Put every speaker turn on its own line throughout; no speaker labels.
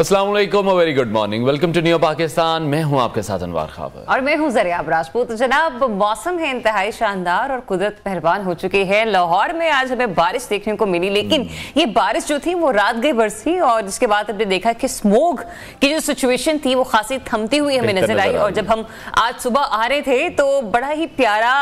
अस्सलाम वालेकुम, very good morning, welcome to new Pakistan. मैं हूं आपके साथ अनवार खाबर
और मैं हूं ज़रियाब राजपूत। जनाब, मौसम है इंतहाई शानदार और कुदरत मेहरबान हो चुकी है। लाहौर में आज हमें बारिश देखने को मिली, लेकिन ये बारिश जो थी वो रात गई बरसी और जिसके बाद हमने देखा कि स्मोग की जो सिचुएशन थी वो खासी थमती हुई हमें नजर आई। और जब हम आज सुबह आ रहे थे तो बड़ा ही प्यारा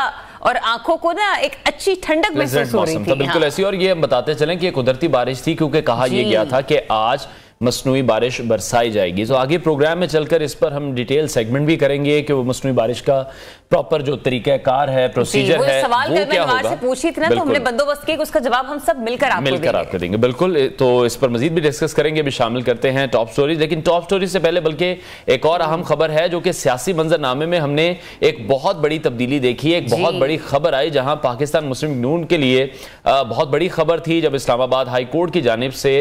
और आंखों को ना एक अच्छी ठंडक महसूस हो रही थी।
बिल्कुल ऐसी। और ये हम बताते चलें कि कुदरती बारिश थी, क्योंकि कहा यह गया था कि आज मसनूई बारिश बरसाई जाएगी। तो आगे प्रोग्राम में चलकर इस पर हम डिटेल सेगमेंट भी करेंगे कि वो मसनूई बारिश का प्रॉपर जो तरीकाकार है, प्रोसीजर है,
सवाल
वो क्या होगा।
से पूछी थी ना, तो हमने बंदोबस्त किया, उसका जवाब हम सब मिलकर आपको
देंगे। बिल्कुल, तो इस पर मजीद भी डिस्कस करेंगे। भी शामिल करते हैं टॉप स्टोरीज, लेकिन टॉप स्टोरी से पहले बल्कि एक और अहम खबर है जो कि सियासी मंजरनामे में हमने एक बहुत बड़ी तब्दीली देखी है। एक बहुत बड़ी खबर आई जहां पाकिस्तान मुस्लिम लीग नून के लिए बहुत बड़ी खबर थी जब इस्लामाबाद हाई कोर्ट की जानिब से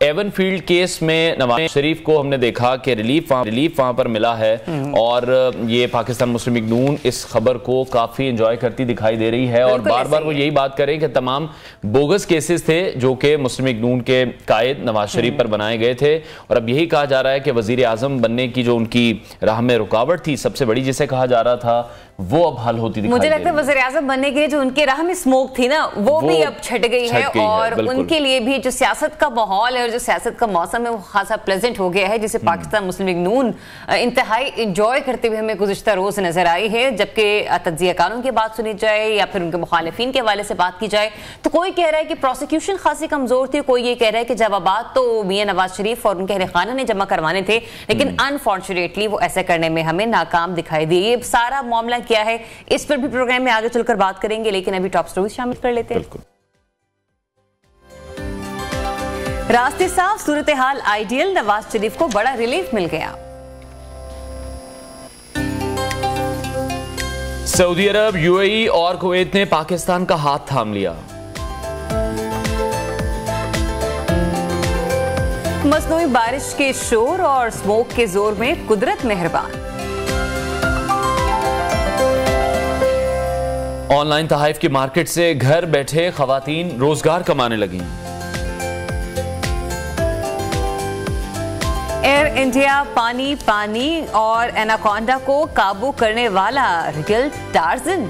एवन फील्ड केस में नवाज शरीफ को हमने देखा कि रिलीफ वहां पर मिला है। और ये पाकिस्तान मुस्लिम लीग नून इस खबर को काफी एंजॉय करती दिखाई दे रही है और बार बार वो यही बात करें कि तमाम बोगस केसेस थे जो कि मुस्लिम लीग नून के कायद नवाज शरीफ पर बनाए गए थे। और अब यही कहा जा रहा है कि वजीर आजम बनने की जो उनकी राह में रुकावट थी सबसे बड़ी, जिसे कहा जा रहा था, वो अब हल होती दिखाई
मुझे लगता है वज़ीर आज़म बनने के लिए जो उनके राह में स्मोक थी ना वो भी अब छट गई है। और उनके लिए भी जो सियासत का माहौल है और जो सियासत का मौसम है वो खासा प्लेजेंट हो गया है, जिसे पाकिस्तान मुस्लिम लीग नून इंतहाई इंजॉय करते हुए हमें गुज़िश्ता रोज नजर आई है। जबकि तज्जिया कानून की बात सुनी जाए या फिर उनके मुखालिफिन के हवाले से बात की जाए तो कोई कह रहा है कि प्रोसिक्यूशन खासी कमजोर थी, कोई ये कह रहा है कि जवाबात तो मियां नवाज शरीफ और उनके अहले खाना ने जमा करवाने थे, लेकिन अनफॉर्चुनेटली वो ऐसा करने में हमें नाकाम दिखाई दी। ये सारा मामला क्या है इस पर भी प्रोग्राम में आगे चलकर बात करेंगे, लेकिन अभी टॉप स्टोरी शामिल कर लेते हैं। रास्ते साफ, सूरत हाल आइडियल, नवाज शरीफ को बड़ा रिलीफ मिल गया।
सऊदी अरब, यूएई और कुवैत ने पाकिस्तान का हाथ थाम लिया।
मसनूई बारिश के शोर और स्मोक के जोर में कुदरत मेहरबान।
ऑनलाइन तहाइफ की मार्केट से घर बैठे खवातीन रोजगार कमाने लगी।
एयर इंडिया पानी पानी और एनाकोंडा को काबू करने वाला रियल टार्जन।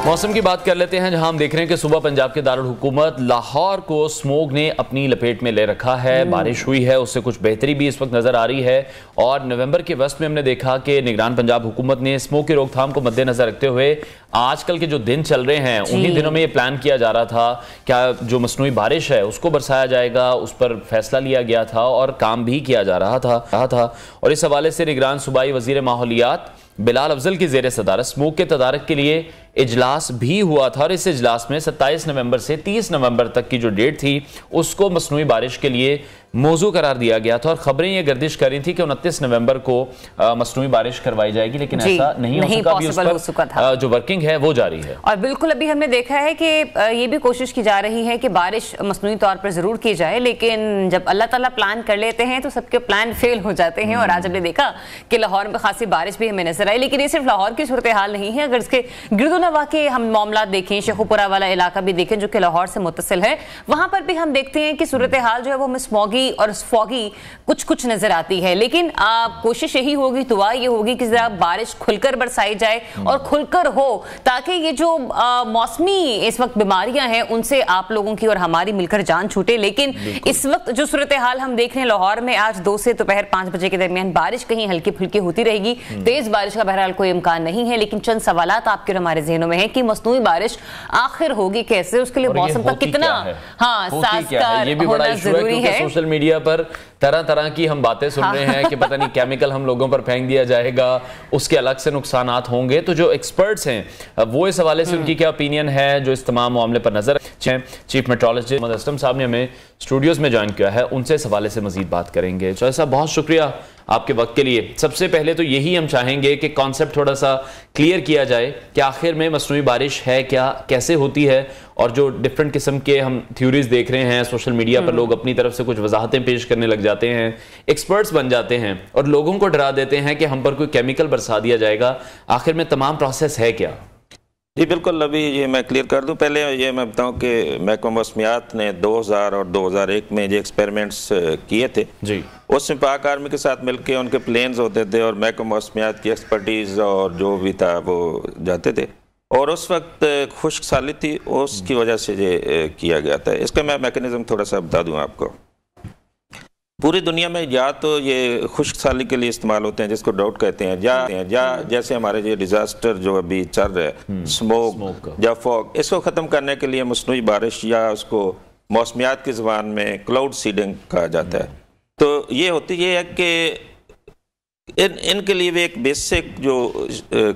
मौसम की बात कर लेते हैं, जहां हम देख रहे हैं कि सुबह पंजाब के दारुल हुकूमत लाहौर को स्मोग ने अपनी लपेट में ले रखा है। बारिश हुई है, उससे कुछ बेहतरी भी इस वक्त नजर आ रही है। और नवंबर के वस्त में हमने देखा कि निगरान पंजाब हुकूमत ने स्मोग की रोकथाम को मद्देनजर रखते हुए आजकल के जो दिन चल रहे हैं उन्हीं दिनों में ये प्लान किया जा रहा था क्या जो मसनूई बारिश है उसको बरसाया जाएगा, उस पर फैसला लिया गया था और काम भी किया जा रहा था। और इस हवाले से निगरान सूबाई वजीर माहौलियात बिलाल अफजल की जेर सदारत स्मोक के तदारक के लिए इजलास भी हुआ था। और इस इजलास में 27 नवंबर से 30 नवंबर तक की जो डेट थी उसको मसनूई बारिश के लिए मौजू करार दिया गया था। और खबरें ये गर्दिश कर रही थी कि 29 नवंबर को मसनूई बारिश करवाई जाएगी, लेकिन ऐसा नहीं हो सका था। जो वर्किंग है वो जारी है।
और बिल्कुल अभी हमने देखा है कि ये भी कोशिश की जा रही है कि बारिश मसनूई तौर पर जरूर की जाए, लेकिन जब अल्लाह ताला प्लान कर लेते हैं तो सबके प्लान फेल हो जाते हैं। और आज हमने देखा कि लाहौर में खासी बारिश भी हमें नजर आई, लेकिन ये सिर्फ लाहौर की सूरत हाल नहीं है। अगर इसके गिरदोनवा के हम मामला देखें, शेखुपुरा वाला इलाका भी देखें जो कि लाहौर से मुत्तसिल है, वहां पर भी हम देखते हैं कि सूरत हाल जो है वो स्मॉगी और फॉगी कुछ नजर आती है। लेकिन कोशिश यही होगी, दुआ ये होगी कि जरा बारिश खुलकर बरसाई जाए और खुलकर हो, ताकि ये जो मौसमी इस वक्त बीमारियां हैं उनसे आप लोगों की और हमारी मिलकर जान छूटे। लेकिन इस वक्त जो सूरत हाल हम देख रहे हैं लाहौर में, आज 2 से दोपहर 5 बजे के दरमियान बारिश कहीं हल्की फुल्की होती रहेगी, तेज बारिश का बहरहाल कोई इम्कान नहीं है। लेकिन चंद सवालात आपके और हमारे जहनों में है कि मसनूई बारिश आखिर होगी कैसे, उसके लिए मौसम का कितना साजगार होना जरूरी है।
सोशल मीडिया पर तरह तरह की हम बातें सुन रहे हैं कि पता नहीं केमिकल हम लोगों पर फेंक दिया जाएगा, उसके अलग से नुकसानात होंगे। तो जो एक्सपर्ट्स हैं वो इस हवाले से उनकी क्या ओपिनियन है, जो इस तमाम मामले पर नजर चीफ मेट्रोलॉजिस्ट मोहम्मद असलम साहब ने हमें स्टूडियोज में ज्वाइन किया है, उनसे इस हवाले से मजीद बात करेंगे। चौधरी साहब, बहुत शुक्रिया आपके वक्त के लिए। सबसे पहले तो यही हम चाहेंगे कि कॉन्सेप्ट थोड़ा सा क्लियर किया जाए कि आखिर में मसनूई बारिश है क्या, कैसे होती है, और जो डिफरेंट किस्म के हम थ्योरीज देख रहे हैं सोशल मीडिया पर, लोग अपनी तरफ से कुछ वजाहतें पेश करने लग जाते हैं, एक्सपर्ट्स बन जाते हैं और लोगों को डरा देते हैं कि हम पर कोई केमिकल बरसा दिया जाएगा। आखिर में तमाम प्रोसेस है क्या?
जी बिल्कुल, अभी ये मैं क्लियर कर दूं। पहले ये मैं बताऊं कि महकमा मौसमियात ने 2000 और 2001 में जो एक्सपेरिमेंट्स किए थे जी, उसमें पाक आर्मी के साथ मिलकर उनके प्लेन्स होते थे और महकमा मौसमियात की एक्सपर्टीज़ और जो भी था वो जाते थे, और उस वक्त खुश्क साली थी, उसकी वजह से ये किया गया था। इसका मैं मैकेनिज्म थोड़ा सा बता दूँ आपको। पूरी दुनिया में या तो ये खुश्क साली के लिए इस्तेमाल होते हैं जिसको ड्राउट कहते हैं, या जैसे हमारे ये डिजास्टर जो अभी चल रहा है, स्मोक या फॉग, इसको ख़त्म करने के लिए मसनूई बारिश या उसको मौसमियात की ज़बान में क्लाउड सीडिंग कहा जाता है। तो ये होती ये है कि इनके लिए भी एक बेसिक जो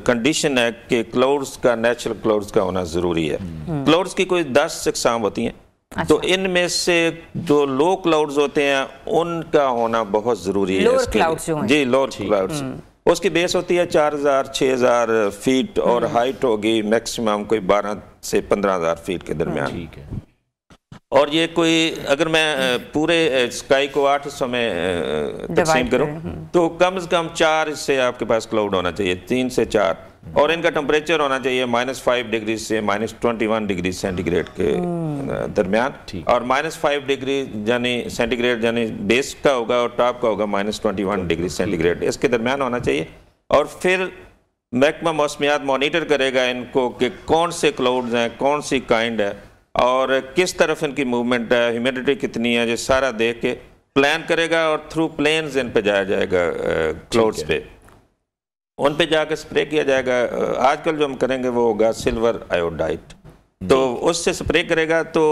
कंडीशन है कि क्लाउड्स का, नेचुरल क्लाउड्स का होना ज़रूरी है। क्लाउड्स की कोई 10 अक़साम होती हैं। अच्छा। तो इनमें से जो लो क्लाउड्स होते हैं उनका होना बहुत जरूरी है। लोअर क्लाउड्स जो हैं जी, लोअर क्लाउड्स, उसकी बेस होती है 4000 6000 फीट और हाइट होगी मैक्सिमम कोई 12 से 15000 फीट के दरमियान। ठीक है। और ये कोई, अगर मैं पूरे स्काई को 8 हिस्सों में तकसीम करूं तो कम से कम 4 हिस्से आपके पास क्लाउड होना चाहिए, 3 से 4, और इनका टेम्परेचर होना चाहिए -5 डिग्री से -21 डिग्री सेंटीग्रेड के दरमियान, और -5 डिग्री यानी सेंटीग्रेड यानी बेस का होगा और टॉप का होगा -21 डिग्री सेंटीग्रेड, इसके दरमियान होना चाहिए। और फिर महकमा मौसमियात मॉनिटर करेगा इनको कि कौन से क्लाउड्स हैं, कौन सी काइंड है और किस तरफ इनकी मूवमेंट है, ह्यूमिडिटी कितनी है, ये सारा देख के प्लान करेगा और थ्रू प्लेन्स इन पे जाया जाएगा, क्लाउड्स पे, उन पे जाकर स्प्रे किया जाएगा। आजकल जो हम करेंगे वो होगा सिल्वर आयोडाइड, तो उससे स्प्रे करेगा। तो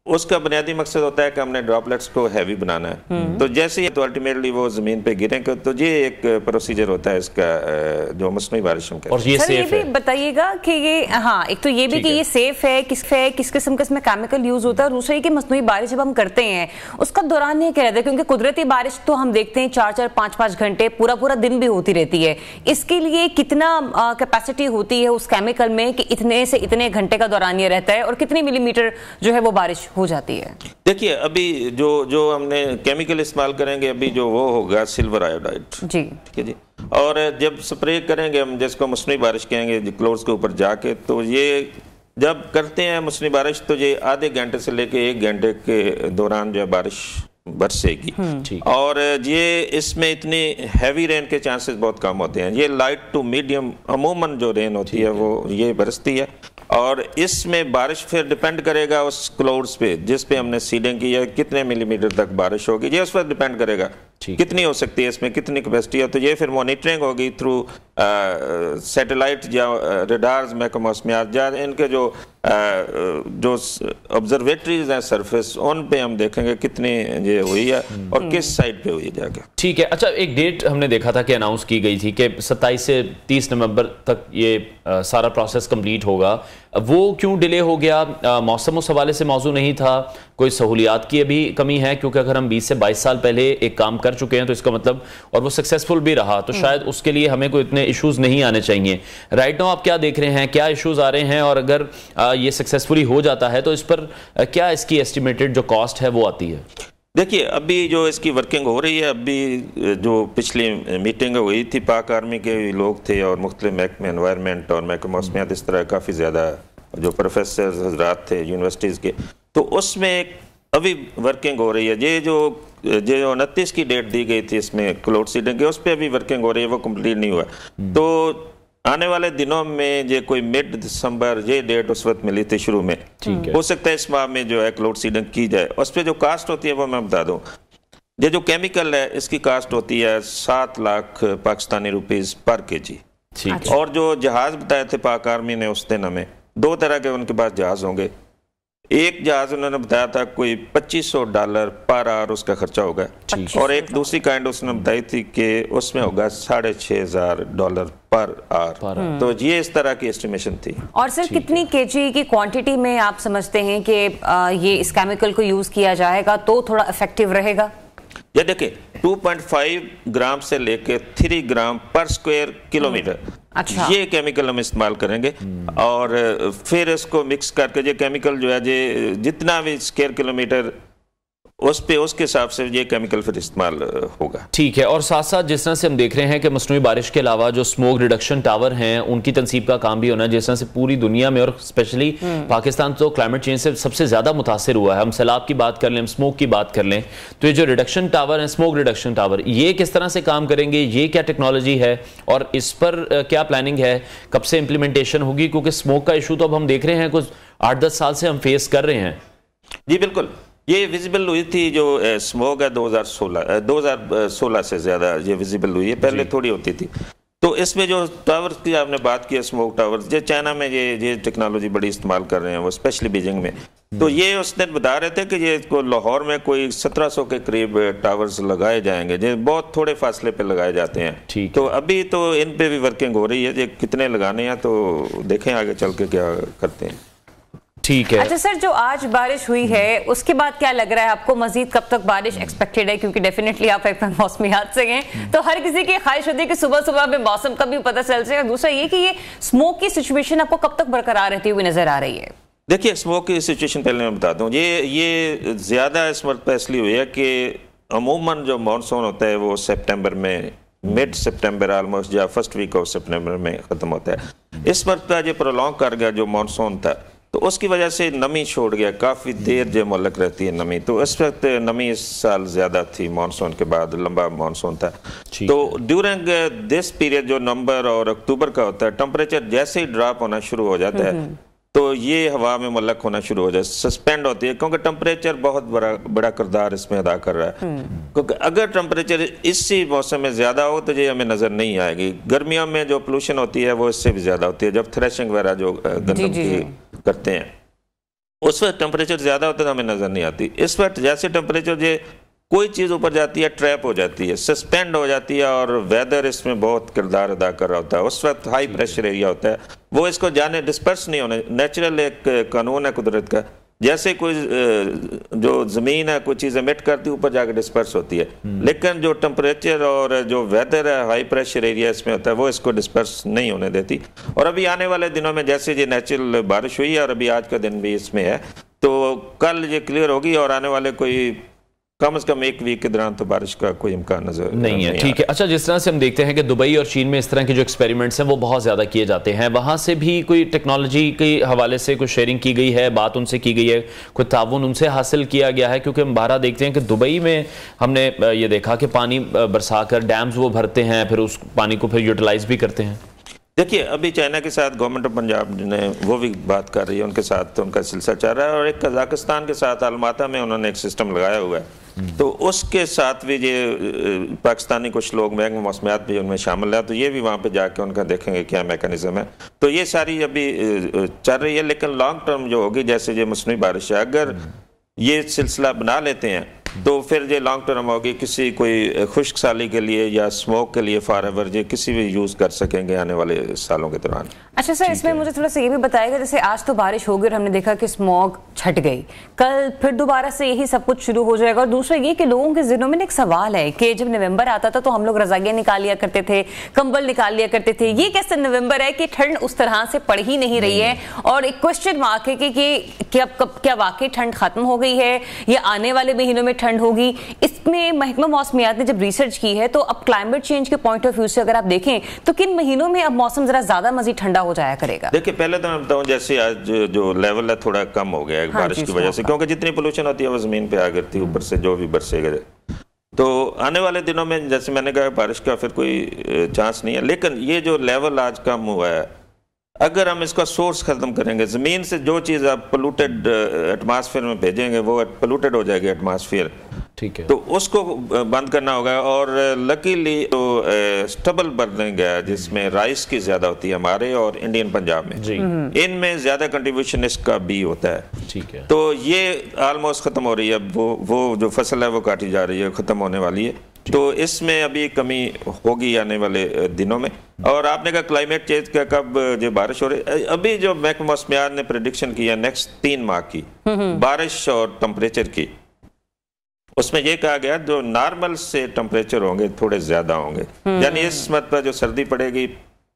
उसका बुनियादी मकसद होता है कि हमने ड्रॉपलेट्स को हैवी बनाना है, तो जैसे ही तो अल्टीमेटली वो जमीन पे गिरेंगे, तो ये एक प्रोसीजर होता है इसका जो मसनूई बारिश में। और
ये सेफ है, बताइएगा कि ये, हाँ, एक तो ये भी कि ये सेफ है, किस किस्म का इसमें केमिकल यूज होता है, और दूसरा कि मसनूई बारिश जब हम करते हैं उसका दौरान ये क्या रहता है, क्योंकि कुदरती बारिश तो हम देखते हैं 4-4 5-5 घंटे पूरा दिन भी होती रहती है, इसके लिए कितना कैपेसिटी होती है उस केमिकल में कि इतने से इतने घंटे का दौरान ये रहता है और कितने मिलीमीटर जो है वो बारिश हो जाती है?
देखिए, अभी जो हमने केमिकल इस्तेमाल करेंगे, अभी जो वो होगा सिल्वर आयोडाइड जी, ठीक है जी। और जब स्प्रे करेंगे हम, जिसको मसनूई बारिश कहेंगे, क्लाउड्स के ऊपर जाके, तो ये जब करते हैं मसनूई बारिश, तो ये आधे घंटे से लेके 1 घंटे के दौरान जो है बारिश बरसेगी, और ये इसमें इतनी हैवी रेन के चांसेस बहुत कम होते हैं। ये लाइट टू मीडियम अमूमन जो रेन होती है वो ये बरसती है, और इसमें बारिश फिर डिपेंड करेगा उस क्लाउड्स पे जिस पे हमने सीडिंग की है, कितने मिलीमीटर तक बारिश होगी, ये उस पर डिपेंड करेगा कितनी हो सकती है, इसमें कितनी कैपेसिटी है। तो ये फिर मॉनिटरिंग होगी थ्रू सैटेलाइट या रडार्स, महकमा मौसमियात, या इनके जो ऑब्जर्वेटरीज हैं सरफेस, उन पे हम देखेंगे कितनी ये हुई है और किस साइड पे हुई है जाके।
ठीक है। अच्छा, एक डेट हमने देखा था कि अनाउंस की गई थी कि 27 से 30 नवंबर तक ये सारा प्रोसेस कंप्लीट होगा, वो क्यों डिले हो गया? मौसम उस हवाले से मौजू नहीं था, कोई सहूलियात की अभी कमी है? क्योंकि अगर हम 20 से 22 साल पहले एक काम कर चुके हैं तो इसका मतलब, और वो सक्सेसफुल भी रहा, तो शायद उसके लिए हमें कोई इतने इश्यूज नहीं आने चाहिए। राइट नाउ आप क्या देख रहे हैं, क्या इश्यूज आ रहे हैं, और अगर ये सक्सेसफुली हो जाता है तो इस पर क्या इसकी एस्टिमेटेड जो कॉस्ट है वो आती है?
देखिए, अभी जो इसकी वर्किंग हो रही है, अभी जो पिछली मीटिंग हुई थी, पाक आर्मी के लोग थे और मुख्तलिफ महकमे एनवायरनमेंट और महकमा मौसमियात, इस तरह काफ़ी ज़्यादा जो प्रोफेसर हजरात थे यूनिवर्सिटीज़ के, तो उसमें अभी वर्किंग हो रही है। ये जो 29 की डेट दी गई थी इसमें क्लाउड सीडिंग की, उस पर अभी वर्किंग हो रही है, वो कंप्लीट नहीं हुआ। तो आने वाले दिनों में ये कोई मिड दिसंबर, ये डेट उस वक्त मिली थी शुरू में, हो सकता है इस माह में जो है क्लाउड सीडिंग की जाए। उस पर जो कास्ट होती है वो मैं बता दूं, ये जो केमिकल है इसकी कास्ट होती है 7 लाख पाकिस्तानी रुपीस पर केजी। और जो जहाज बताए थे पाक आर्मी ने उस दिन हमें, 2 तरह के उनके पास जहाज होंगे। एक जहाज उन्होंने बताया था कोई $2500 पर आवर उसका खर्चा होगा, और एक दूसरी काइंड उसने बताई थी कि उसमें होगा $6500 पर आवर। तो ये इस तरह की एस्टिमेशन थी।
और सर, कितनी केजी की क्वांटिटी में आप समझते हैं कि ये इस केमिकल को यूज किया जाएगा तो थोड़ा इफेक्टिव रहेगा?
ये देखिए, 2.5 ग्राम से लेके 3 ग्राम पर स्क्वायर किलोमीटर, अच्छा, ये केमिकल हम इस्तेमाल करेंगे, और फिर इसको मिक्स करके ये केमिकल जो है ये जितना भी स्क्वायर किलोमीटर उसके हिसाब से ये केमिकल फिर इस्तेमाल होगा।
ठीक है। और साथ साथ जिस तरह से हम देख रहे हैं कि मसनूई बारिश के अलावा जो स्मोक रिडक्शन टावर हैं उनकी तनसीब का काम भी होना है, जिस तरह से पूरी दुनिया में और स्पेशली पाकिस्तान तो क्लाइमेट चेंज से सबसे ज्यादा मुतासिर हुआ है। हम सैलाब की बात कर लें, हम स्मोक की बात कर लें, तो ये जो रिडक्शन टावर है, स्मोक रिडक्शन टावर, ये किस तरह से काम करेंगे, ये क्या टेक्नोलॉजी है और इस पर क्या प्लानिंग है, कब से इंप्लीमेंटेशन होगी? क्योंकि स्मोक का इशू तो अब हम देख रहे हैं कुछ 8-10 साल से हम फेस कर रहे हैं।
जी बिल्कुल, ये विजिबल हुई थी जो स्मोक है 2016 से ज़्यादा ये विजिबल हुई है, पहले थोड़ी होती थी। तो इसमें जो टावर्स की आपने बात की, स्मोक टावर्स, ये चाइना में ये टेक्नोलॉजी बड़ी इस्तेमाल कर रहे हैं वो, स्पेशली बीजिंग में। तो ये उस दिन बता रहे थे कि ये लाहौर में कोई 1700 के करीब टावर्स लगाए जाएंगे, जो बहुत थोड़े फासले पे लगाए जाते हैं। तो अभी तो इन पे भी वर्किंग हो रही है, ये कितने लगाने हैं तो देखें आगे चल के क्या करते हैं।
ठीक है।
अच्छा सर, जो आज बारिश हुई है उसके बाद क्या लग रहा है आपको, मजीद कब तक बारिश एक्सपेक्टेड है? क्योंकि डेफिनेटली आप एक मौसमियात से हैं, तो हर किसी की ख्वाहिश होती है कि सुबह सुबह में मौसम का भी पता चल जाए। दूसरा ये कि ये स्मोक की सिचुएशन आपको कब तक बरकरार रहती हुई नजर आ रही है?
देखिए, स्मोक की सिचुएशन पहले मैं बताता हूँ, ये ज्यादा इस वक्त इसलिए हुई है कि अमूमन जो मानसून होता है वो सितंबर में, मिड सितंबर ऑलमोस्ट, या फर्स्ट वीक ऑफ सितंबर में खत्म होता है। इस वक्त जो प्रोलॉन्ग कर गया जो मानसून था, तो उसकी वजह से नमी छोड़ गया, काफ़ी देर जो मुल्क रहती है नमी, तो इस वक्त नमी इस साल ज़्यादा थी, मानसून के बाद लंबा मानसून था। तो ड्यूरिंग दिस पीरियड जो नवंबर और अक्टूबर का होता है, टेम्परेचर जैसे ही ड्रॉप होना शुरू हो जाता है तो ये हवा में मुल्क होना शुरू हो जाए, सस्पेंड होती है, क्योंकि टेम्परेचर बहुत बड़ा किरदार इसमें अदा कर रहा है। क्योंकि अगर टेम्परेचर इसी मौसम में ज़्यादा हो तो ये हमें नज़र नहीं आएगी। गर्मियों में जो पोल्यूशन होती है वो इससे भी ज़्यादा होती है, जब थ्रेशिंग वगैरह जो गंदम की करते हैं उस वक्त टेम्परेचर ज़्यादा होता है तो हमें नज़र नहीं आती। इस वक्त जैसे टेम्परेचर ये कोई चीज़ ऊपर जाती है, ट्रैप हो जाती है, सस्पेंड हो जाती है, और वेदर इसमें बहुत किरदार अदा कर रहा होता है। उस वक्त हाई प्रेशर एरिया होता है, वो इसको जाने डिस्पर्स नहीं होने, नेचुरल एक कानून है कुदरत का, जैसे कोई जो ज़मीन है कोई चीज़ एमिट करती है ऊपर जाकर डिस्पर्स होती है, लेकिन जो टेम्परेचर और जो वेदर है हाई प्रेशर एरिया इसमें होता है वो इसको डिस्पर्स नहीं होने देती। और अभी आने वाले दिनों में जैसे ये नेचुरल बारिश हुई है और अभी आज का दिन भी इसमें है, तो कल ये क्लियर होगी और आने वाले कोई कम से कम एक वीक के दौरान तो बारिश का कोई इम्कान नजर
नहीं है। ठीक है। अच्छा, जिस तरह से हम देखते हैं कि दुबई और चीन में इस तरह के जो एक्सपेरिमेंट्स हैं वो बहुत ज़्यादा किए जाते हैं, वहाँ से भी कोई टेक्नोलॉजी के हवाले से कुछ शेयरिंग की गई है, बात उनसे की गई है, कोई ताउन उनसे हासिल किया गया है? क्योंकि हम बारह देखते हैं कि दुबई में हमने ये देखा कि पानी बरसा कर डैम्स वो भरते हैं, फिर उस पानी को फिर यूटिलाइज भी करते हैं।
देखिए, अभी चाइना के साथ गवर्नमेंट ऑफ पंजाब ने वो भी बात कर रही है, उनके साथ तो उनका सिलसिला चल रहा है, और एक कजाकिस्तान के साथ अलमाता में उन्होंने एक सिस्टम लगाया हुआ है, तो उसके साथ भी ये पाकिस्तानी कुछ लोग महंगे मौसमियात भी उनमें शामिल है, तो ये भी वहाँ पे जाके उनका देखेंगे क्या मैकेनिज्म है। तो ये सारी अभी चल रही है, लेकिन लॉन्ग टर्म जो होगी, जैसे ये मौसमी बारिश है, अगर ये सिलसिला बना लेते हैं तो फिर ये लॉन्ग टर्म होगी, किसी कोई खुश्क साली के लिए या स्मोक के लिए फॉरएवर ये किसी भी यूज कर सकेंगे आने वाले सालों के दौरान।
अच्छा सर, इसमें मुझे थोड़ा सा ये भी बताएगा, जैसे आज तो बारिश हो गई और हमने देखा कि स्मॉग छट गई, कल फिर दोबारा से यही सब कुछ शुरू हो जाएगा। और दूसरा ये कि लोगों के ज़हनों में एक सवाल है कि जब नवंबर आता था तो हम लोग रज़ाइयाँ निकाल लिया करते थे, कंबल निकाल लिया करते थे, ये कैसे नवंबर है कि ठंड उस तरह से पड़ ही नहीं रही है, और एक क्वेश्चन मार्क है कि क्या वाकई ठंड खत्म हो गई है या आने वाले महीनों में ठंड होगी? इसमें महकमा मौसमियात ने जब रिसर्च की है तो अब क्लाइमेट चेंज के पॉइंट ऑफ व्यू से अगर आप देखें तो किन महीनों में अब मौसम जरा ज्यादा मजीद ठंडा हो जाया करेगा?
देखिए, पहले तो मैं बताऊं, जैसे आज जो लेवल है थोड़ा कम हो गया है बारिश की वजह से, क्योंकि जितनी पोल्यूशन होती है वो जमीन पे आ गिरती है, ऊपर से जो भी बरसेगा। तो आने वाले दिनों में जैसे मैंने कहा बारिश का फिर कोई चांस नहीं है, लेकिन ये जो लेवल आज कम हुआ है, अगर हम इसका सोर्स खत्म करेंगे, जमीन से जो चीज़ आप पोल्यूटेड एटमॉस्फेयर में भेजेंगे वो पोल्यूटेड हो जाएगी एटमॉस्फेयर, ठीक है, तो उसको बंद करना होगा। और लकीली तो स्टबल बर्निंग है जिसमें राइस की ज्यादा होती है हमारे और इंडियन पंजाब में जी, इनमें ज्यादा कंट्रीब्यूशन इसका भी होता है, ठीक है, तो ये ऑलमोस्ट खत्म हो रही है। वो जो फसल है वो काटी जा रही है, खत्म होने वाली है, तो इसमें अभी कमी होगी आने वाले दिनों में। और आपने कहा क्लाइमेट चेंज का कब जो बारिश हो रही है, अभी जो महकमा मौसमियात ने प्रेडिक्शन किया नेक्स्ट 3 माह की बारिश और टेम्परेचर की, उसमें यह कहा गया जो नॉर्मल से टेम्परेचर होंगे थोड़े ज्यादा होंगे, यानी इस मत पर जो सर्दी पड़ेगी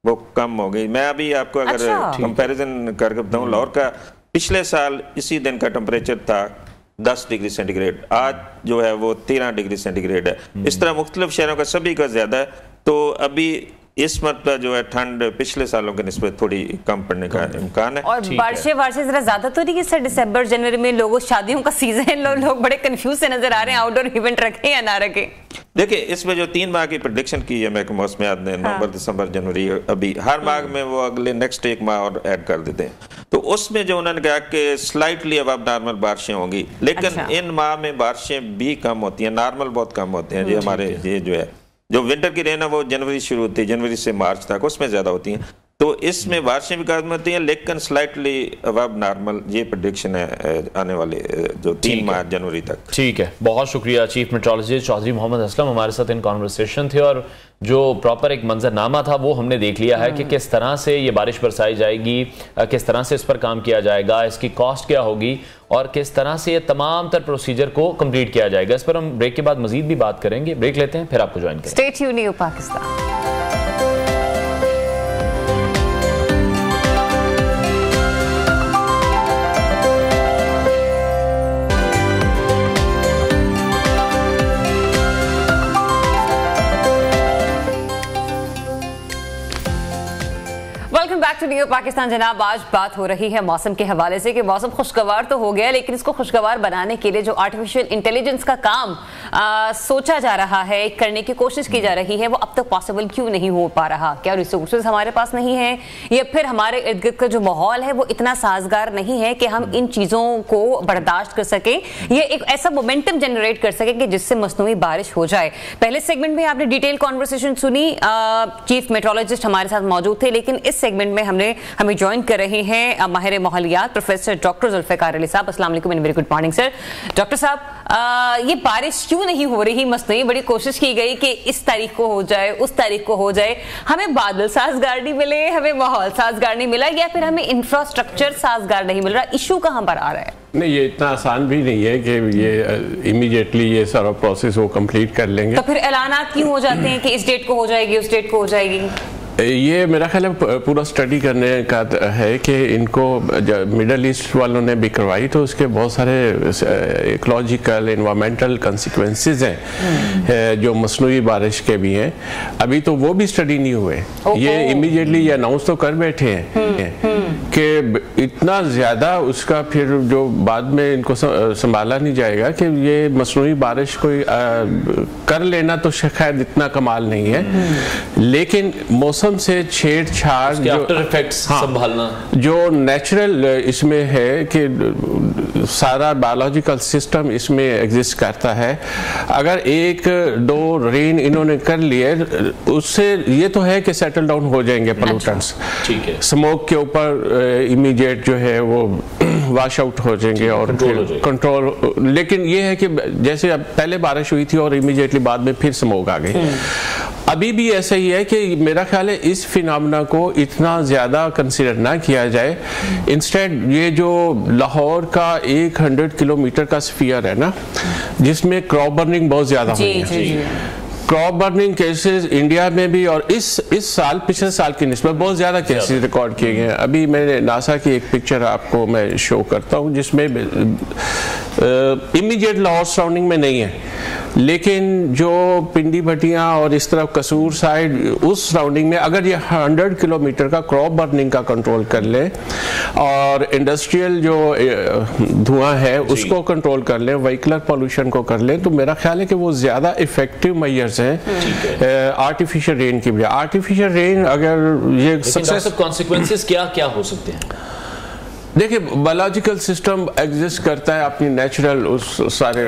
वो कम होगी। मैं अभी आपको अगर कंपैरिजन करके बताऊं, लाहौर का पिछले साल इसी दिन का टेम्परेचर था 10 डिग्री सेंटीग्रेड, आज जो है वो 13 डिग्री सेंटीग्रेड है। इस तरह मुख्तलिफ शहरों का सभी का ज़्यादा है। तो अभी इस मतलब जो है ठंड पिछले सालों के निस्बत थोड़ी कम पड़ने का इम्कान है।
और बारिशें जरा ज्यादा तो नहीं कि सर दिसंबर जनवरी में लोगों शादियों का सीजन, लोग बड़े कंफ्यूज से नजर आ रहे हैं, आउटडोर इवेंट रखें या ना रखें।
देखिए, इसमें जो 3 माह की प्रेडिक्शन की है महकमा मौसमियात ने, नवंबर दिसंबर जनवरी, अभी हर माह में वो अगले नेक्स्ट 1 माह और ऐड कर देते हैं। तो उसमें जो उन्होंने कहा कि स्लाइटली अब नॉर्मल बारिशें होंगी, लेकिन इन माह में बारिशें भी कम होती हैं, नॉर्मल बहुत कम होते हैं। ये हमारे ये जो है जो विंटर की रेन है वो जनवरी शुरू होती है, जनवरी से मार्च तक, उसमें ज़्यादा होती हैं। तो इसमें बारिशें भी कम होती हैं, लेकिन स्लाइटली अबव नॉर्मल ये प्रेडिक्शन है आने वाले जो 3 माह जनवरी तक।
ठीक है, बहुत शुक्रिया चीफ मेट्रोलॉजिस्ट चौधरी मोहम्मद असलम हमारे साथ इन कॉन्वर्सेशन थे, और जो प्रॉपर एक मंजरनामा था वो हमने देख लिया है कि किस तरह से ये बारिश बरसाई जाएगी, किस तरह से इस पर काम किया जाएगा, इसकी कॉस्ट क्या होगी और किस तरह से ये तमाम तर प्रोसीजर को कंप्लीट किया जाएगा। इस पर हम ब्रेक के बाद मजीद भी बात करेंगे। ब्रेक लेते हैं, फिर आपको ज्वाइन करें।
Stay tuned new Pakistan. Welcome back to new Pakistan. जनाब, आज बात हो रही है मौसम के हवाले से कि मौसम खुशगवार तो हो गया, लेकिन इसको खुशगवार बनाने के लिए जो आर्टिफिशियल इंटेलिजेंस का काम सोचा जा रहा है, करने की कोशिश की जा रही है, वो अब तक पॉसिबल क्यों नहीं हो पा रहा? क्या रिसोर्सेज हमारे पास नहीं है, या फिर हमारे इर्द गिर्द का जो माहौल है वो इतना साजगार नहीं है कि हम इन चीजों को बर्दाश्त कर सके, ये एक ऐसा मोमेंटम जनरेट कर सके कि जिससे मसनूई बारिश हो जाए। पहले सेगमेंट में आपने डिटेल कॉन्वर्सेशन सुनी, चीफ मेट्रोलॉजिस्ट हमारे साथ मौजूद थे, लेकिन इस सेगमेंट में हमें ज्वाइन कर रहे हैं माहिर माहौलियात प्रोफेसर डॉक्टर जुल्फिकार अली साहब। अस्सलाम वालेकुम and very good morning sir. Doctor साहब, ये बारिश क्यों नहीं हो रही मसनूई? बड़ी कोशिश की गई कि इस तारीख को हो जाए, उस तारीख को हो जाए, हमें बादल साजगार नहीं मिले, हमें माहौल साजगार नहीं मिला, या फिर हमें इंफ्रास्ट्रक्चर साजगार नहीं मिल रहा। इशू कहां पर आ रहा है?
नहीं, ये इतना आसान भी नहीं है कि ये इमीडिएटली ये सारा प्रोसेस वो कंप्लीट कर लेंगे।
तो फिर ऐलानात क्यों हो जाते हैं कि इस डेट को हो जाएगी, उस डेट को हो जाएगी?
ये मेरा ख्याल है पूरा स्टडी करने का है कि इनको मिडल ईस्ट वालों ने भी करवाई, तो उसके बहुत सारे इकोलॉजिकल इन्वायरमेंटल कंसिक्वेंसेस हैं जो मसनूई बारिश के भी हैं। अभी तो वो भी स्टडी नहीं हुए, ये इमीडिएटली ये अनाउंस तो कर बैठे हैं कि इतना ज़्यादा उसका फिर जो बाद में इनको संभाला नहीं जाएगा कि ये मसनूई बारिश कोई कर लेना तो शायद इतना कमाल नहीं है, लेकिन मौसम से छेड़छाड़ जो
आफ्टर इफेक्ट्स संभालना
जो नेचुरल इसमें है कि सारा बायोलॉजिकल सिस्टम इसमें एग्जिस्ट करता है। अगर 1-2 रेन इन्होंने कर लिए, उससे ये तो है कि सेटल डाउन हो जाएंगे पोल्यूटेंट्स, ठीक है, स्मोक के ऊपर इमीडिएट जो है वो वॉश आउट हो जाएंगे और कंट्रोल। लेकिन ये है कि जैसे अब पहले बारिश हुई थी और इमीडिएटली बाद में फिर स्मोक आ गई, अभी भी ऐसा ही है कि मेरा ख्याल है इस फिनोमेना को इतना ज़्यादा कंसीडर ना किया जाए। इंस्टेड ये जो लाहौर का 100 किलोमीटर का स्फीयर है ना, जिसमें क्रॉप बर्निंग बहुत ज़्यादा हुई है, क्रॉप बर्निंग केसेस इंडिया में भी, और इस साल पिछले साल की निस्बत बहुत ज़्यादा केसेस रिकॉर्ड किए गए हैं। अभी मैंने नासा की एक पिक्चर आपको मैं शो करता हूँ जिसमें इमीडिएट लाहौर सराउंडिंग में नहीं है, लेकिन जो पिंडी भटियाँ और इस तरफ कसूर साइड उस सराउंडिंग में अगर ये 100 किलोमीटर का क्रॉप बर्निंग का कंट्रोल कर ले और इंडस्ट्रियल जो धुआं है उसको कंट्रोल कर ले, व्हीकलर पोल्यूशन को कर ले, तो मेरा ख्याल है कि वो ज़्यादा इफेक्टिव मेजर्स हैं आर्टिफिशियल रेन की वजह। आर्टिफिशियल रेन अगर ये सक्सेस
कॉन्सिक्वेंसेस क्या हो सकते हैं?
देखिए, बायोलॉजिकल सिस्टम एग्जिस्ट करता है अपनी नेचुरल उस सारे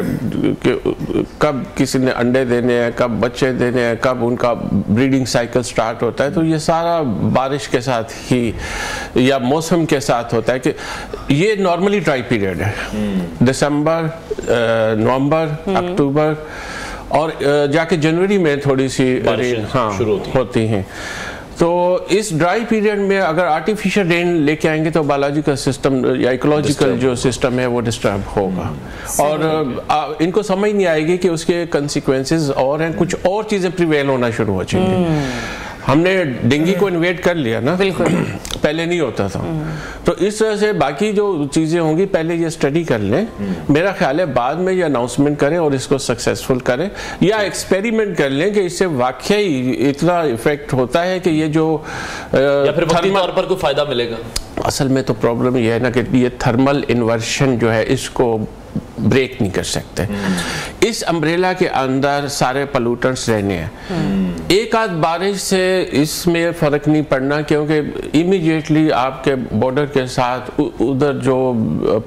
कब किसी ने अंडे देने हैं, कब बच्चे देने हैं, कब उनका ब्रीडिंग साइकिल स्टार्ट होता है, तो ये सारा बारिश के साथ ही या मौसम के साथ होता है कि ये नॉर्मली ड्राई पीरियड है, दिसंबर, नवंबर, अक्टूबर और जाके जनवरी में थोड़ी सी रेन होती हैं। तो इस ड्राई पीरियड में अगर आर्टिफिशियल रेन लेके आएंगे तो बायोलॉजिकल सिस्टम या इकोलॉजिकल जो सिस्टम है वो डिस्टर्ब होगा, और इनको समझ नहीं आएगी कि उसके कंसिक्वेंसेस और हैं, कुछ और चीज़ें प्रिवेल होना शुरू हो जाएंगी। हमने डेंगू को इन्वेट कर लिया ना, बिल्कुल पहले नहीं होता था। तो इस तरह से बाकी जो चीजें होंगी पहले ये स्टडी कर लें, मेरा ख्याल है बाद में ये अनाउंसमेंट करें और इसको सक्सेसफुल करें, या एक्सपेरिमेंट कर लें कि इससे वाकई इतना इफेक्ट होता है कि ये जो
या फिर वक्ती तौर पर कोई फायदा मिलेगा। असल
में तो प्रॉब्लम ये है ना कि ये थर्मल इन्वर्शन जो है इसको ब्रेक नहीं कर सकते। इस अम्ब्रेला के अंदर सारे पोल्यूटेंट्स रहने हैं। एक आध बारिश से इसमें फर्क नहीं पड़ना, क्योंकि इमीडिएटली आपके बॉर्डर के साथ उधर जो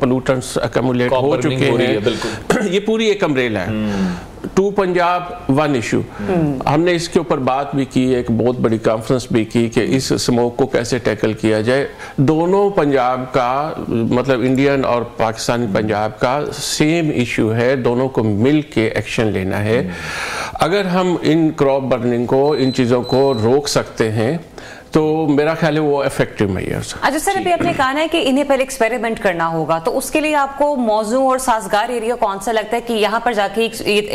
पोल्यूटेंट्स अक्यूमुलेट हो चुके हैं, ये पूरी एक अम्ब्रेला है। टू पंजाब वन इशू, हमने इसके ऊपर बात भी की, एक बहुत बड़ी कॉन्फ्रेंस भी की कि इस स्मोक को कैसे टैकल किया जाए। दोनों पंजाब का, मतलब इंडियन और पाकिस्तानी पंजाब का सेम इशू है, दोनों को मिल के एक्शन लेना है। अगर हम इन क्रॉप बर्निंग को, इन चीज़ों को रोक सकते हैं तो मेरा ख्याल है वो इफेक्टिव मेजर्स।
अच्छा सर, अभी आपने कहा है कि इन्हें पहले एक्सपेरिमेंट करना होगा, तो उसके लिए आपको मौजू और साजगार एरिया कौन सा लगता है कि यहाँ पर जाके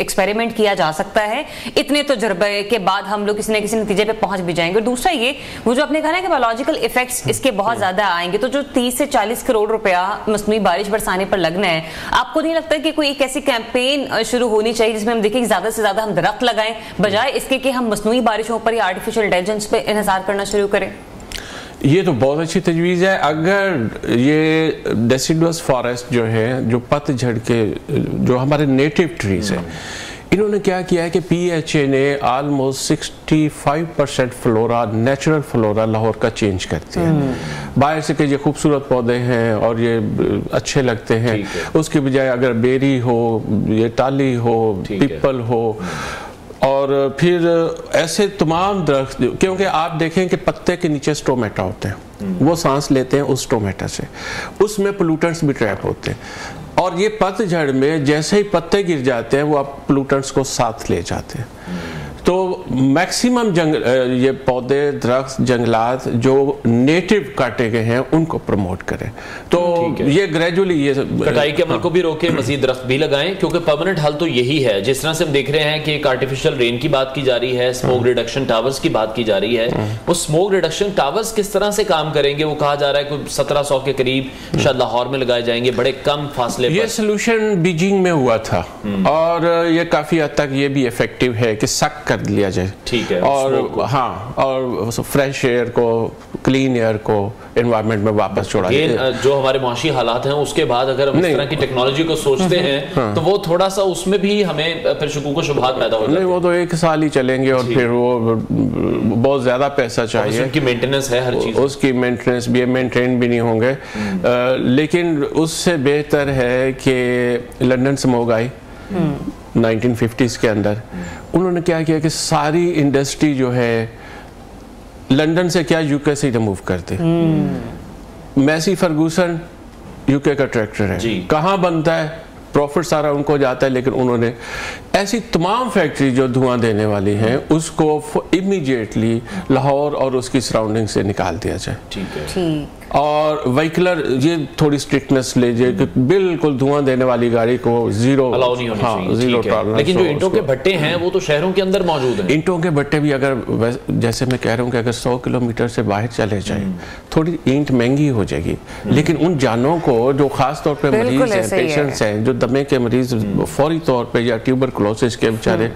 एक्सपेरिमेंट किया जा सकता है, इतने तजुर्बे के बाद हम लोग किसी न किसी नतीजे पे पहुंच भी जाएंगे। और दूसरा ये वो जो आपने कहा ना कि बायोलॉजिकल इफेक्ट्स इसके बहुत ज्यादा आएंगे, तो जो 30 से 40 करोड़ रुपया मसनूई बारिश बरसाने पर लगना है, आपको नहीं लगता कि कोई एक ऐसी कैंपेन शुरू होनी चाहिए जिसमें हम देखें ज्यादा से ज्यादा हम दरख्त लगाएं, बजाय इसके कि हम मसनूई बारिशों पर या आर्टिफिशियल इंटेलिजेंस पे इन्हिसार करना शुरू करें?
ये तो बहुत अच्छी तजवीज़ है। अगर ये डेसिडुअस फॉरेस्ट जो है, जो पतझड़ के जो हमारे नेटिव ट्रीज हैं, इन्होंने क्या किया है कि PHA ने almost 65% flora, natural flora Lahore का चेंज करती है। बाहर से कि ये खूबसूरत पौधे हैं और ये अच्छे लगते हैं, उसके बजाय अगर बेरी हो, ये टाली हो, पीपल हो, और फिर ऐसे तमाम दरख्त, क्योंकि आप देखें कि पत्ते के नीचे स्टोमेटा होते हैं, वो सांस लेते हैं उस स्टोमेटा से, उसमें पोल्यूटेंट्स भी ट्रैप होते हैं, और ये पतझड़ में जैसे ही पत्ते गिर जाते हैं वो आप पोल्यूटेंट्स को साथ ले जाते हैं। तो मैक्सिमम ये पौधे, दरख्त, जंगलात जो नेटिव काटे गए हैं उनको प्रमोट करें। तो ये ग्रेजुअली ये
कटाई के अमल को भी रोके, मजीद दरख्त भी लगाएं, क्योंकि परमानेंट हल तो यही है। जिस तरह से हम देख रहे हैं कि एक आर्टिफिशियल रेन की बात की जा रही है, स्मोक रिडक्शन टावर्स की बात की जा रही है, वो स्मोक रिडक्शन टावर्स किस तरह से काम करेंगे? वो कहा जा रहा है कि 1700 के करीब शायद लाहौर में लगाए जाएंगे, बड़े कम फासले पर।
ये सोल्यूशन बीजिंग में हुआ था और ये काफी हद तक ये भी इफेक्टिव है कि सक कर लिया जाए,
ठीक है,
और हाँ, और फ्रेश एयर को, क्लीन एयर को एनवायरनमेंट में वापस छोड़ा जाए।
जो हमारे माशी हालात हैं उसके बाद अगर हम इस तरह की टेक्नोलॉजी को सोचते हैं तो वो थोड़ा सा उसमें भी हमें फिर शुकूक शुबहात पैदा हो जाते हैं।
नहीं, वो तो 1 साल ही चलेंगे और फिर वो बहुत ज्यादा पैसा चाहिए,
उसकी मेंटेनेंस है, हर चीज
उसकी मेंटेनेंस भी, मेंटेन भी नहीं होंगे। लेकिन उससे बेहतर है कि लंदन स्मोक आई 1950s के अंदर, उन्होंने क्या किया कि सारी इंडस्ट्री जो है लंदन से क्या यूके से रिमूव करते। मैसी फर्गूसन यूके का ट्रैक्टर है, कहाँ बनता है, प्रॉफिट सारा उनको जाता है, लेकिन उन्होंने ऐसी तमाम फैक्ट्री जो धुआं देने वाली हैं उसको इमीडिएटली लाहौर और उसकी सराउंडिंग से निकाल दिया जाए।
ठीक है।
और व्हीकलर ये थोड़ी स्ट्रिक्टनेस ले जाए कि बिल्कुल धुआं देने वाली गाड़ी को जीरो
अलाउ नहीं होनी चाहिए।
Zero tolerance.
लेकिन जो ईंटों के भट्टे हैं वो तो शहरों के अंदर मौजूद हैं।
ईंटों के भट्टे भी अगर जैसे मैं कह रहा हूँ कि अगर 100 किलोमीटर से बाहर चले जाए थोड़ी ईंट महंगी हो जाएगी, लेकिन उन जानों को जो खास तौर पे मरीज हैं, पेशेंट्स हैं, जो दमे के मरीज फौरी तौर पे या ट्यूबरकुलोसिस के बेचारे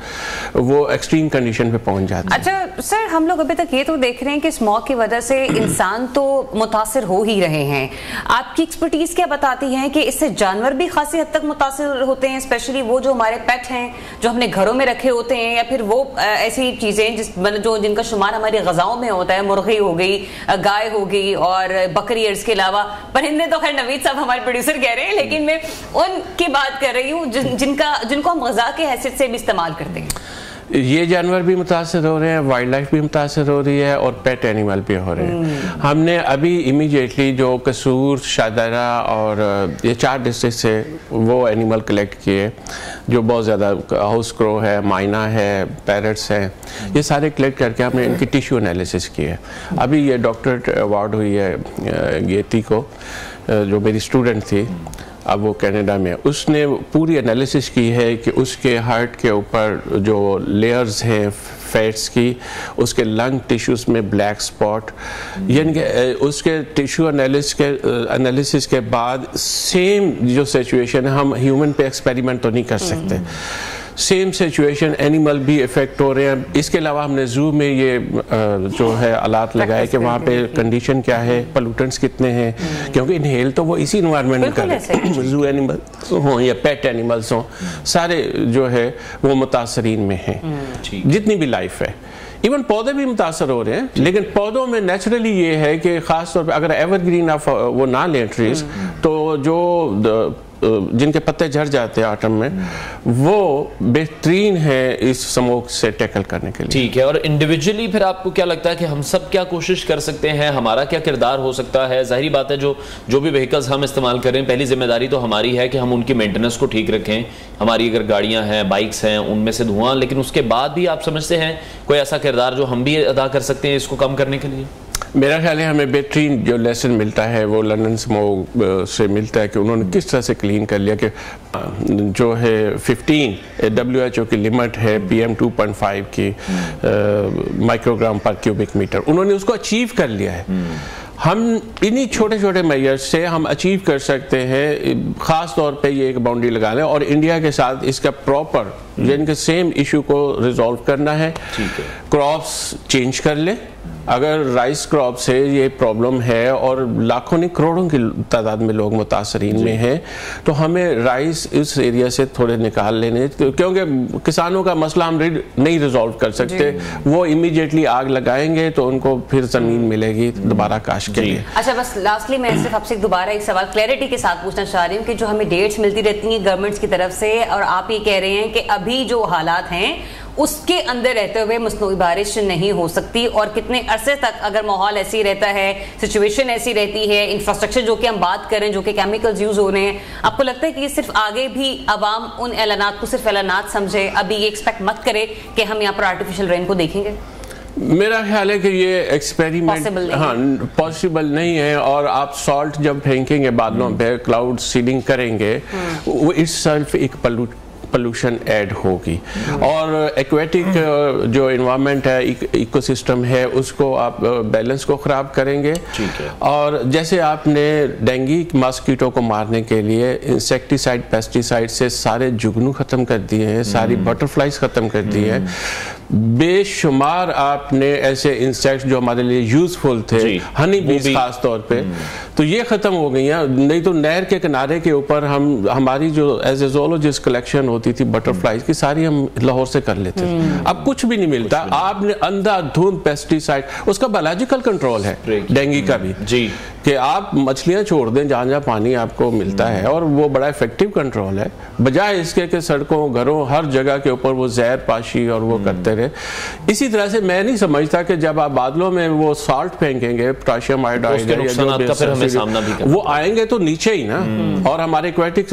वो एक्सट्रीम कंडीशन पे पहुंच जाते हैं।
अच्छा सर, हम लोग अभी तक ये तो देख रहे हैं कि स्मॉग की वजह से इंसान तो मुतासिर हो ही रहे हैं, आपकी एक्सपर्टीज क्या बताती है कि इससे जानवर भी खासी हद तक मुतासिर होते हैं, स्पेशली वो जो हमारे पेट हैं जो हमने घरों में रखे होते हैं, या फिर वो ऐसी चीजें जो जिनका शुमार हमारी गजाओं में होता है, मुर्गी हो गई, गाय हो गई और बकरी, इसके अलावा परिंदे तो खैर नवीद साहब हमारे प्रोड्यूसर कह रहे हैं, लेकिन मैं उनकी बात कर रही हूँ जिनको हम गजा के हैसियत से भी इस्तेमाल करते हैं।
ये जानवर भी मुतासर हो रहे हैं, वाइल्ड लाइफ भी मुतासर हो रही है और पेट एनिमल भी हो रहे हैं। हमने अभी इमीडिएटली जो कसूर, शादारा और ये 4 डिस्ट्रिक्ट से वो एनिमल कलेक्ट किए जो बहुत ज़्यादा, हाउस क्रो है, माइना है, पैरट्स हैं, ये सारे कलेक्ट करके हमने इनकी टिश्यू एनालिसिस की है। अभी ये डॉक्टरेट अवार्ड हुई है गेती को, जो मेरी स्टूडेंट थी, अब वो कनाडा में, उसने पूरी एनालिसिस की है कि उसके हार्ट के ऊपर जो लेयर्स हैं फैट्स की, उसके लंग टिश्यूज़ में ब्लैक स्पॉट, यानी कि उसके टिश्यू एनालिसिस के बाद सेम जो सिचुएशन है, हम ह्यूमन पे एक्सपेरिमेंट तो नहीं कर सकते, सेम सिचुएशन एनिमल भी इफेक्ट हो रहे हैं। इसके अलावा हमने जू में ये जो है आलात लगाए कि वहाँ पे कंडीशन क्या है, पोल्यूटेंट्स कितने हैं, क्योंकि इनहेल तो वो इसी इन्वायरमेंट में कर रहे हैं, जू एनिमल हों या पेट एनिमल्स हों, सारे जो है वो मुतासरीन में हैं, जितनी भी लाइफ है। इवन पौधे भी मुतासर हो रहे हैं, लेकिन पौधों में नेचुरली ये है कि ख़ास तौर पे अगर एवरग्रीन आप वो ना लें ट्रीज, तो जो जिनके पत्ते झड़ जाते हैं ऑटम में, वो बेहतरीन है इस स्मोक से टैकल करने के लिए।
ठीक है, और इंडिविजुअली फिर आपको क्या लगता है कि हम सब क्या कोशिश कर सकते हैं, हमारा क्या किरदार हो सकता है? जाहिर बात है जो भी व्हीकल्स हम इस्तेमाल करें, पहली जिम्मेदारी तो हमारी है कि हम उनकी मेंटेनेंस को ठीक रखें। हमारी अगर गाड़ियां हैं, बाइक्स हैं, उनमें से धुआं, लेकिन उसके बाद भी आप समझते हैं कोई ऐसा किरदार जो हम भी अदा कर सकते हैं इसको कम करने के लिए?
मेरा ख्याल है हमें बेहतरीन जो लेसन मिलता है वो लंदन स्मोक से मिलता है कि उन्होंने किस तरह से क्लीन कर लिया कि जो है 15 WHO की लिमिट है PM 2.5 की माइक्रोग्राम पर क्यूबिक मीटर, उन्होंने उसको अचीव कर लिया है। हम इन्हीं छोटे छोटे मेजर से हम अचीव कर सकते हैं, ख़ास तौर पे ये एक बाउंड्री लगा लें और इंडिया के साथ इसका प्रॉपर यानी कि सेम इशू को रिजॉल्व करना है। क्रॉप्स चेंज कर ले, अगर राइस क्रॉप से ये प्रॉब्लम है और लाखों नहीं करोड़ों की तादाद में लोग मुतासरीन में हैं, तो हमें राइस इस एरिया से थोड़े निकाल लेने, क्योंकि किसानों का मसला हम नहीं रिजॉल्व कर सकते। वो इमीडिएटली आग लगाएंगे तो उनको फिर ज़मीन मिलेगी दोबारा काश के लिए।
अच्छा, बस लास्टली मैं सिर्फ आपसे दोबारा एक सवाल क्लैरिटी के साथ पूछना चाह रही हूँ कि जो हमें डेट्स मिलती रहती हैं गवर्नमेंट्स की तरफ से, और आप ये कह रहे हैं कि अभी जो हालात हैं उसके अंदर रहते हुए मसनूई बारिश नहीं हो सकती, और कितने अरसे तक अगर माहौल ऐसी रहता है, सिचुएशन ऐसी रहती है, इंफ्रास्ट्रक्चर जो कि हम बात करें जो कि केमिकल्स यूज हो रहे हैं, आपको लगता है कि सिर्फ आगे भी अवाम उन ऐलानात को सिर्फ ऐलानात समझे, अभी ये एक्सपेक्ट मत करे कि हम यहाँ पर आर्टिफिशियल रेन को देखेंगे?
मेरा ख्याल है कि ये एक्सपेरिमेंट पॉसिबल नहीं है, और आप सॉल्ट जब फेंकेंगे बादलों पे, क्लाउड सीडिंग करेंगे, वो इट्सेल्फ एक पोल्यूशन ऐड होगी, और एक्वेटिक जो इन्वायरमेंट है, इकोसिस्टम है, उसको आप बैलेंस को ख़राब करेंगे। और जैसे आपने डेंगू मॉस्किटो को मारने के लिए इंसेक्टिसाइड पेस्टिसाइड से सारे जुगनू ख़त्म कर दिए हैं, सारी बटरफ्लाइज ख़त्म कर दी हैं, बेशुमार आपने ऐसे इंसेक्ट्स जो हमारे लिए यूजफुल थे, हनी बीज खास तौर पे, तो ये ख़त्म हो गई हैं। नहीं तो नहर के किनारे के ऊपर हमारी जो एज ए ज़ूलॉजिस्ट कलेक्शन होती थी बटरफ्लाइज की, सारी हम लाहौर से कर लेते थे। अब कुछ भी नहीं मिलता, आपने अंधाधुंध पेस्टिसाइड, उसका बायोलॉजिकल कंट्रोल है डेंगू का भी जी, कि आप मछलियां छोड़ दें जहाँ जहाँ पानी आपको मिलता है, और वो बड़ा इफेक्टिव कंट्रोल है, बजाय इसके कि सड़कों घरों हर जगह के ऊपर वो जहर पाशी और वो करते रहे। इसी तरह से मैं नहीं समझता कि जब आप बादलों में वो सॉल्ट फेंकेंगे, पोटेशियम आयोडाइड, वो आएंगे तो नीचे ही ना, और हमारे एक्वेटिक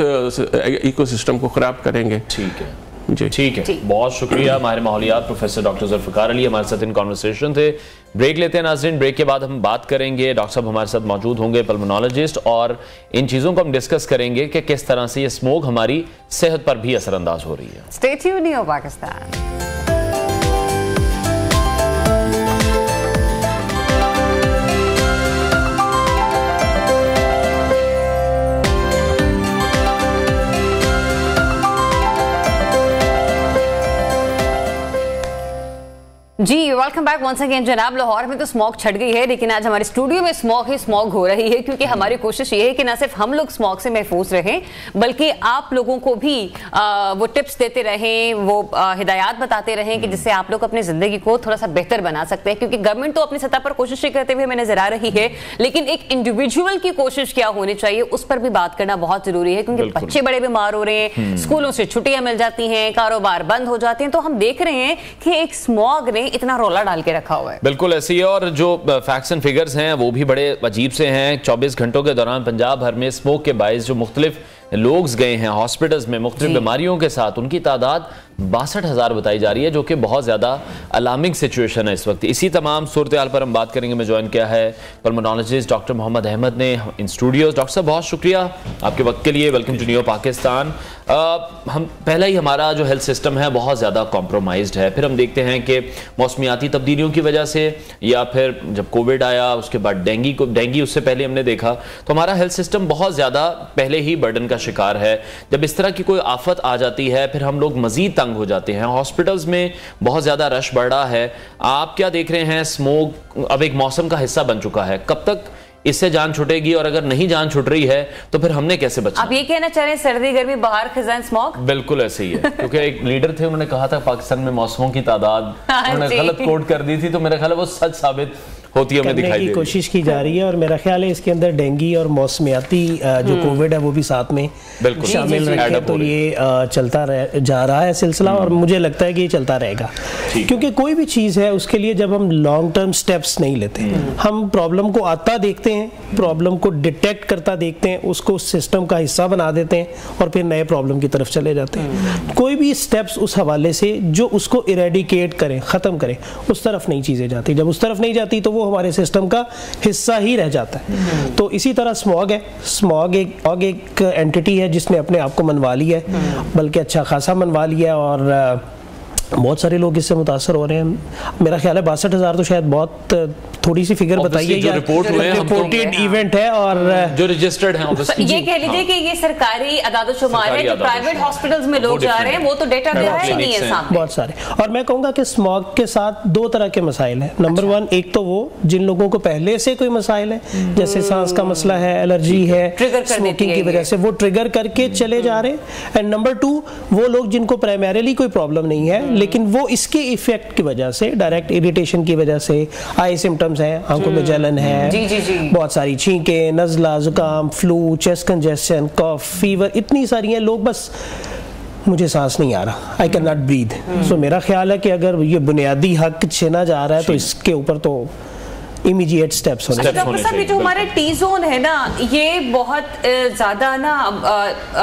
इकोसिस्टम को खराब करेंगे।
ठीक है जी, ठीक है, बहुत शुक्रिया। माहिर माहौलियात प्रोफेसर डॉक्टर ज़ुल्फ़िकार अली हमारे साथ इन कॉन्वर्सेशन थे। ब्रेक लेते हैं नाज़रीन, ब्रेक के बाद हम बात करेंगे, डॉक्टर साहब हमारे साथ मौजूद होंगे, पल्मोनोलॉजिस्ट, और इन चीज़ों को हम डिस्कस करेंगे कि किस तरह से ये स्मोक हमारी सेहत पर भी असरअंदाज हो रही है।
स्टे ट्यून्ड हो पाकिस्तान। जी वेलकम बैक वंस अगेन। जनाब, लाहौर में तो स्मॉग छट गई है, लेकिन आज हमारे स्टूडियो में स्मॉग ही स्मॉग हो रही है, क्योंकि हमारी कोशिश ये है कि ना सिर्फ हम लोग स्मॉग से महफूज रहें, बल्कि आप लोगों को भी वो टिप्स देते रहें, वो हिदायत बताते रहें कि जिससे आप लोग अपनी जिंदगी को थोड़ा सा बेहतर बना सकते हैं। क्योंकि गवर्नमेंट तो अपनी सतह पर कोशिश करते हुए हमें नजर आ रही है, लेकिन एक इंडिविजुअल की कोशिश क्या होनी चाहिए उस पर भी बात करना बहुत जरूरी है, क्योंकि बच्चे बड़े बीमार हो रहे हैं, स्कूलों से छुट्टियां मिल जाती हैं, कारोबार बंद हो जाते हैं, तो हम देख रहे हैं कि एक स्मॉग ने इतना रौला डाल के रखा हुआ है। बिल्कुल
ऐसी है, और जो फैक्ट्स एंड फिगर्स हैं वो भी बड़े अजीब से हैं। 24 घंटों के दौरान पंजाब भर में स्मोक के बायस जो मुख्तलिफ लोग गए हैं हॉस्पिटल्स में मुख्तलिफ बीमारियों के साथ, उनकी तादाद 62,000 बताई जा रही है, जो कि बहुत ज़्यादा अलार्मिंग सिचुएशन है इस वक्त। इसी तमाम सूरत हाल पर हम बात करेंगे। मैं ज्वाइन किया है पल्मोनोलॉजिस्ट डॉक्टर मोहम्मद अहमद ने इन स्टूडियोज। डॉक्टर साहब बहुत शुक्रिया आपके वक्त के लिए। Welcome to new Pakistan. हम पहला ही हमारा जो हेल्थ सिस्टम है बहुत ज़्यादा कॉम्प्रोमाइज्ड है, फिर हम देखते हैं कि मौसमियाती तब्दीलियों की वजह से, या फिर जब कोविड आया उसके बाद डेंगी उससे पहले हमने देखा, तो हमारा हेल्थ सिस्टम बहुत ज़्यादा पहले ही बर्डन का शिकार है। जब इस तरह की कोई आफत आ जाती है फिर हम लोग मज़ीद तंग हो जाते हैं। हॉस्पिटल्स में बहुत ज़्यादा रश बढ़ रहा है। आप क्या देख रहे हैं? स्मोक अब एक मौसम का हिस्सा बन चुका है, कब तक इससे जान छूटेगी, और अगर नहीं जान छूट रही है तो फिर हमने कैसे बचना?
आप ये कहना चाह रहे हैं सर्दी गर्मी बाहर खजान स्मॉग?
बिल्कुल ऐसे ही है, क्योंकि एक लीडर थे उन्होंने कहा था पाकिस्तान में मौसमों की तादाद, उन्होंने गलत कोट कर दी थी, तो मेरा ख्याल है वो सच साबित होती है, हमें दिखाई की
कोशिश की जा रही है। और मेरा ख्याल है इसके अंदर डेंगी और मौसमियाती जो कोविड है वो भी साथ में शामिल रखे, तो ये चलता जा रहा है सिलसिला, और मुझे लगता है कि ये चलता रहेगा, क्योंकि कोई भी चीज़ है उसके लिए जब हम लॉन्ग टर्म स्टेप्स नहीं लेते, हम प्रॉब्लम को आता देखते हैं, प्रॉब्लम को डिटेक्ट करता देखते हैं, उसको सिस्टम का हिस्सा बना देते हैं और फिर नए प्रॉब्लम की तरफ चले जाते हैं। कोई भी स्टेप्स उस हवाले से जो उसको इरेडिकेट करें, ख़त्म करें, उस तरफ नहीं चीज़ें जाती। जब उस तरफ नहीं जाती तो वो हमारे सिस्टम का हिस्सा ही रह जाता है। तो इसी तरह स्मॉग है, स्मॉग एक एंटिटी है जिसने अपने आप को मनवा लिया है, बल्कि अच्छा खासा मनवा लिया, और बहुत सारे लोग इससे मुतासर हो रहे हैं। मेरा ख्याल है 62,000 तो शायद बहुत थोड़ी सी फिगर बताइए,
जो
रिपोर्टेड इवेंट है और
जो रजिस्टर्ड है।
ये कह लीजिए कि ये सरकारी आदाद-ओ-शुमार है, जो प्राइवेट हॉस्पिटल्स में लोग जा रहे हैं वो तो डेटा दे रहा ही नहीं है सामने।
बहुत सारे, और मैं कहूँगा कि स्मॉग के साथ दो तरह के मसाइल हैं। नंबर 1, एक तो वो जिन लोगों को पहले से कोई मसाइल है, जैसे सांस का मसला है, एलर्जी है, स्मोकिंग की वजह से वो ट्रिगर करके चले जा रहे हैं। एंड नंबर 2, वो लोग जिनको प्राइमरीली कोई प्रॉब्लम नहीं है, लेकिन वो इसके इफेक्ट की वजह से, डायरेक्ट इरिटेशन की वजह से, आई सिम्टम्स हैं, आंखों में जलन है, जी। बहुत सारी छींकें, नज़ला, जुकाम, फ्लू, चेस्ट कंजेशन, कफ, फीवर, इतनी सारी हैं, लोग बस मुझे सांस नहीं आ रहा, आई कैन नॉट ब्रीथ। सो मेरा ख्याल है कि अगर ये बुनियादी हक छीना जा रहा है तो इसके ऊपर तो इमीडिएट स्टेप्स होने चाहिए।
डॉक्टर साहब, जो हमारे टी जोन है ना, ये बहुत ज्यादा ना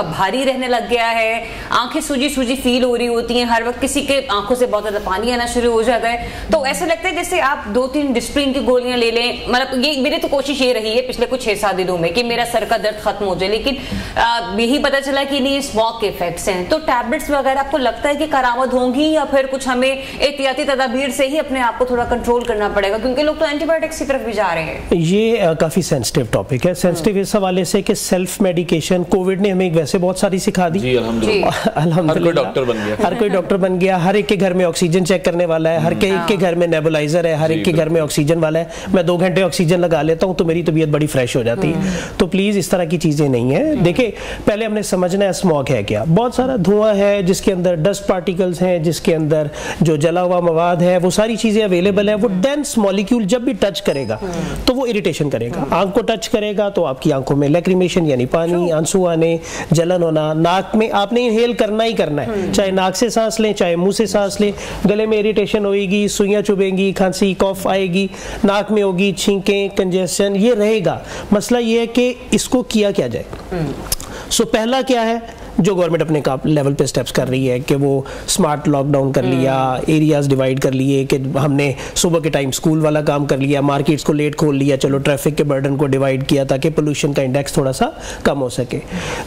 भारी रहने लग गया है, आंखें सूजी सूजी फील हो रही होती हैं, हर वक्त किसी के आंखों से बहुत ज्यादा पानी आना शुरू हो जाता है, तो ऐसा लगता है जैसे आप 2-3 डिस्प्रिन की गोलियां ले लें। मतलब ये मेरी तो कोशिश ये रही है पिछले कुछ 6-7 दिनों में कि मेरा सर का दर्द खत्म हो जाए, लेकिन यही पता चला कि नहीं, स्मॉग के इफेक्ट्स हैं। तो टैबलेट्स वगैरह आपको लगता है कि कारामद होंगी, या फिर कुछ हमें एहतियाती तदाबीर से ही अपने आप को थोड़ा कंट्रोल करना पड़ेगा, क्योंकि लोग तो एंटीबायोटिक की तरफ भी जा रहे हैं? ये
काफी सेंसिटिव टॉपिक है। सेंसिटिव इस हवाले से कि सेल्फ मेडिकेशन कोविड ने हमें वैसे बहुत सारी सिखा दी।
अल्हम्दुलिल्लाह हर कोई डॉक्टर बन गया, हर एक के घर में ऑक्सीजन चेक करने वाला है, हर एक के घर में नेबुलाइजर है, हर एक के घर में ऑक्सीजन वाला है। मैं 2 घंटे ऑक्सीजन लगा लेता हूँ तो मेरी तबीयत बड़ी फ्रेश हो जाती है। तो प्लीज इस तरह की चीजें नहीं है। देखिए, पहले हमने समझना है स्मॉग है क्या। बहुत सारा धुआं है जिसके अंदर डस्ट पार्टिकल्स हैं, जिसके अंदर जो जला हुआ मवाद है, वो सारी चीजें अवेलेबल है। वो डेंस मॉलिक्यूल जब भी टच करेगा तो वो इरिटेशन करेगा। आंख को टच करेगा तो आपकी आंखों में लैक्रिमेशन यानी पानी, आंसू आने, जलन होना, नाक में आपने इनहेल करना ही करना है, चाहे नाक से सांस लें चाहे मुंह से सांस लें, गले में इरिटेशन होगी, सुइयां चुभेंगी, खांसी कफ आएगी, नाक में होगी, छींकें, कंजेशन, ये रहेगा। मसला ये है कि इसको किया क्या जाए। सो पहला क्या है जो गवर्नमेंट अपने लेवल पे स्टेप्स कर रही है कि वो स्मार्ट लॉकडाउन कर लिया, एरियाज डिवाइड कर लिए, कि हमने सुबह के टाइम स्कूल वाला काम कर लिया, मार्केट्स को लेट खोल लिया, चलो ट्रैफिक के बर्डन को डिवाइड किया ताकि पोल्यूशन का इंडेक्स थोड़ा सा कम हो सके।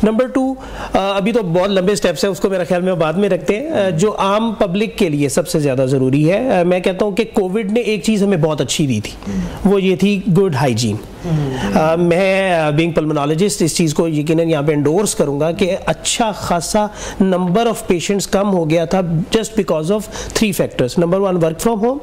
नंबर 2, अभी तो बहुत लंबे स्टेप्स है, उसको मेरा ख्याल में बाद में रखते हैं। जो आम पब्लिक के लिए सबसे ज़्यादा ज़रूरी है, मैं कहता हूँ कि कोविड ने एक चीज़ हमें बहुत अच्छी दी थी, वो ये थी गुड हाइजीन। मैं बीइंग पल्मोनोलॉजिस्ट इस चीज़ को यकीनन यहाँ पे एंडोर्स करूँगा कि अच्छा खासा नंबर ऑफ पेशेंट्स कम हो गया था just because of 3 factors. Number 1, work from home,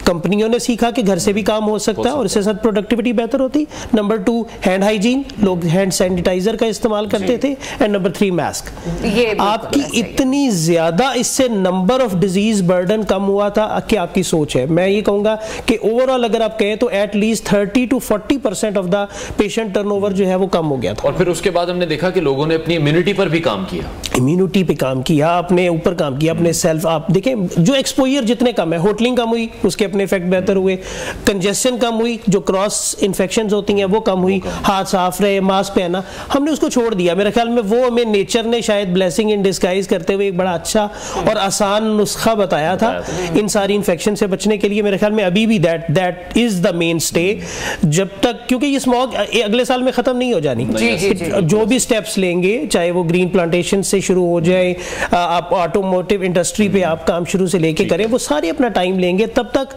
कंपनियों ने सीखा कि घर से भी काम हो सकता है और इससे साथ प्रोडक्टिविटी बेहतर होती। नंबर 2, हैंड हाइजीन, लोग हैंड सैनिटाइजर का इस्तेमाल करते थे। And number 3, mask. आपकी इतनी ज्यादा इससे नंबर ऑफ डिजीज बर्डन कम हुआ था कि आपकी सोच है। मैं ये कहूँगा कि ओवरऑल अगर आप कहें तो at least 30 to 40% of the patient turnover जो है वो कम हो गया था। और फिर उसके बाद हमने देखा कि लोगों ने अपनी इम्यूनिटी पर भी काम किया,
इम्यूनिटी पे काम किया, अपने ऊपर काम किया, अपने सेल्फ। आप देखें जो एक्सपोजर जितने कम है, होटलिंग कम हुई, उसके अपने इफेक्ट बेहतर हुए, कंजेशन कम हुई, जो क्रॉस इन्फेक्शंस होती हैं वो कम हुई, हाथ साफ रहे, मास्क पहना, हमने उसको छोड़ दिया। मेरे ख्याल में में वो हमें नेचर ने शायद ब्लेसिंग इन डिस्गाइज करते हुए एक बड़ा अच्छा और आसान नुस्खा बताया था इन सारी इन्फेक्शन से बचने के लिए। मेरे ख्याल में अभी भी that is the main stay जब तक, क्योंकि ये स्मॉग अगले साल में खत्म नहीं हो जानी। जो भी स्टेप्स लेंगे, चाहे वो ग्रीन प्लांटेशन से शुरू हो जाए, आप ऑटोमोटिव इंडस्ट्री पे आप काम शुरू से लेके करें, वो सारे अपना टाइम लेंगे। तब तक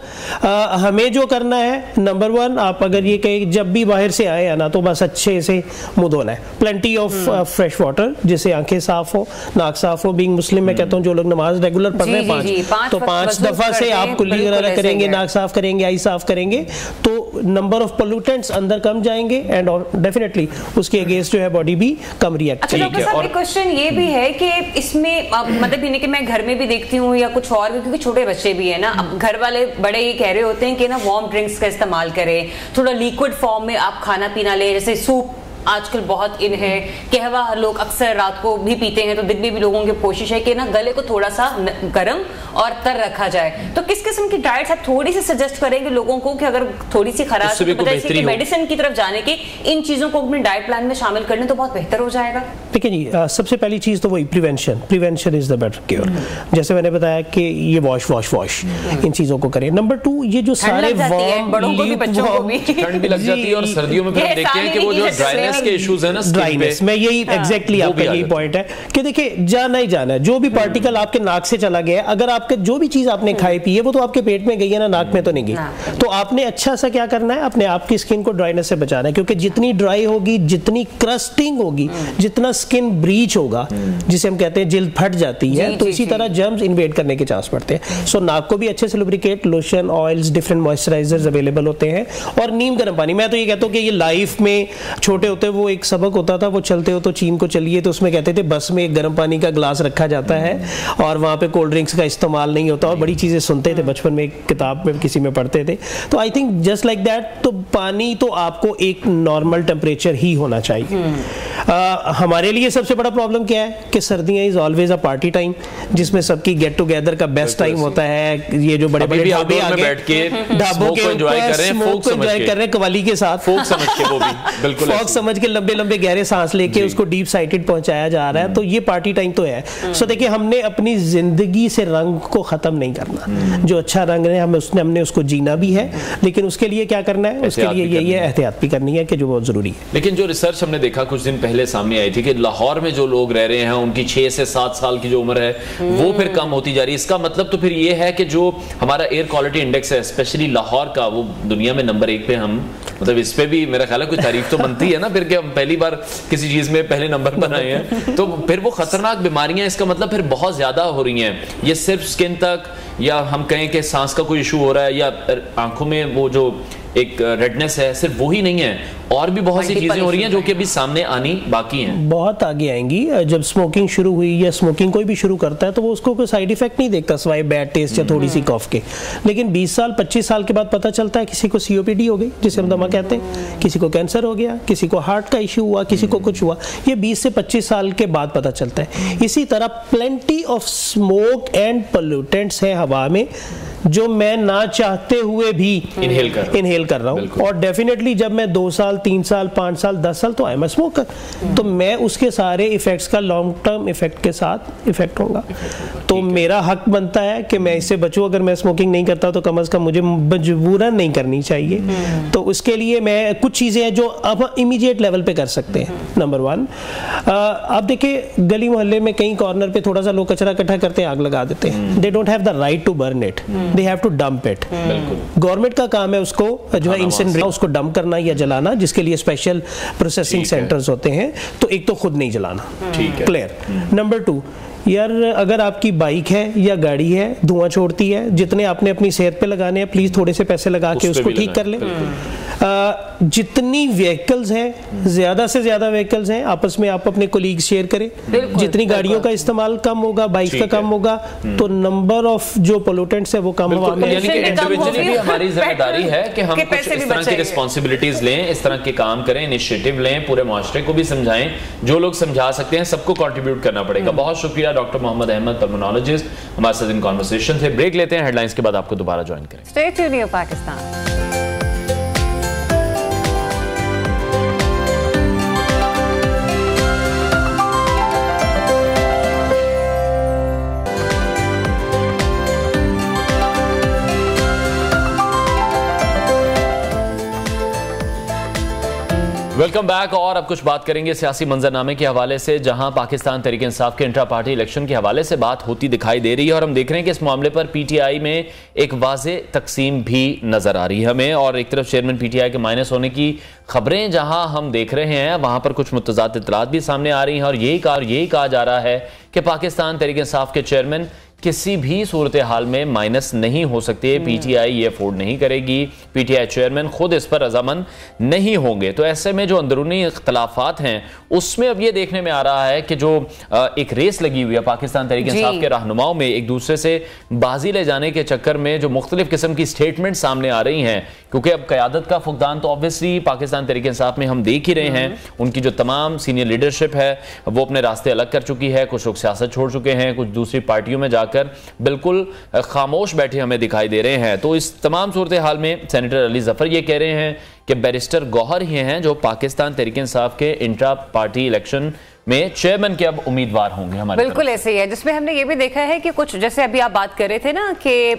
हमें जो करना है, नंबर 1, आप अगर ये कहें जब भी बाहर से आए ना तो बस अच्छे से मुंह धोना है, प्लेंटी ऑफ फ्रेश वाटर, जिससे आंखें साफ हो, नाक साफ हो। बीइंग मुस्लिम मैं कहता हूँ जो लोग नमाज रेगुलर पढ़ रहे हैं 5 दफा से आप कुल्ली वगैरह करेंगे, नाक साफ करेंगे, आई साफ करेंगे, तो नंबर ऑफ पोल्यूटेंट्स अंदर कम जाएंगे एंड डेफिनेटली उसके अगेंस्ट जो है बॉडी भी कम रिएक्ट करेगी।
डॉक्टर साहब, एक क्वेश्चन ये भी है कि इसमें मतलब ये कि मैं घर में भी देखती हूँ या कुछ और भी, क्योंकि छोटे बच्चे भी है ना, अब घर वाले बड़े ये कह रहे होते हैं कि ना वार्म ड्रिंक्स का इस्तेमाल करें, थोड़ा लिक्विड फॉर्म में आप खाना पीना लें, जैसे सूप आजकल बहुत इन है, कहवा लोग अक्सर रात को भी पीते हैं, तो दिन में भी लोगों की कोशिश है कि ना गले को थोड़ा सा गर्म और तर रखा जाए। तो किस किस्म की डाइट्स आप थोड़ी सी सजेस्ट करेंगे लोगों को कि अगर थोड़ी सी खराब है मेडिसिन की तरफ जाने के, इन चीजों को अपने डाइट प्लान में शामिल कर लें तो बहुत बेहतर हो जाएगा?
ठीक है जी, सबसे पहली चीज तो वही prevention is the better cure. जैसे मैंने बताया कि ये वॉश इन चीजों को करें। नंबर 2, ये जो सारे
बड़ों को भी बच्चों को भी
ठंड भी लग जाती है और सर्दियों में फिर हम देखते हैं कि वो जो ड्राइनेस के इश्यूज है ना,
ड्राइनेस में, यही एग्जैक्टली आपका यही पॉइंट है कि देखिए जाना ही जाना है, जो भी पार्टिकल आपके नाक से चला गया, अगर आपके जो भी चीज आपने खाई पी है वो तो आपके पेट में गई है ना, नाक में तो नहीं गई। तो आपने अच्छा सा क्या करना है, अपने आप की स्किन को ड्राइनेस से बचाना है, क्योंकि जितनी ड्राई होगी, जितनी क्रस्टिंग होगी, जितना स्किन ब्रीच होगा, जिसे हम कहते हैं जिल्द फट जाती है, तो इसी तरह जर्म्स इन्वेड करने के चांस बढ़ते हैं। सो नाक को भी अच्छे से lubricate, lotion, oils, different moisturisers available होते हैं, और नीम गर्म पानी। मैं तो ये कहता हूँ कि ये लाइफ में छोटे होते वो एक सबक होता था, वो चलते हो तो चीन को चलिए, तो उसमें कहते थे बस में एक गर्म पानी का ग्लास रखा जाता है और वहाँ पे कोल्ड ड्रिंक्स का इस्तेमाल नहीं होता, और बड़ी चीज़ें सुनते थे बचपन में, एक किताब में किसी में पढ़ते थे। तो I think just like that, तो पानी तो आपको एक नॉर्मल टेम्परेचर ही होना चाहिए। हमारे लिए सबसे बड़ा प्रॉब्लम क्या है कि सर्दियाँ is always a party time, जिसमें सबकी गेट टुगेदर का बेस्ट टाइम होता है। ये जो बड़े बड़े ढाबे आगे ढाबों के एंजॉय कर रहे हैं कवाली के साथ, फोक समझ के लंबे लंबे गहरे सांस लेके उसको डीप साइटेड पहुंचाया जा रहा है, तो ये पार्टी टाइम तो है। सो देखिए, हमने अपनी जिंदगी से रंग को खत्म नहीं करना, जो अच्छा रंग है हमने उसको जीना भी है, लेकिन उसके लिए क्या करना है, उसके लिए यही है, एहतियात भी करनी है कि जो बहुत जरूरी है।
लेकिन जो रिसर्च हमने देखा कुछ दिन पहले सामने आई थी कि लाहौर में जो लोग रह रहे हैं उनकी 6 से 7 साल की जो उम्र है वो फिर कम होती जा रही है। इसका मतलब तो फिर ये है कि जो हमारा एयर क्वालिटी इंडेक्स है स्पेशली लाहौर का, वो दुनिया में नंबर 1 पे, हम मतलब इस पे भी मेरा ख्याल है कोई तारीफ तो बनती है ना फिर, कि हम पहली बार किसी चीज में पहले नंबर पर आए हैं। तो फिर वो खतरनाक बीमारियां इसका मतलब फिर बहुत ज्यादा हो रही हैं। ये सिर्फ स्किन तक, या हम कहें कि सांस का कोई इशू हो रहा है, या आंखों में वो जो एक रेडनेस है, सिर्फ वही नहीं है, और भी बहुत सी चीजें हो रही हैं जो कि अभी सामने आनी बाकी हैं,
बहुत आगे आएंगी। जब स्मोकिंग शुरू हुई या स्मोकिंग कोई भी शुरू करता है तो वो उसको कोई साइड इफेक्ट नहीं देखता सिवाय बैड टेस्ट या थोड़ी सी कफ के। लेकिन 20 साल 25 साल के बाद पता चलता है किसी को COPD हो गई, जिसे हम दमा कहते हैं, किसी को कैंसर हो गया, किसी को हार्ट का इश्यू हुआ, किसी को कुछ हुआ। ये 20 से 25 साल के बाद पता चलता है। इसी तरह plenty of smoke and pollutants है हवा में, जो मैं ना चाहते हुए भी इनहेल कर रहा हूँ, और डेफिनेटली जब मैं 2 साल 3 साल 5 साल 10 साल तो आई एम स्मोकर, तो मैं उसके सारे इफेक्ट्स का लॉन्ग टर्म इफेक्ट के साथ इफेक्ट होगा। तो मेरा हक बनता है कि मैं इससे बचूं। अगर मैं स्मोकिंग नहीं करता तो कम से कम मुझे मजबूरन नहीं करनी चाहिए। तो उसके लिए मैं कुछ चीज़ें हैं जो अब इमीडिएट लेवल पे कर सकते हैं। नंबर 1, आप देखिए गली मोहल्ले में कहीं कॉर्नर पे थोड़ा सा लोग कचरा इकट्ठा करते हैं, आग लगा देते हैं। They don't have the right to burn it, they have to dump it. Government का काम है उसको जो है इंसिनरेट, उसको डंप करना या जलाना, जिसके लिए स्पेशल प्रोसेसिंग सेंटर्स होते हैं। तो एक तो खुद नहीं जलाना, क्लियर। नंबर 2, यार अगर आपकी बाइक है या गाड़ी है धुआं छोड़ती है, जितने आपने अपनी सेहत पे लगाने हैं प्लीज थोड़े से पैसे लगा के उसको ठीक कर ले। जितनी व्हीकल्स हैं, ज्यादा से ज्यादा व्हीकल्स हैं, आपस में आप अपने कोलीग्स शेयर करें। जितनी गाड़ियों का इस्तेमाल कम होगा, बाइक का कम होगा, तो नंबर ऑफ जो पोल्यूटेंट्स है वो कम होगा।
यानी कि इंडिविजुअली भी हमारी जिम्मेदारी है कि हम कुछ इस तरह की रिस्पांसिबिलिटीज लें, इस तरह के काम करें, इनिशिएटिव लें, पूरे माशरे को भी समझाएं। जो लोग समझा सकते हैं सबको कंट्रीब्यूट करना पड़ेगा। बहुत शुक्रिया डॉक्टर मोहम्मद अहमद, पल्मोनोलॉजिस्ट, हमारे साथ इन कॉन्वर्सेशन थे। ब्रेक लेते हैं, हेडलाइंस के बाद आपको दोबारा ज्वाइन करें।
Stay tuned in Pakistan.
Welcome back. और अब कुछ बात करेंगे सियासी मंजरनामे के हवाले से, जहां पाकिस्तान तहरीक इंसाफ के इंट्रा पार्टी इलेक्शन के हवाले से बात होती दिखाई दे रही है और हम देख रहे हैं कि इस मामले पर पीटीआई में एक वाज़े तकसीम भी नजर आ रही है हमें। और एक तरफ चेयरमैन पीटीआई के माइनस होने की खबरें जहां हम देख रहे हैं, वहां पर कुछ मुतज़ाद इत्तलात भी सामने आ रही हैं और यही कहा जा रहा है कि पाकिस्तान तहरीक इंसाफ के चेयरमैन किसी भी सूरत हाल में माइनस नहीं हो सकते। पीटीआई ये अफोर्ड नहीं करेगी, पीटीआई चेयरमैन खुद इस पर रजामंद नहीं होंगे। तो ऐसे में जो अंदरूनी इख्तलाफात हैं उसमें अब ये देखने में आ रहा है कि जो एक रेस लगी हुई है पाकिस्तान तहरीक इंसाफ के रहनुमाओं में एक दूसरे से बाजी ले जाने के चक्कर में जो मुख्तलिफ किस्म की स्टेटमेंट सामने आ रही हैं, क्योंकि अब क़यादत का फुकदान तो ऑब्वियसली पाकिस्तान तहरीक इंसाफ में हम देख ही रहे हैं। उनकी जो तमाम सीनियर लीडरशिप है वो अपने रास्ते अलग कर चुकी है, कुछ लोग सियासत छोड़ चुके हैं, कुछ दूसरी पार्टियों में जाकर बिल्कुल खामोश बैठे हमें दिखाई दे रहे हैं। तो इस तमाम सूरत हाल में सेनेटर अली जफर ये कह रहे हैं कि बैरिस्टर गौहर ही हैं जो पाकिस्तान तहरीक इंसाफ के इंट्रा पार्टी इलेक्शन में चेयरमैन के अब उम्मीदवार होंगे हमारे।
बिल्कुल ऐसे ही है, जिसमें हमने ये भी देखा है कि कुछ जैसे अभी आप बात कर रहे थे ना कि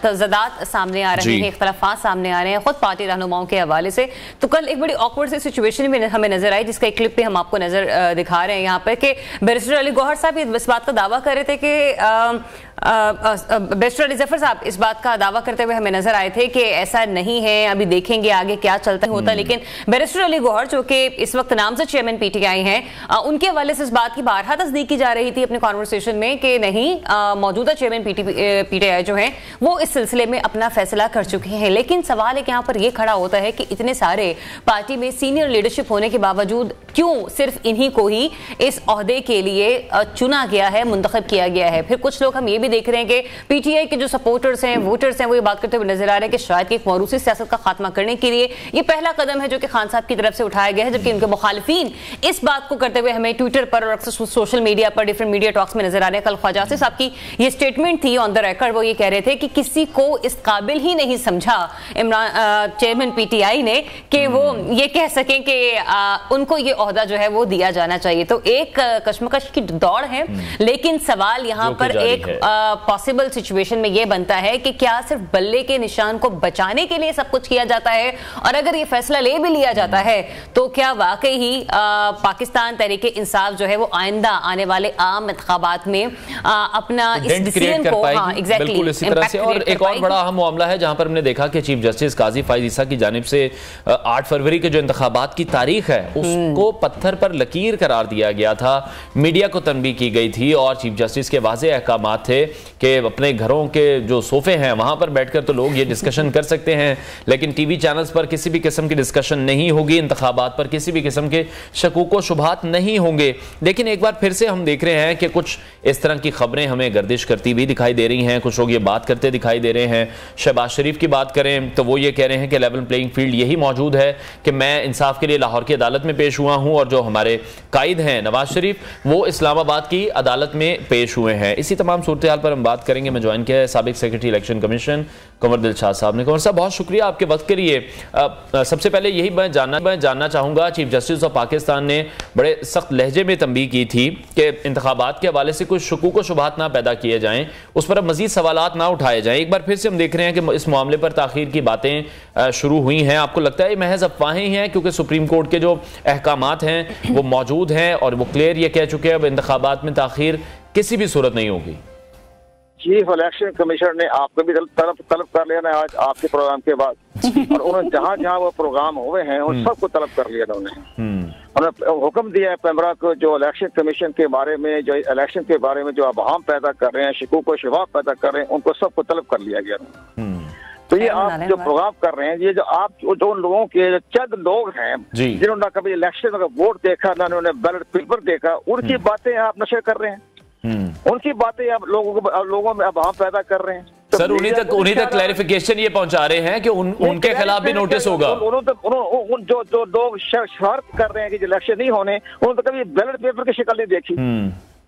तज़ादात सामने आ रहे हैं, इख्तलाफात सामने आ रहे हैं खुद पार्टी रहनुमाओं के हवाले से। तो कल एक बड़ी ऑकवर्ड सी सिचुएशन में हमें नजर आई, जिसका एक क्लिप भी हम आपको नजर दिखा रहे हैं यहाँ पर, कि बैरिस्टर अली गौहर साहब इस बात का दावा कर रहे थे कि बैरिस्टर अली जफर साहब इस बात का दावा करते हुए हमें नजर आए थे कि ऐसा नहीं है, अभी देखेंगे आगे क्या चलता होता। लेकिन बैरिस्टर अली गौहर जो कि इस वक्त नामजद चेयरमैन पीटीआई हैं, उनके हवाले से इस बात की बारहा तस्दीक की जा रही थी अपने कॉन्वर्सेशन में कि नहीं, मौजूदा चेयरमैन पीटीआई जो हैं वो इस सिलसिले में अपना फैसला कर चुके हैं। लेकिन सवाल एक यहाँ पर यह खड़ा होता है कि इतने सारे पार्टी में सीनियर लीडरशिप होने के बावजूद क्यों सिर्फ इन्हीं को ही इस ओहदे के लिए चुना गया है, मुंतखब किया गया है। फिर कुछ लोग हम ये भी देख रहे हैं कि पीटीआई के जो सपोर्टर्स हैं, वोटर्स हैं, वो ये बात करते हुए नजर आ रहे हैं कि शायद एक मौरूसी सियासत का खात्मा करने के लिए ये पहला कदम है जो कि खान साहब की तरफ से उठाया गया है, जबकि उनके मुखालिफिन इस बात को करते हुए हमें ट्विटर पर और अक्सर सोशल मीडिया पर डिफरेंट मीडिया टॉक्स में नजर आ रहे हैं। कल ख्वाजा आसिफ साहब की ये स्टेटमेंट थी ऑन द रिकॉर्ड, वो ये कह रहे थे कि किसी को इस काबिल ही नहीं समझा इमरान चेयरमैन पीटीआई ने कि वो ये कह सकें कि उनको ये ओहदा जो है वो दिया जाना चाहिए। तो एक कशमकश की दौड़ है, लेकिन सवाल यहाँ पर एक पॉसिबल सिचुएशन में यह बनता है कि क्या सिर्फ बल्ले के निशान को बचाने के लिए सब कुछ किया जाता है, और अगर ये फैसला ले भी लिया जाता है तो क्या वाकई ही पाकिस्तान तहरीक इंसाफ जो है वो आइंदा आने वाले आम इंतखाबात में अपना इस डिसीजन को
बिल्कुल इसी तरह से। और एक और बड़ा अहम मामला है जहां पर हमने देखा कि चीफ जस्टिस काजी फाइज ईसा की जानिब से 8 फरवरी के जो इंतखाबात की तारीख है उसको पत्थर पर लकीर करार दिया गया था। मीडिया को तनबीह की गई थी और चीफ जस्टिस के वाज़े अहकामात थे कि अपने घरों के जो सोफे हैं वहां पर बैठकर तो लोग ये डिस्कशन कर सकते हैं, लेकिन टीवी चैनल्स पर किसी भी किस्म की डिस्कशन नहीं होगी, इंतखाबात पर किसी भी किस्म के शकूक व शुबहात नहीं होंगे। लेकिन एक बार फिर से हम देख रहे हैं कि कुछ इस तरह की खबरें हमें गर्दिश करती हुई दिखाई दे रही हैं, कुछ लोग ये बात करते दिखाई दे रहे हैं। शहबाज शरीफ की बात करें तो वो ये कह रहे हैं कि लेवल प्लेइंग फील्ड यही मौजूद है कि मैं इंसाफ के लिए लाहौर की अदालत में पेश हुआ हूं और जो हमारे कायद हैं नवाज शरीफ वो इस्लामाबाद की अदालत में पेश हुए हैं। इसी तमाम सूरत हाल पर हम बात करेंगे। मैं ज्वाइन किया है साबिक secretary election commission Kanwar Dilshad साहब ने। कंवर साहब बहुत शुक्रिया आपके वक्त के लिए। सबसे पहले यही मैं जानना चाहूंगा, चीफ जस्टिस ऑफ पाकिस्तान ने बड़े सख्त लहजे में तंबीह की थी कि इंतखाबात के हवाले से कुछ शकूक व शुबहात ना पैदा किए जाएं, उस पर अब मजीद सवालात ना उठाए जाएं। एक बार फिर से हम देख रहे हैं कि इस मामले पर ताखीर की बातें शुरू हुई हैं। आपको लगता है ये महज अफवाहें ही हैं क्योंकि सुप्रीम कोर्ट के जो अहकामात हैं वो मौजूद हैं और वो क्लियर ये कह चुके हैं अब इंतखाबात में ताखीर किसी भी सूरत नहीं होगी?
चीफ इलेक्शन कमिश्नर ने आपको भी तलब कर लिया ना आज आपके प्रोग्राम के बाद, और उन्होंने जहाँ जहाँ वो प्रोग्राम हुए हैं उन सबको तलब कर लिया उन्होंने हुक्म दिया है पैमरा को जो इलेक्शन कमीशन के बारे में, जो इलेक्शन के बारे में जो अवाम पैदा कर रहे हैं, शकूक व शुबहात पैदा कर रहे हैं, उनको सबको तलब कर लिया गया। तो ये आप जो प्रोग्राम कर रहे हैं, ये जो आप जो उन लोगों के चंद लोग हैं जिन्होंने कभी इलेक्शन का वोट देखा ना उन्होंने बैलेट पेपर देखा, उनकी बातें आप नशर कर रहे हैं, उनकी बातें आप लोगों में अभाव पैदा कर रहे हैं। तो
सर उन्हीं तक क्लैरिफिकेशन ये पहुंचा रहे हैं कि उनके खिलाफ भी नोटिस होगा।
जो लोग शर्त कर रहे हैं कि इलेक्शन नहीं होने, उन्होंने तो कभी बैलेट पेपर की शक्ल नहीं देखी,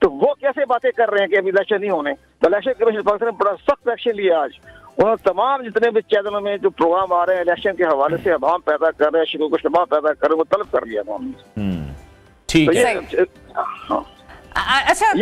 तो वो कैसे बातें कर रहे हैं कि अभी इलेक्शन नहीं होने। तो इलेक्शन कमीशन पाकिस्तान ने बड़ा सख्त एक्शन लिया आज। उन्होंने तमाम जितने भी चैनलों में जो प्रोग्राम आ रहे हैं इलेक्शन के हवाले से अभाव पैदा कर रहे हैं, शकूक व शुबहात पैदा कर रहे हैं, वो तलब कर लिया उन्होंने।
ठीक है।
अच्छा,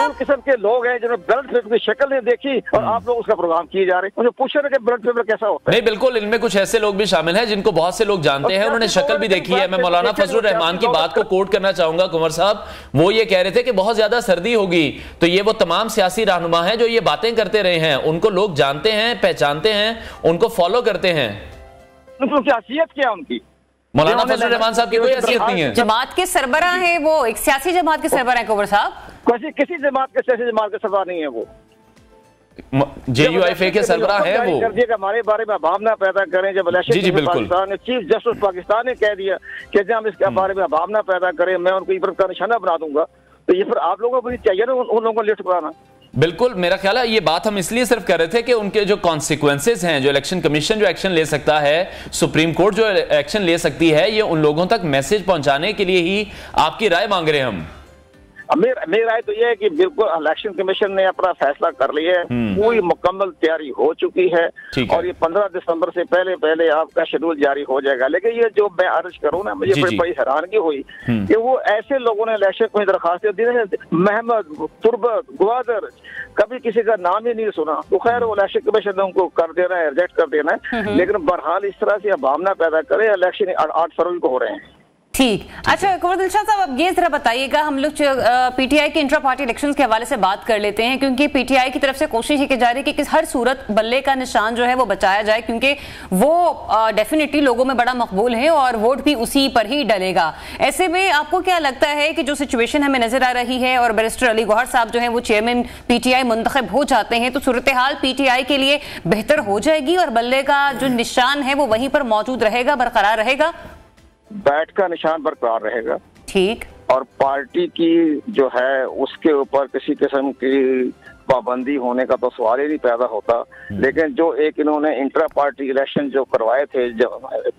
किस्म के लोग हैं जिन्होंने ब्लड पेपर की शक्ल नहीं देखी और आप लोग उसका प्रोग्राम किए जा रहे हैं। मुझे पूछ रहे कि ब्लड पेपर कैसा होता है।
नहीं, बिल्कुल, इनमें कुछ ऐसे लोग भी शामिल हैं जिनको बहुत से लोग जानते हैं, उन्होंने शक्ल भी देखी है। मैं मौलाना फजलुर रहमान की बात को कोट करना चाहूंगा कुंवर साहब। वो ये कह रहे थे कि बहुत ज्यादा सर्दी होगी, तो ये वो तमाम सियासी रहनुमा हैं जो ये बातें करते रहे हैं, उनको लोग जानते हैं, पहचानते हैं, उनको फॉलो करते हैं।
उनकी हैसियत क्या है उनकी?
मौलाना फजलुर रहमान साहब की कोई हैसियत नहीं है।
जमात के सरबराह हैं वो, एक सियासी जमात के सरबराह हैं कुंवर साहब।
किसी जमात के सियासी जमात के सरबराह नहीं है वो,
JUIF के सरबराह है वो।
हमारे बारे में भावना पैदा करें। जब इलेक्शन पाकिस्तान ने चीफ जस्टिस पाकिस्तान ने कह दिया कि जब हम इसके बारे में भावना पैदा करें, मैं उनको इबरत का निशाना बना दूंगा, तो ये फिर आप लोगों को भी चाहिए ना उन लोगों को लिस्ट कराना।
बिल्कुल, मेरा ख्याल है ये बात हम इसलिए सिर्फ कर रहे थे कि उनके जो कॉन्सिक्वेंसेस हैं, जो इलेक्शन कमीशन जो एक्शन ले सकता है, सुप्रीम कोर्ट जो एक्शन ले सकती है, ये उन लोगों तक मैसेज पहुंचाने के लिए ही आपकी राय मांग रहे हैं हम।
मेरी राय तो यह है कि बिल्कुल इलेक्शन कमीशन ने अपना फैसला कर लिया है, पूरी मुकम्मल तैयारी हो चुकी है और ये 15 दिसंबर से पहले आपका शेड्यूल जारी हो जाएगा। लेकिन ये जो मैं अर्ज करूँ ना, मुझे बड़ी हैरानगी हुई कि वो ऐसे लोगों ने इलेक्शन को दरखास्त दी, महमद, तुरबत, ग्वादर, कभी किसी का नाम ही नहीं सुना। तो खैर वो इलेक्शन कमीशन ने उनको कर देना है, रिजेक्ट कर देना है, लेकिन बहरहाल इस तरह से भावना पैदा करे। इलेक्शन 8 फरवरी को हो रहे हैं।
ठीक। अच्छा कुंवर दिलशाद साहब, अब ये जरा बताइएगा, हम लोग पीटीआई के इंट्रा पार्टी इलेक्शंस के हवाले से बात कर लेते हैं, क्योंकि पीटीआई की तरफ से कोशिश की जा रही है कि हर सूरत बल्ले का निशान जो है वो बचाया जाए, क्योंकि वो डेफिनेटली लोगों में बड़ा मकबूल है और वोट भी उसी पर ही डलेगा। ऐसे में आपको क्या लगता है कि जो सिचुएशन हमें नजर आ रही है और बैरिस्टर अली गौहर साहब जो है वो चेयरमैन पीटीआई मुंतखब हो जाते हैं, तो सूरत हाल पीटीआई के लिए बेहतर हो जाएगी और बल्ले का जो निशान है वो वहीं पर मौजूद रहेगा, बरकरार रहेगा?
बैट का निशान बरकरार रहेगा।
ठीक।
और पार्टी की जो है उसके ऊपर किसी किस्म की पाबंदी होने का तो सवाल ही नहीं पैदा होता। लेकिन जो एक इन्होंने इंट्रा पार्टी इलेक्शन जो करवाए थे जो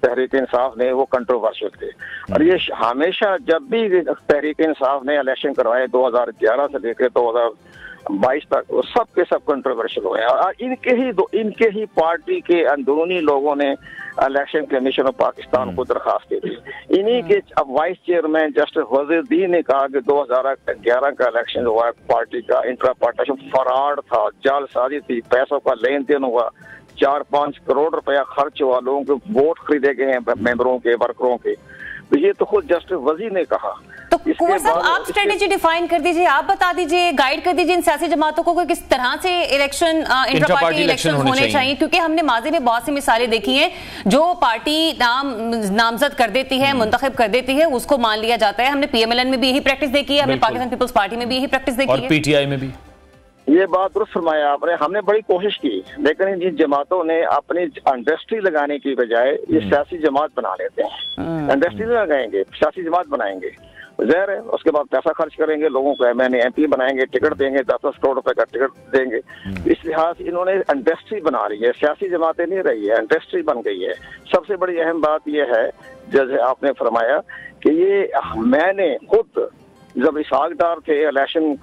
तहरीक इंसाफ ने, वो कंट्रोवर्शियल थे। और ये हमेशा जब भी तहरीक इंसाफ ने इलेक्शन करवाए 2011 से लेकर 2022 तक, वो सब के सब कंट्रोवर्शियल हुए। और इनके ही पार्टी के अंदरूनी लोगों ने इलेक्शन कमीशन ऑफ पाकिस्तान को दरखास्त दी थी। इन्हीं के अब वाइस चेयरमैन जस्टिस वजीरुद्दीन ने कहा कि 2011 का इलेक्शन हुआ पार्टी का इंट्रा पार्टी फराड था, जालसाजी थी, पैसों का लेन देन हुआ, 4-5 करोड़ रुपया खर्च हुआ, लोगों के वोट खरीदे गए हैं मेंबरों के, वर्करों के। तो ये तो खुद जस्टिस वजीर ने कहा।
तो कुंवर साहब आप स्ट्रेटेजी डिफाइन कर दीजिए, आप बता दीजिए, गाइड कर दीजिए इन सियासी जमातों को किस तरह से इलेक्शन इंट्रा पार्टी इलेक्शन होने चाहिए, क्योंकि हमने माजी में बहुत सी मिसालें देखी हैं, जो पार्टी नामजद कर देती है, मुंतखब कर देती है, उसको मान लिया जाता है। हमने PMLN में भी यही प्रैक्टिस देखी है, हमने पाकिस्तान पीपल्स पार्टी में भी यही प्रैक्टिस देखी है,
और PTI में भी।
ये बात दुरुस्त फरमाया आपने। हमने बड़ी कोशिश की, लेकिन जिन जमातों ने अपनी इंडस्ट्री लगाने की बजाय ये सियासी जमात बना लेते हैं। इंडस्ट्री लगाएंगे, सियासी जमात बनाएंगे, ज़ाहिर है उसके बाद पैसा खर्च करेंगे, लोगों को MNA MP बनाएंगे, टिकट देंगे, 10-10 करोड़ रुपए का टिकट देंगे। इस लिहाज से इन्होंने इंडस्ट्री बना रही है, सियासी जमातें नहीं रही है, इंडस्ट्री बन गई है। सबसे बड़ी अहम बात यह है, जैसे आपने फरमाया कि ये मैंने खुद जब इशाकदार थे इलेक्शन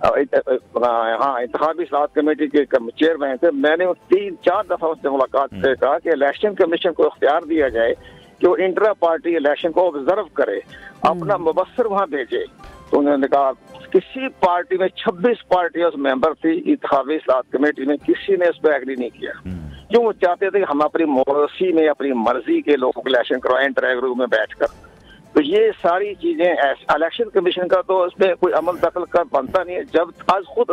इंतखाबी इस्लाहत कमेटी के चेयरमैन थे, मैंने 3-4 दफा उससे मुलाकात से कहा कि इलेक्शन कमीशन को इख्तियार दिया जाए कि वो इंट्रा पार्टी इलेक्शन को ऑब्जर्व करे, अपना मुबस्सर वहां भेजे। तो उन्होंने कहा किसी पार्टी में 26 पार्टियां मेंबर थी इंतखाबी इस्लाहत कमेटी में, किसी ने इस पर एग्री नहीं किया। क्यों? वो चाहते थे कि हम अपनी मौसी में अपनी मर्जी के लोगों को इलेक्शन करवाएं ड्राइंग रूम में बैठकर। तो ये सारी चीजें इलेक्शन कमीशन का तो उसमें कोई अमल दखल का बनता नहीं है, जब आज खुद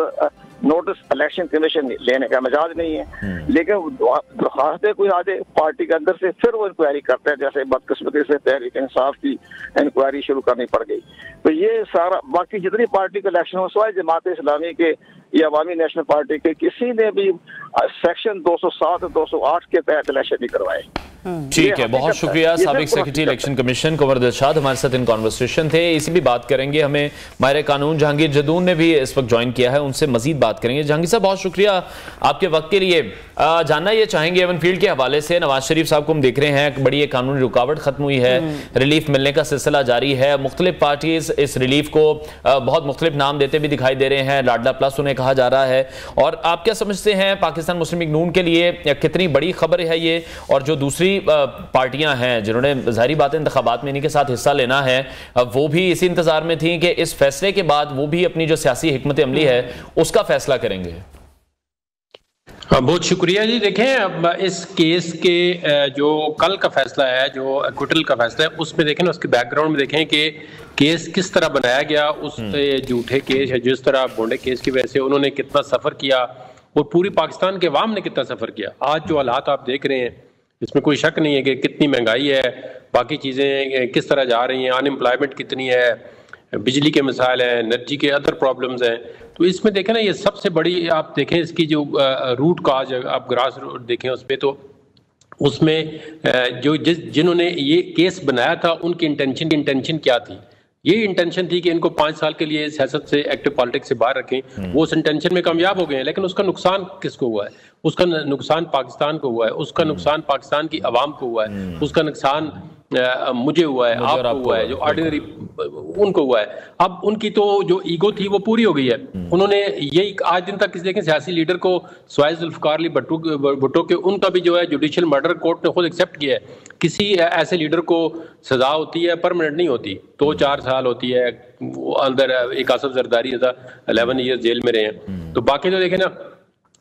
नोटिस इलेक्शन कमीशन लेने का मजाज नहीं है। लेकिन दरखास्तें कोई आ जाए पार्टी के अंदर से, फिर वो इंक्वायरी करते हैं, जैसे बदकिस्मती से तहरीक इंसाफ की इंक्वायरी शुरू करनी पड़ गई। तो ये सारा बाकी जितनी पार्टी के इलेक्शन हो, सवाए जमात इस्लामी के या अवामी नेशनल पार्टी के, किसी ने भी सेक्शन 207 208 के तहत इलेक्शन नहीं करवाए।
ठीक है, बहुत शुक्रिया। साबिक सेक्रेटरी इलेक्शन कमीशन कुंवर दिलशाद हमारे साथ इन कॉन्वर्सेशन थे। इसी भी बात करेंगे, हमें माहिर कानून जहांगीर जदून ने भी इस वक्त ज्वाइन किया है, उनसे मजीद बात करेंगे। जहांगीर साहब बहुत शुक्रिया आपके वक्त के लिए। जानना ये चाहेंगे एवन फील्ड के हवाले से, नवाज शरीफ साहब को हम देख रहे हैं बड़ी एक कानूनी रुकावट खत्म हुई है, रिलीफ मिलने का सिलसिला जारी है, मुख्तलिफ पार्टीज इस रिलीफ को बहुत मुख्तलिफ नाम देते भी दिखाई दे रहे हैं, लाडला प्लस उन्हें कहा जा रहा है। और आप क्या समझते हैं पाकिस्तान मुस्लिम लीग नून के लिए कितनी बड़ी खबर है ये, और जो दूसरी पार्टियां हैं जिन्होंने ज़ाहिरी बात है इंतखाबात में इन्हीं के साथ हिस्सा लेना है, वो भी इसी इंतजार में थी कि इस फैसले के बाद वो भी अपनी जो सियासी हिकमत अमली है उसका फैसला करेंगे।
हाँ, बहुत शुक्रिया जी। देखें, अब इस केस के जो कल का फैसला है, जो एक्विटल का फैसला है, उसमें देखें ना, उसके बैकग्राउंड में देखें कि केस किस तरह बनाया गया, उससे झूठे केस है जिस तरह बोंडे केस की वजह से उन्होंने कितना सफ़र किया और पूरी पाकिस्तान के अवाम ने कितना सफ़र किया। आज जो हालात आप देख रहे हैं इसमें कोई शक नहीं है कि कितनी महंगाई है, बाकी चीज़ें किस तरह जा रही हैं, अनएम्प्लॉयमेंट कितनी है, बिजली के मसाइल हैं, एनर्जी के अदर प्रॉब्लम्स हैं। तो इसमें देखें ना, ये सबसे बड़ी आप देखें इसकी जो रूट काज, आप ग्रास रूट देखें उस पर, तो उसमें जो जिन्होंने ये केस बनाया था उनकी इंटेंशन क्या थी? ये इंटेंशन थी कि इनको 5 साल के लिए सियासत से, एक्टिव पॉलिटिक्स से बाहर रखें। वो उस इंटेंशन में कामयाब हो गए हैं, लेकिन उसका नुकसान किसको हुआ है? उसका नुकसान पाकिस्तान को हुआ है, उसका नुकसान पाकिस्तान की आवाम को हुआ है, उसका नुकसान मुझे हुआ है, आपको हुआ है, जो ऑर्डिनरी उनको हुआ है। अब उनकी तो जो ईगो थी वो पूरी हो गई है। उन्होंने यही आज दिन तक किसी देखें सियासी लीडर को सवाए जुल्फकार अली भुट्टो के, उनका भी जो है जुडिशियल मर्डर कोर्ट ने खुद एक्सेप्ट किया है। किसी ऐसे लीडर को सजा होती है, परमानेंट नहीं होती, 2-4 साल होती है। वो अंदर एक आसफ जरदारी था 11 ईयर जेल में रहे हैं। तो बाकी तो देखें ना,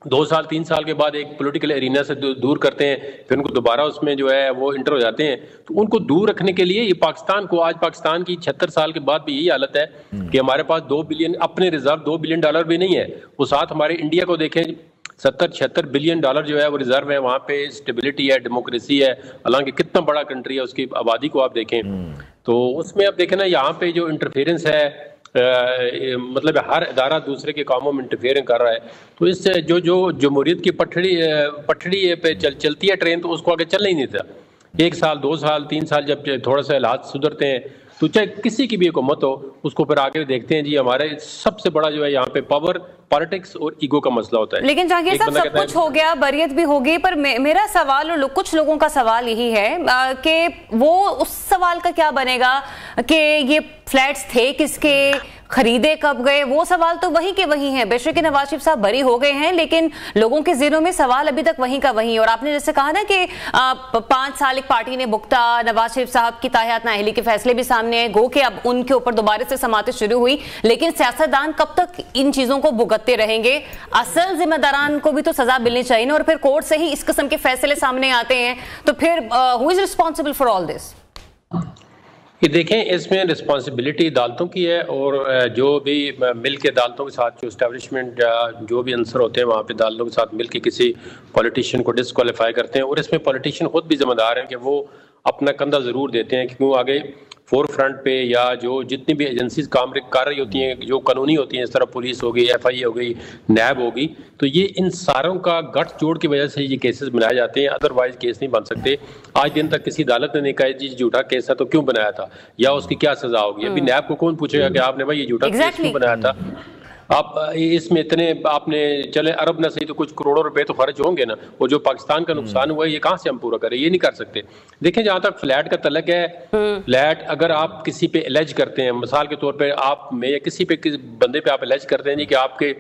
2-3 साल के बाद एक पॉलिटिकल एरिना से दूर करते हैं, फिर उनको दोबारा उसमें जो है वो इंटर हो जाते हैं। तो उनको दूर रखने के लिए ये पाकिस्तान को, आज पाकिस्तान की 76 साल के बाद भी यही हालत है कि हमारे पास 2 बिलियन अपने रिजर्व, $2 बिलियन भी नहीं है। वो साथ हमारे इंडिया को देखें, 70-76 बिलियन डॉलर जो है वो रिजर्व है, वहाँ पे स्टेबिलिटी है, डेमोक्रेसी है, हालांकि कितना बड़ा कंट्री है, उसकी आबादी को आप देखें तो उसमें आप देखें ना, यहाँ पे जो इंटरफेरेंस है, मतलब हर इदारा दूसरे के कामों में इंटरफेयरिंग कर रहा है। तो इससे जो जमहूरियत की पटड़ी पे चलती है ट्रेन, तो उसको आगे चलना ही नहीं था। 1 साल, 2 साल, 3 साल जब थोड़ा सा हालात सुधरते हैं, तो चाहे किसी की भी हुकूमत हो, उसको फिर आगे देखते हैं जी हमारे सबसे बड़ा जो है यहाँ पे पावर, पॉलिटिक्स और ईगो का मसला होता है।
लेकिन जहांगीर साहब, सब कुछ हो गया, बरियत भी हो गई, पर मेरा सवाल और कुछ लोगों का सवाल यही है कि वो उस सवाल का क्या बनेगा कि ये फ्लैट्स थे किसके, खरीदे कब गए, वो सवाल तो वही के वही हैं। बेशक नवाज शरीफ साहब बरी हो गए हैं, लेकिन लोगों के ज़हनों में सवाल अभी तक वहीं का वहीं। और आपने जैसे कहा ना कि 5 साल एक पार्टी ने भुगता, नवाज शरीफ साहब की ताहयात नाअहली के फैसले भी सामने आए, गो के अब उनके ऊपर दोबारा से समातें शुरू हुई, लेकिन सियासतदान कब तक इन चीज़ों को भुगतते रहेंगे? असल जिम्मेदारान को भी तो सजा मिलनी चाहिए ना। और फिर कोर्ट से ही इस किस्म के फैसले सामने आते हैं, तो फिर who is responsible for all this?
ये देखें, इसमें रिस्पॉन्सिबिलिटी अदालतों की है, और जो भी मिल के अदालतों के साथ जो इस्टेब्लिशमेंट जो भी अंसर होते हैं वहाँ पे अदालतों के साथ मिल के किसी पॉलिटिशियन को डिस्क्वालीफाई करते हैं। और इसमें पॉलिटिशियन खुद भी जिम्मेदार हैं कि वो अपना कंधा ज़रूर देते हैं, क्यों आगे फोर फ्रंट पे या जो जितनी भी एजेंसीज काम कर रही होती हैं, जो कानूनी होती हैं, इस तरह पुलिस हो गई, FIA हो गई, नैब होगी, तो ये इन सारों का गठ जोड़ की वजह से ये केसेस बनाए जाते हैं, अदरवाइज केस नहीं बन सकते। आज दिन तक किसी अदालत ने नहीं कहा जी झूठा केस है तो क्यों बनाया था, या उसकी क्या सजा होगी। अभी नैब को कौन पूछेगा कि आपने भाई ये झूठा केस क्यों बनाया था, आप इसमें इतने आपने चले अरब ना सही तो कुछ करोड़ों रुपए तो खर्च होंगे ना, और जो पाकिस्तान का नुकसान हुआ है ये कहाँ से हम पूरा करें, ये नहीं कर सकते। देखें, जहां तक फ्लैट का तलक है, फ्लैट अगर आप किसी पे एलेज करते हैं, मिसाल के तौर पे आप में या किसी बंदे पे आप एलेज करते हैं जी कि आपके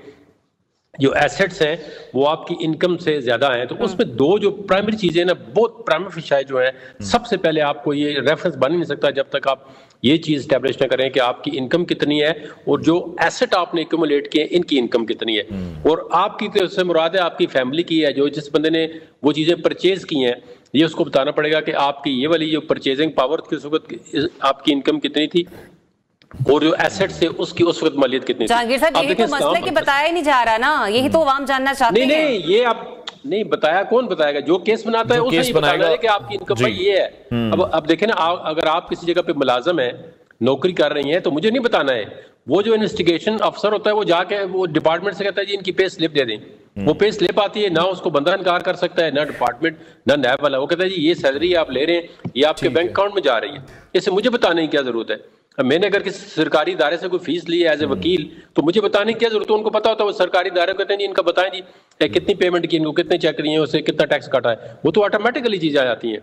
जो एसेट्स हैं वो आपकी इनकम से ज्यादा हैं, तो उसमें दो जो प्राइमरी चीजें ना, बहुत प्राइमरी फिशाई जो है, सबसे पहले आपको ये रेफरेंस बन ही नहीं सकता जब तक आप ये चीज स्टैब्लिश ना करें कि आपकी इनकम कितनी है और जो एसेट आपने एक्यूमुलेट किए इनकी इनकम कितनी है। और आपकी तो उससे मुराद है आपकी फैमिली की है, जो जिस बंदे ने वो चीजें परचेज की हैं, ये उसको बताना पड़ेगा कि आपकी ये वाली जो परचेजिंग पावर की उस वक्त आपकी इनकम कितनी थी और जो एसेट से उसकी उस वक्त मालियत कितनी थी।
जहांगीर साहब, यही तो मसला कि बताया ही नहीं जा रहा ना, यही तो आवाम जानना चाहते हैं।
नहीं, ये आप नहीं बताया, कौन बताएगा? जो केस बनाता है उसे बताना है कि आपकी इनकम भाई ये है। अब देखें ना, अगर आप किसी जगह पे मुलाजम है, नौकरी कर रही है, तो मुझे नहीं बताना है। वो जो इन्वेस्टिगेशन अफसर होता है वो जाके वो डिपार्टमेंट से कहता है जी इनकी पे स्लिप दे दें। वो पे स्लिप आती है ना, उसको बंदा इनकार कर सकता है, ना डिपार्टमेंट ना नैब वाला। वो कहता है जी ये सैलरी आप ले रहे हैं, ये आपके बैंक अकाउंट में जा रही है, इससे मुझे बताने की क्या जरूरत है। मैंने अगर किसी सरकारी इदारे से कोई फीस ली है एज ए वकील, तो मुझे बताने की क्या जरूरत है। उनको पता होता है, वो सरकारी इदारे को कहते हैं जी इनका बताएं जी कितनी पेमेंट की, इनको कितने चेक रही है, उससे कितना टैक्स काटा है, वो तो ऑटोमेटिकली चीजें आ जाती हैं।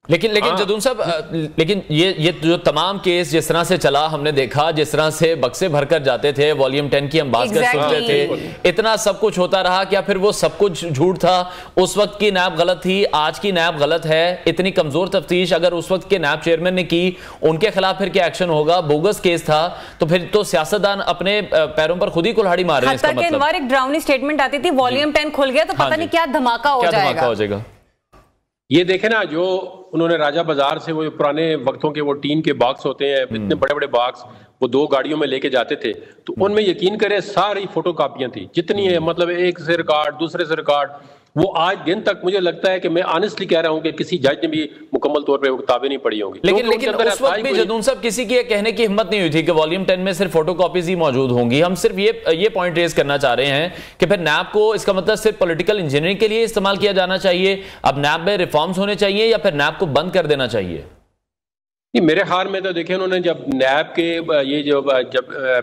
लेकिन जदून साहब, लेकिन ये जो तमाम केस जिस तरह से चला, हमने देखा जिस तरह से बक्से भरकर जाते थे, वॉल्यूम 10 की हम बात कर सुनते थे, इतना सब कुछ होता रहा। क्या फिर वो सब कुछ झूठ था? उस वक्त की नैब गलत थी, आज की नैब गलत है? इतनी कमजोर तफ्तीश अगर उस वक्त के नैब चेयरमैन ने की, उनके खिलाफ फिर क्या एक्शन होगा? बोगस केस था तो फिर तो सियासतदान अपने पैरों पर खुद ही कुल्हाड़ी मार रहे हैं।
मतलब एक ड्राउनी स्टेटमेंट आती थी, वॉल्यूम 10 खुल गया तो पता नहीं क्या धमाका हो जाएगा।
ये देखे ना, जो उन्होंने राजा बाजार से वो पुराने वक्तों के वो टीन के बॉक्स होते हैं, इतने बड़े बड़े बॉक्स, वो 2 गाड़ियों में लेके जाते थे, तो उनमें यकीन करें सारी फोटो कापियां थी जितनी है, मतलब एक से रिकॉर्ड दूसरे से रिकॉर्ड। वो आज दिन तक मुझे लगता है कि मैं ऑनेस्टली कह रहा हूं कि किसी जज ने भी मुकम्मल तौर पे वो किताबें नहीं पढ़ी होंगी।
लेकिन उस वक्त भी जदून साहब किसी की कहने की हिम्मत नहीं हुई थी कि वॉल्यूम 10 में सिर्फ फोटोकॉपीज ही मौजूद होंगी। हम सिर्फ ये पॉइंट रेज करना चाह रहे हैं कि फिर नैब को इसका मतलब सिर्फ पॉलिटिकल इंजीनियरिंग के लिए इस्तेमाल किया जाना चाहिए? अब नैब में रिफॉर्म्स होने चाहिए या फिर नैब को बंद कर देना चाहिए?
मेरे ख्याल में तो देखिए, उन्होंने जब नैब के ये जब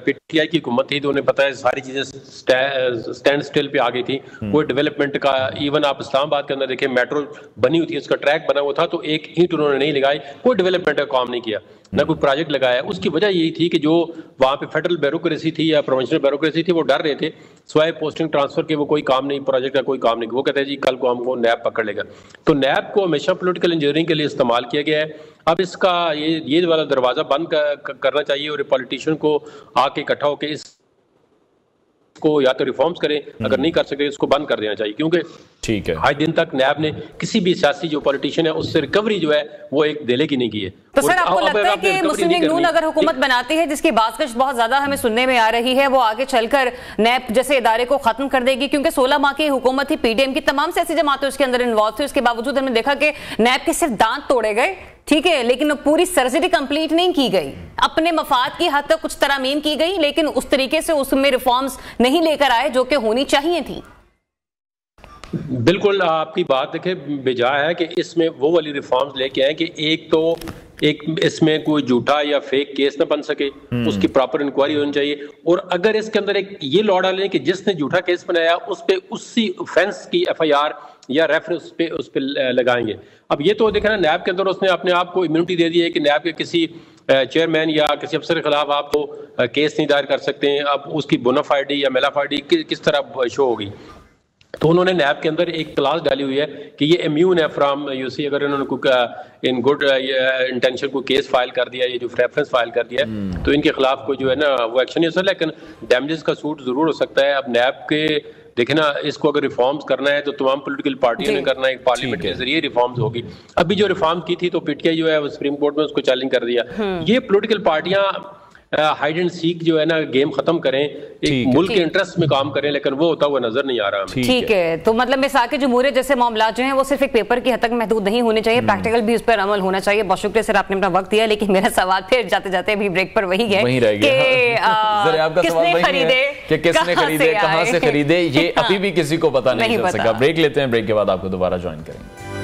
पीटीआई की हुकूमत थी तो उन्हें पता है सारी चीजें स्टैंड स्टिल पे आ गई थी। कोई डेवलपमेंट का, इवन आप इस्लामाबाद के अंदर देखिए मेट्रो बनी हुई थी, उसका ट्रैक बना हुआ था तो एक ईंट उन्होंने नहीं लगाई, कोई डेवलपमेंट का काम नहीं किया, ना कोई प्रोजेक्ट लगाया। उसकी वजह यही थी कि जो वहाँ पे फेडरल ब्यूरोक्रेसी थी या प्रोविंशियल ब्यूरोक्रेसी थी, वो डर रहे थे स्वाय पोस्टिंग ट्रांसफर के, वो कोई काम नहीं, प्रोजेक्ट का कोई काम नहीं। वो कहते हैं जी कल को हमको नैब पकड़ लेगा। तो नैब को हमेशा पॉलिटिकल इंजीनियरिंग के लिए इस्तेमाल किया गया है। अब इसका ये वाला दरवाजा बंद करना चाहिए और पॉलिटिशियन को आके इकट्ठा होकर इसको या तो रिफॉर्म्स करें, अगर नहीं कर सके इसको बंद कर देना चाहिए, क्योंकि
ठीक है
आज दिन तक नैब ने किसी भी सियासी जो पॉलिटिशियन है उससे रिकवरी जो है वो एक देले की नहीं की है।
तो सर आपको लगता है कि मुस्लिम लीग नून अगर हुकूमत बनाती है, जिसकी बातचीत बहुत ज्यादा हमें सुनने में आ रही है, वो आगे चलकर नैब जैसे इदारे को खत्म कर देगी? क्योंकि 16 माह की हुकूमत थी, पीडीएम की तमाम सियासी जमातें उसके अंदर इन्वॉल्व थी, उसके बावजूद हमने देखा कि नैब के सिर्फ दांत तोड़े गए, ठीक है, लेकिन पूरी सर्जरी कंप्लीट नहीं की गई। अपने मफाद की हद तक कुछ तरमीम की गई, लेकिन उस तरीके से उसमें रिफॉर्म्स नहीं लेकर आए जो कि होनी चाहिए थी।
बिल्कुल आपकी बात देखे बेजा है कि इसमें वो वाली रिफॉर्म्स लेके आए कि एक इसमें कोई झूठा या फेक केस ना बन सके, उसकी प्रॉपर इंक्वायरी होनी चाहिए। और अगर इसके अंदर एक ये लॉ डालें कि जिसने झूठा केस बनाया उस पे उसी ऑफेंस की एफआईआर या रेफरेंस उस पे लगाएंगे। अब ये तो देखा ना, नैब के अंदर उसने अपने आप को इम्यूनिटी दे दी है कि नैब के किसी चेयरमैन या किसी अफसर के खिलाफ आप तो केस नहीं दायर कर सकते हैं। अब उसकी बोनाफाइडी या मेलाफाइडी किस तरह शो होगी? तो उन्होंने नैब के अंदर एक क्लास डाली हुई है कि ये इम्यून है फ्रॉम यूसी, अगर इन्होंने इन गुड इंटेंशन को केस फाइल कर दिया, ये जो रेफरेंस फाइल कर दिया तो इनके खिलाफ कोई जो है ना वो एक्शन नहीं हो सकता, लेकिन डैमेजेस का सूट जरूर हो सकता है। अब नैब के देखे ना, इसको अगर रिफॉर्म्स करना है तो तमाम पॉलिटिकल पार्टियों ने करना है, एक पार्लियामेंट के जरिए रिफॉर्म्स होगी। अभी जो रिफॉर्म की थी तो पीटीआई जो है वो सुप्रीम कोर्ट में उसको चैलेंज कर दिया। ये पॉलिटिकल पार्टियां हाइड एंड सीक जो है ना गेम खत्म करें, एक मुल्क के इंटरेस्ट में काम करें, लेकिन वो होता हुआ नजर नहीं आ रहा।
ठीक है, तो मतलब मिसाक जमहूरियत जैसे मामला जो हैं वो सिर्फ एक पेपर की हद तक महदूद नहीं होने चाहिए, प्रैक्टिकल भी उस पर अमल होना चाहिए। बहुत शुक्रिया सर, आपने अपना वक्त दिया, लेकिन मेरा सवाल फिर जाते जाते अभी ब्रेक पर वही है कि किसने खरीदे,
कहां से खरीदे, ये अभी भी किसी को पता नहीं चल सका। ब्रेक लेते हैं, ब्रेक के बाद आपको दोबारा ज्वाइन करेंगे।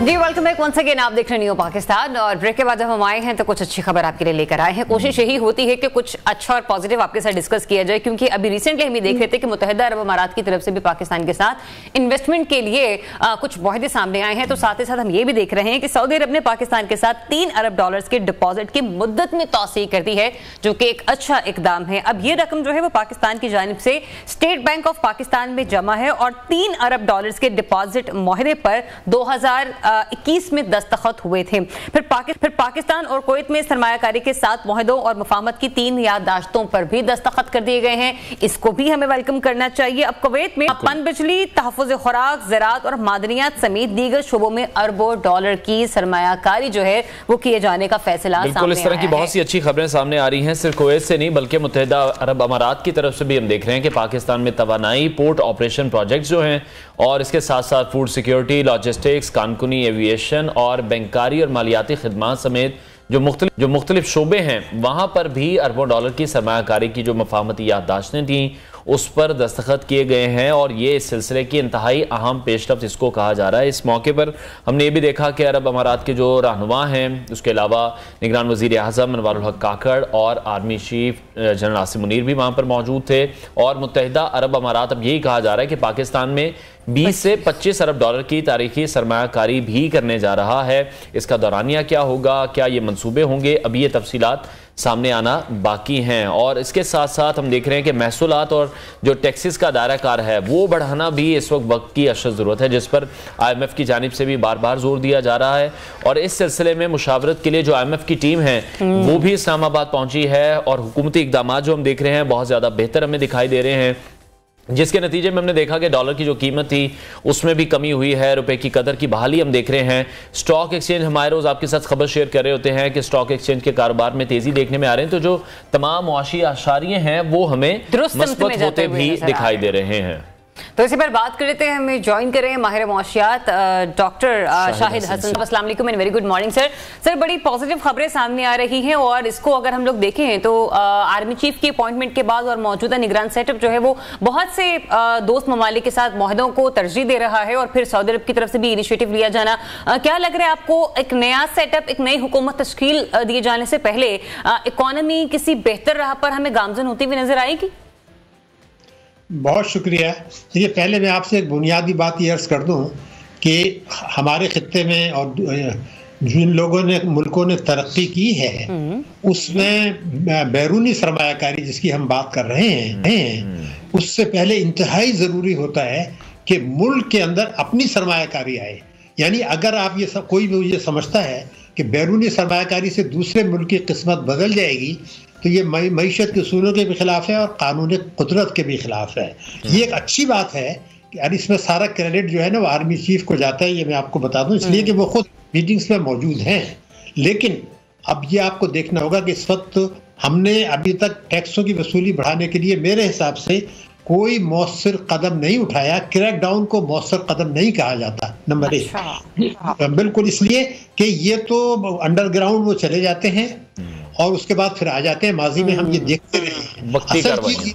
जी वेलकम बैक वंस अगेन। आप देख रहे न्यू पाकिस्तान और ब्रेक के बाद जब हम आए हैं तो कुछ अच्छी खबर आपके लिए लेकर आए हैं। कोशिश यही होती है कि कुछ अच्छा और पॉजिटिव आपके साथ डिस्कस किया जाए, क्योंकि अभी रिसेंटली हम देख रहे थे कि मुत्तहिदा अरब अमारात की तरफ से भी पाकिस्तान के साथ इन्वेस्टमेंट के लिए कुछ मुआहदे सामने आए हैं। तो साथ ही साथ हम ये भी देख रहे हैं कि सऊदी अरब ने पाकिस्तान के साथ $3 अरब के डिपॉजिट की मुद्दत में तौसीह कर दी है, जो कि एक अच्छा इकदाम है। अब ये रकम जो है वो पाकिस्तान की जानिब से स्टेट बैंक ऑफ पाकिस्तान में जमा है और $3 अरब के डिपॉजिट मुआहदे पर 2021 में दस्तखत हुए थे। फिर पाकिस्तान और कुवैत में सरमायाकारी के साथ मुआहदों और मुफाहमत की 3 याददाश्तों पर भी दस्तखत कर दिए गए हैं। इसको भी हमें वेलकम करना चाहिए। अब कुवैत में पन बिजली, तहफ़्फ़ुज़ खुराक, ज़राअत और मादनियात समेत दीगर शोबों में अरबों डॉलर की सरमायाकारी जो है वो किए जाने का फैसला
बिल्कुल इस तरह की बहुत सी अच्छी खबरें सामने आ रही हैं। सिर्फ कुवैत से नहीं बल्कि मुत्तहिदा अरब अमारात की तरफ से भी हम देख रहे हैं कि पाकिस्तान में तवानाई, पोर्ट ऑपरेशन प्रोजेक्ट्स जो हैं और इसके साथ साथ फूड सिक्योरिटी, लॉजिस्टिक्स, कानूनी एविएशन और बैंकारी और मालियाती खिदमात समेत जो मुख्तलिफ शोबे हैं वहां पर भी अरबों डॉलर की सरमायाकारी की जो मफाहमती याददाश्तें थी उस पर दस्तखत किए गए हैं और ये इस सिलसिले की इंतहाई अहम पेशरफ्त इसको कहा जा रहा है। इस मौके पर हमने ये भी देखा कि अरब अमारात के जो रहनुमा हैं, उसके अलावा निगरान वज़ीर आज़म अनवारुल हक काकड़ और army chief general Asim Munir भी वहाँ पर मौजूद थे। और मुत्तहिदा अरब अमारात, अब यही कहा जा रहा है कि पाकिस्तान में 20 से 25 अरब डॉलर की तारीखी सरमायाकारी भी करने जा रहा है। इसका दौरानिया क्या होगा, क्या ये मंसूबे होंगे, अभी ये तफसीलात सामने आना बाकी हैं। और इसके साथ साथ हम देख रहे हैं कि महसूलात और जो टैक्सेस का दायरा कार है वो बढ़ाना भी इस वक्त की अशद ज़रूरत है, जिस पर IMF की जानिब से भी बार बार जोर दिया जा रहा है। और इस सिलसिले में मुशावरत के लिए जो IMF की टीम है वो भी इस्लामाबाद पहुंची है और हुकूमती इक़दाम जो हम देख रहे हैं बहुत ज़्यादा बेहतर हमें दिखाई दे रहे हैं, जिसके नतीजे में हमने देखा कि डॉलर की जो कीमत थी उसमें भी कमी हुई है, रुपए की कदर की बहाली हम देख रहे हैं। स्टॉक एक्सचेंज, हमारे रोज आपके साथ खबर शेयर कर रहे होते हैं कि स्टॉक एक्सचेंज के कारोबार में तेजी देखने में आ रहे हैं, तो जो तमाम मुआशी आशारिये हैं वो हमें मस्बत होते भी दिखाई दे रहे हैं।
तो इसी पर बात कर लेते हैं, हमें ज्वाइन कर रहे हैं माहिर मुआशियात डॉक्टर शाहिद हसन। अस्सलाम वालेकुम and very good morning sir. Sir, बड़ी पॉजिटिव खबरें सामने आ रही हैं और इसको अगर हम लोग देखें तो आर्मी चीफ की अपॉइंटमेंट के बाद और मौजूदा निगरान सेटअप जो है वो बहुत से दोस्त ममालिक के साथ मुआहदों को तरजीह दे रहा है और फिर सऊदी अरब की तरफ से भी इनिशिएटिव लिया जाना, क्या लग रहा है आपको एक नया सेटअप, एक नई हुकूमत तश्कील दिए जाने से पहले इकॉनमी किसी बेहतर राह पर हमें गामजन होती हुई नजर आएगी?
बहुत शुक्रिया। देखिए, पहले मैं आपसे एक बुनियादी बात ये अर्ज़ कर दूं कि हमारे खित्ते में और जिन लोगों ने मुल्कों ने तरक्की की है उसमें बैरूनी सरमायाकारी जिसकी हम बात कर रहे हैं उससे पहले इंतहाई ज़रूरी होता है कि मुल्क के अंदर अपनी सरमायाकारी आए। यानी अगर आप ये कोई भी ये समझता है कि बैरूनी सरमायाकारी से दूसरे मुल्क की किस्मत बदल जाएगी तो ये मईशत के उसूलों के भी खिलाफ है और कानूनी कुदरत के भी खिलाफ है। ये एक अच्छी बात है कि और इसमें सारा क्रेडिट जो है ना वो आर्मी चीफ को जाता है, ये मैं आपको बता दूं, इसलिए कि वो खुद मीटिंग्स में मौजूद हैं। लेकिन अब ये आपको देखना होगा कि इस वक्त हमने अभी तक टैक्सों की वसूली बढ़ाने के लिए मेरे हिसाब से कोई मौसर कदम नहीं उठाया। क्रैकडाउन को मौसर कदम नहीं कहा जाता, नंबर एक। बिल्कुल, इसलिए कि ये तो अंडरग्राउंड वो चले जाते हैं और उसके बाद फिर आ जाते हैं। माजी में हम ये देखते रहे।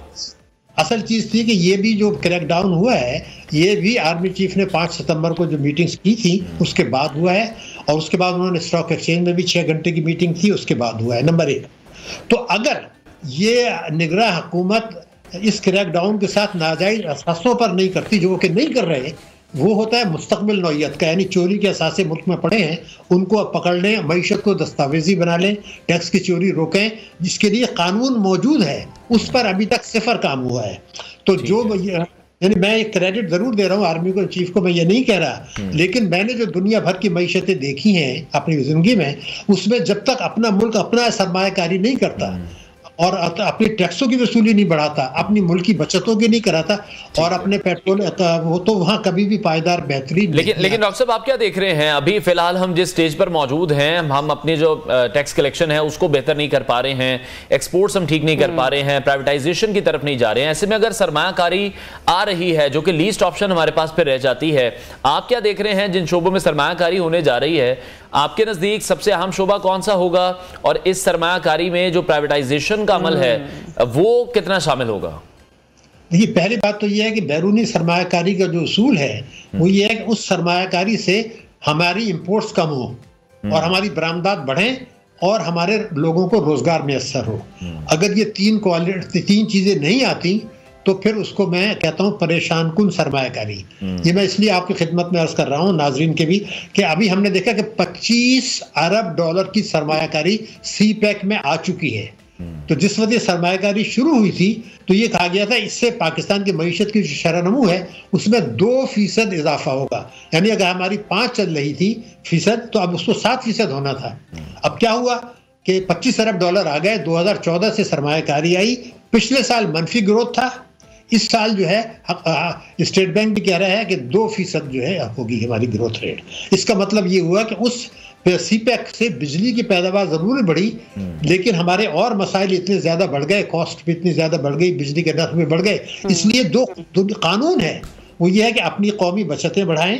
असल चीज थी कि ये भी जो क्रैकडाउन हुआ है ये भी आर्मी चीफ ने 5 सितंबर को जो मीटिंग्स की थी उसके बाद हुआ है और उसके बाद उन्होंने स्टॉक एक्सचेंज में भी 6 घंटे की मीटिंग थी, उसके बाद हुआ है, नंबर एक। तो अगर ये निगरान हुकूमत इस क्रैकडाउन के साथ नाजायज असासों पर नहीं करती, जो कि नहीं कर रहे, वो होता है मुस्तकबिल नौइयत का, यानी चोरी के असासे मुल्क में पड़े हैं उनको अब पकड़ लें, मईशत को दस्तावेजी बना लें, टैक्स की चोरी रोकें, जिसके लिए कानून मौजूद है, उस पर अभी तक सिफर काम हुआ है। तो जो यानी मैं एक क्रेडिट जरूर दे रहा हूँ आर्मी को, चीफ को, मैं ये नहीं कह रहा, लेकिन मैंने जो दुनिया भर की मईशतें देखी हैं अपनी जिंदगी में, उसमें जब तक अपना मुल्क अपना सरमायाकारी नहीं करता और अपनी टैक्सों की वसूली नहीं बढ़ाता, अपनी मुल्क की बचतों की नहीं कराता और अपने पेट्रोल, वो तो वहाँ कभी भी पायदार बेहतरी।
लेकिन डॉक्टर साहब, आप क्या देख रहे हैं? अभी फिलहाल हम जिस स्टेज पर मौजूद हैं, हम अपनी जो टैक्स कलेक्शन है उसको बेहतर नहीं कर पा रहे हैं, एक्सपोर्ट्स हम ठीक नहीं कर पा रहे हैं, प्राइवेटाइजेशन की तरफ नहीं जा रहे हैं। ऐसे में अगर सरमायाकारी आ रही है जो कि लीस्ट ऑप्शन हमारे पास पे रह जाती है, आप क्या देख रहे हैं जिन शोबों में सरमायाकारी होने जा रही है, आपके नजदीक सबसे अहम शोबा कौन सा होगा और इस सरमायाकारी में जो प्राइवेटाइजेशन का अमल है वो कितना शामिल होगा?
देखिए, पहली बात तो यह है कि बैरूनी सरमायाकारी का जो उसूल है वो ये है कि उस सरमायाकारी से हमारी इंपोर्ट्स कम हो और हमारी बरामदात बढ़ें और हमारे लोगों को रोजगार मैसर हो। अगर ये तीन चीजें नहीं आती तो फिर उसको मैं कहता हूं परेशान कुन सरमायाकारी। ये मैं इसलिए आपकी खिदमत में अर्ज कर रहा हूं, नाजरीन के भी, कि अभी हमने देखा कि 25 अरब डॉलर की सरमायाकारी CPEC में आ चुकी है। तो जिस वजह सरमायाकारी शुरू हुई थी तो ये कहा गया था इससे पाकिस्तान की मईशत की जो शरह-नमू है उसमें 2% इजाफा होगा। यानी अगर हमारी 5 चल रही थी फीसद तो अब उसको 7% होना था। अब क्या हुआ कि 25 अरब डॉलर आ गए। 2014 से सरमायाकारी आई, पिछले साल मनफी ग्रोथ था, इस साल जो है स्टेट बैंक भी कह रहा है कि 2% जो है होगी हमारी ग्रोथ रेट। इसका मतलब ये हुआ कि उस CPEC से बिजली की पैदावार जरूर बढ़ी, लेकिन हमारे और मसाइल इतने ज्यादा बढ़ गए, कॉस्ट भी इतनी ज्यादा बढ़ गई, बिजली के नर्ख भी बढ़ गए। इसलिए दो कानून है, वो ये है कि अपनी कौमी बचतें बढ़ाएं,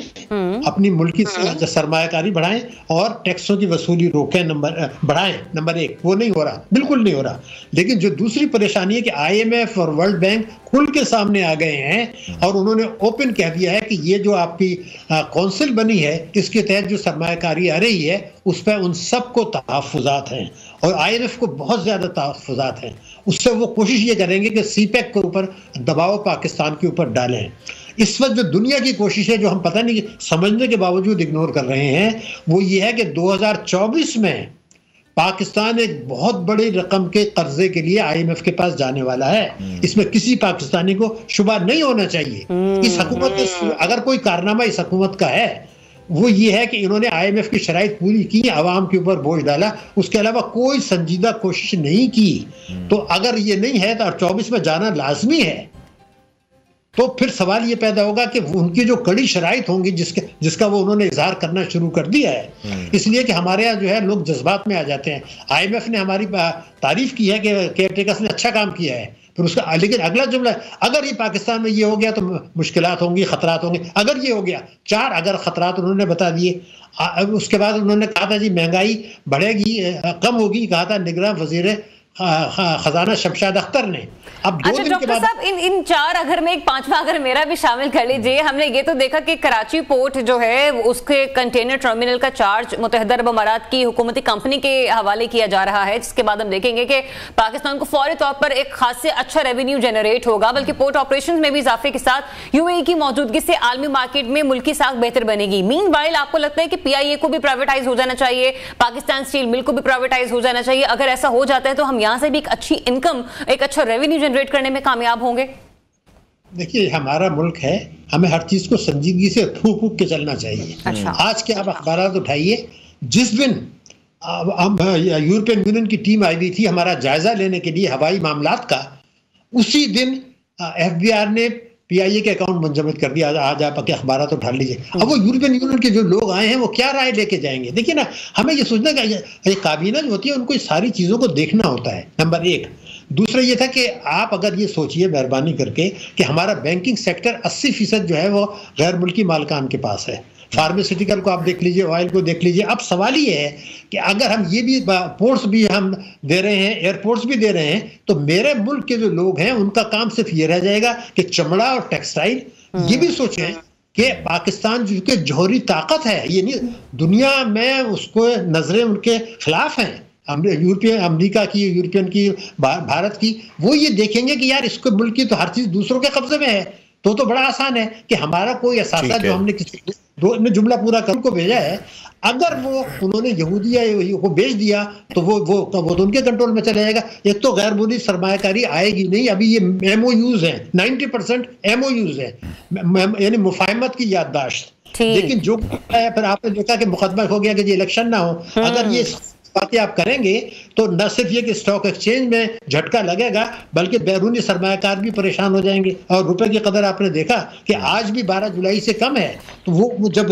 अपनी मुल्की सरमायाकारी बढ़ाएं और टैक्सों की वसूली रोकें, बढ़ाएं। नंबर एक, वो नहीं हो रहा, बिल्कुल नहीं हो रहा। लेकिन जो दूसरी परेशानी है कि IMF और वर्ल्ड बैंक खुल के सामने आ गए हैं और उन्होंने ओपन कह दिया है कि ये जो आपकी काउंसिल बनी है, इसके तहत जो सरमायाकारी आ रही है उस पर उन सबको तहफ़्फ़ुज़ात हैं और IMF को बहुत ज़्यादा तहफ़्फ़ुज़ात हैं। उससे वो कोशिश ये करेंगे कि CPEC के ऊपर दबाव पाकिस्तान के ऊपर डालें। इस वक्त जो दुनिया की कोशिश है, जो हम पता नहीं समझने के बावजूद इग्नोर कर रहे हैं, वो ये है कि 2024 में पाकिस्तान एक बहुत बड़ी रकम के कर्जे के लिए IMF के पास जाने वाला है। इसमें किसी पाकिस्तानी को शुबा नहीं होना चाहिए। इस हुकूमत के अगर कोई कारनामा इस हुकूमत का है वो ये है कि इन्होंने IMF की शराइत पूरी की, आवाम के ऊपर बोझ डाला, उसके अलावा कोई संजीदा कोशिश नहीं की। तो अगर ये नहीं है तो 24 में जाना लाजमी है। तो फिर सवाल ये पैदा होगा कि उनकी जो कड़ी शराइत होंगी जिसका वो उन्होंने इजहार करना शुरू कर दिया है, इसलिए कि हमारे यहाँ जो है लोग जज्बात में आ जाते हैं। IMF ने हमारी तारीफ की है कि केयरटेकर्स ने अच्छा काम किया है, फिर उसका लेकिन अगला जुमला है, अगर ये पाकिस्तान में ये हो गया तो मुश्किलात होंगी, खतरात होंगे। अगर ये हो गया, 4 अगर खतरात उन्होंने बता दिए। उसके बाद उन्होंने कहा था जी महंगाई बढ़ेगी, कम होगी, कहा था निगरान वजीर खजाना शमशाद अख्तर ने। अब 2 दिन के बाद
साहब इन 4 अगर में एक 5वां अगर मेरा भी शामिल कर लीजिए। हमने ये तो देखा कि कराची पोर्ट जो है उसके कंटेनर टर्मिनल का चार्ज मुत्तहिदा अरब अमारात की हुकूमती कंपनी के हवाले किया जा रहा है, जिसके बाद हम देखेंगे कि पाकिस्तान को फौरी तौर पर एक खास से अच्छा रेवेन्यू जनरेट होगा, बल्कि पोर्ट ऑपरेशन में भी इजाफे के साथ UAE की मौजूदगी से आलमी मार्केट में मुल्की साख बेहतर बनेगी। मीनवाइल आपको लगता है कि PIA को भी प्राइवेटाइज हो जाना चाहिए, पाकिस्तान स्टील मिल को भी प्राइवेटाइज हो जाना चाहिए? अगर ऐसा हो जाता है तो हम यहाँ से भी एक अच्छी इनकम, एक अच्छा रेवेन्यू जनरेट करने में कामयाब होंगे?
देखिए, हमारा मुल्क है, हमें हर चीज को संजीदगी से फूक फूक के चलना चाहिए। अच्छा। आज के आप अखबारात उठाइए, जिस दिन यूरोपियन यूनियन की टीम आई हुई थी हमारा जायजा लेने के लिए हवाई मामलात का, उसी दिन FBR ने PIA के अकाउंट मुंजमद कर दिया। आज आप अखबारात उठा लीजिए। अब वो यूरोपियन यूनियन के जो लोग आए हैं वो क्या राय लेके जाएंगे? देखिए ना, हमें ये सोचना कि काबीना जो होती है उनको सारी चीजों को देखना होता है, नंबर 1। दूसरा ये था कि आप अगर ये सोचिए मेहरबानी करके कि हमारा बैंकिंग सेक्टर 80% जो है वो गैर मुल्की मालिकान के पास है। फार्मास्यूटिकल को आप देख लीजिए, ऑयल को देख लीजिए। अब सवाल ये है कि अगर हम ये भी पोर्ट्स भी हम दे रहे हैं, एयरपोर्ट्स भी दे रहे हैं, तो मेरे मुल्क के जो लोग हैं उनका काम सिर्फ ये रह जाएगा कि चमड़ा और टेक्सटाइल। ये भी सोचें कि पाकिस्तान जो कि जौहरी ताकत है, ये नहीं दुनिया में उसको नजरें उनके खिलाफ हैं, यूरोपियन अमेरिका की, यूरोपियन की, भारत की। वो ये देखेंगे कि यार इसको मुल्क की तो हर चीज दूसरों के कब्जे में है, तो बड़ा आसान है कि हमारा कोई असासा जो हमने किसी ने जुमला पूरा कर को भेजा है, अगर वो उन्होंने यहूदिया को भेज दिया तो वो तो उनके कंट्रोल में चला जाएगा। एक तो गैर मुल्की सरमायाकारी आएगी नहीं। अभी ये MOUs हैं, 90% MOUs है, यानी मुफाहमत की याददाश्त। लेकिन जो है, फिर आपने देखा कि मुकदमा हो गया कि ये इलेक्शन ना हो। अगर ये बातें आप करेंगे तो न सिर्फ ये कि स्टॉक एक्सचेंज में झटका लगेगा, बल्कि बैरूनी सरमायाकार भी परेशान हो जाएंगे। और रुपए की कदर आपने देखा कि आज भी 12 जुलाई से कम है, तो वो जब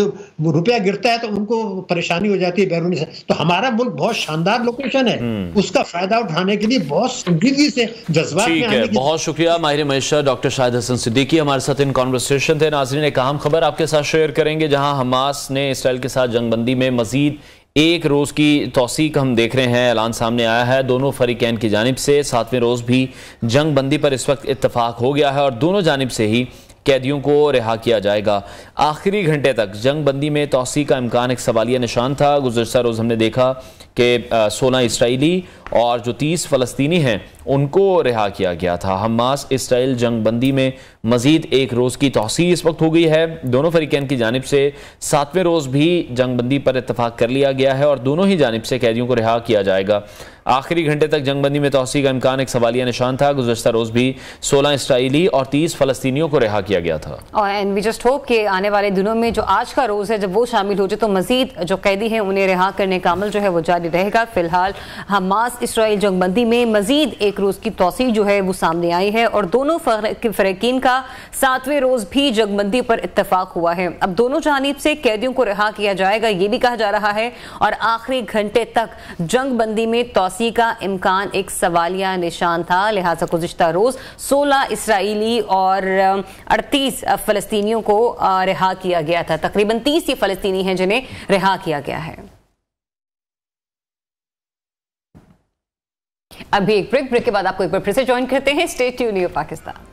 रुपया गिरता है तो उनको परेशानी हो जाती है बैरूनी से। तो हमारा मुल्क बहुत शानदार लोकेशन है, उसका फायदा उठाने के लिए बहुत संजीदगी से जज्बात में आने की।
बहुत शुक्रिया माहिर मईशत डॉक्टर शाहिद हसन सिद्दीकी हमारे साथ इन कॉन्वर्सेशन थे। नाज़रीन, एक अहम खबर आपके साथ शेयर करेंगे, जहां हमास ने इसराइल के साथ जंगबंदी में मजीद 1 रोज़ की तौसीक हम देख रहे हैं, ऐलान सामने आया है दोनों फरीकैन की जानिब से। 7वें रोज़ भी जंग बंदी पर इस वक्त इत्तफाक हो गया है और दोनों जानिब से ही कैदियों को रिहा किया जाएगा। आखिरी घंटे तक जंग बंदी में तौसीक का इम्कान एक सवालिया निशान था। गुज़श्ता रोज़ हमने देखा कि 16 इसराइली और जो 30 फ़लस्तीनी हैं उनको रिहा किया गया था। हमास इसराइल जंग बंदी में मज़ीद 1 रोज़ की तौसीक इस वक्त हो गई है। दोनों फरीकैन की जानिब से 7वें रोज़ भी जंग बंदी पर इत्तफाक कर लिया गया है और दोनों ही जानिब से कैदियों को रिहा किया जाएगा। आखिरी घंटे तक जंग बंदी में तौसीक का इम्कान एक सवालिया निशान था। गुज़श्ता रोज़ भी 16 इसराइली और 30 फ़लस्तीनियों को रिहा किया गया था।
एंड वी जस्ट होप कि आने वाले दिनों में जो आज का रोज़ है जब वो शामिल हो जाए तो मज़ीद जो कैदी हैं उन्हें रिहा करने का अमल जो है वो जारी जारी रहेगा। फिलहाल हमास इसराइल जंगबंदी में मजीद एक रोज की तौसीह जो है वो सामने आई है और दोनों फरीकीन का 7वें रोज भी जंगबंदी पर इत्तेफाक हुआ है। अब दोनों जानिब से कैदियों को रिहा किया जाएगा ये भी कहा जा रहा है और आखिरी घंटे तक जंगबंदी में तौसीह का इम्कान एक सवालिया निशान था। लिहाजा गुज़िश्ता रोज 16 इसराइली और 38 फलस्तीनियों को रिहा किया गया था। तकरीबन 30 ये फलस्तीनी हैं जिन्हें रिहा किया गया है। अभी एक ब्रेक के बाद आपको एक बार फिर से ज्वाइन करते हैं। Stay tuned new Pakistan.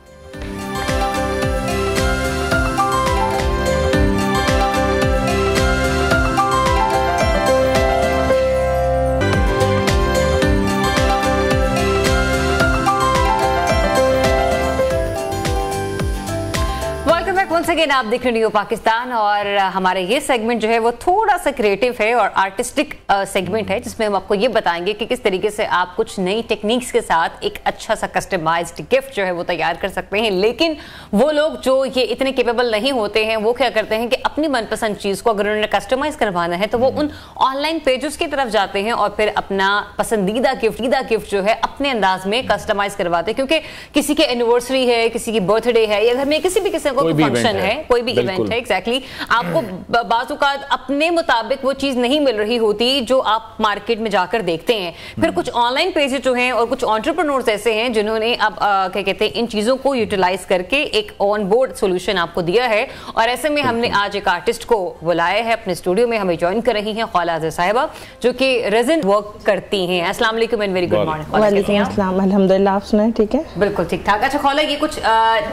Once again आप देख रहे हो पाकिस्तान और हमारे ये सेगमेंट जो है वो थोड़ा सा क्रिएटिव है और आर्टिस्टिक सेगमेंट है जिसमें हम आपको ये बताएंगे कि किस तरीके से आप कुछ नई टेक्निक्स के साथ एक अच्छा सा कस्टमाइज्ड गिफ्ट जो है वो तैयार कर सकते हैं। लेकिन वो लोग जो ये इतने केपेबल नहीं होते हैं वो क्या करते हैं कि अपनी मनपसंद चीज को अगर उन्होंने कस्टमाइज करवाना है तो वो उन ऑनलाइन पेजेस की तरफ जाते हैं और फिर अपना पसंदीदा गिफ्ट जो है अपने अंदाज में कस्टमाइज करवाते हैं। क्योंकि किसी की एनिवर्सरी है, किसी की बर्थडे है या घर में किसी भी किस्म का फंक्शन है, कोई भी इवेंट है, एग्जैक्टली आपको बाज़-औक़ात अपने मुताबिक वो चीज नहीं मिल रही होती जो आप मार्केट में जाकर देखते हैं। फिर कुछ ऑनलाइन पेजेस जो हैं और कुछ एंटरप्रेन्योर्स ऐसे हैं जिन्होंने अब क्या कहते हैं इन चीजों को यूटिलाइज करके एक ऑन बोर्ड सोल्यूशन आपको दिया है और ऐसे में हमने आज एक आर्टिस्ट को बुलाया है अपने स्टूडियो में। हमें ज्वाइन कर रही हैं ख्वाला आज़िज़ साहिबा जो कि रेजिन वर्क करती हैं। अस्सलाम वालेकुम एंड वेरी गुड मॉर्निंग।
वालेकुम अस्सलाम, अल्हम्दुलिल्लाह, आप सुनाएं? ठीक है,
बिल्कुल ठीक ठाक। अच्छा ख्वाला, ये कुछ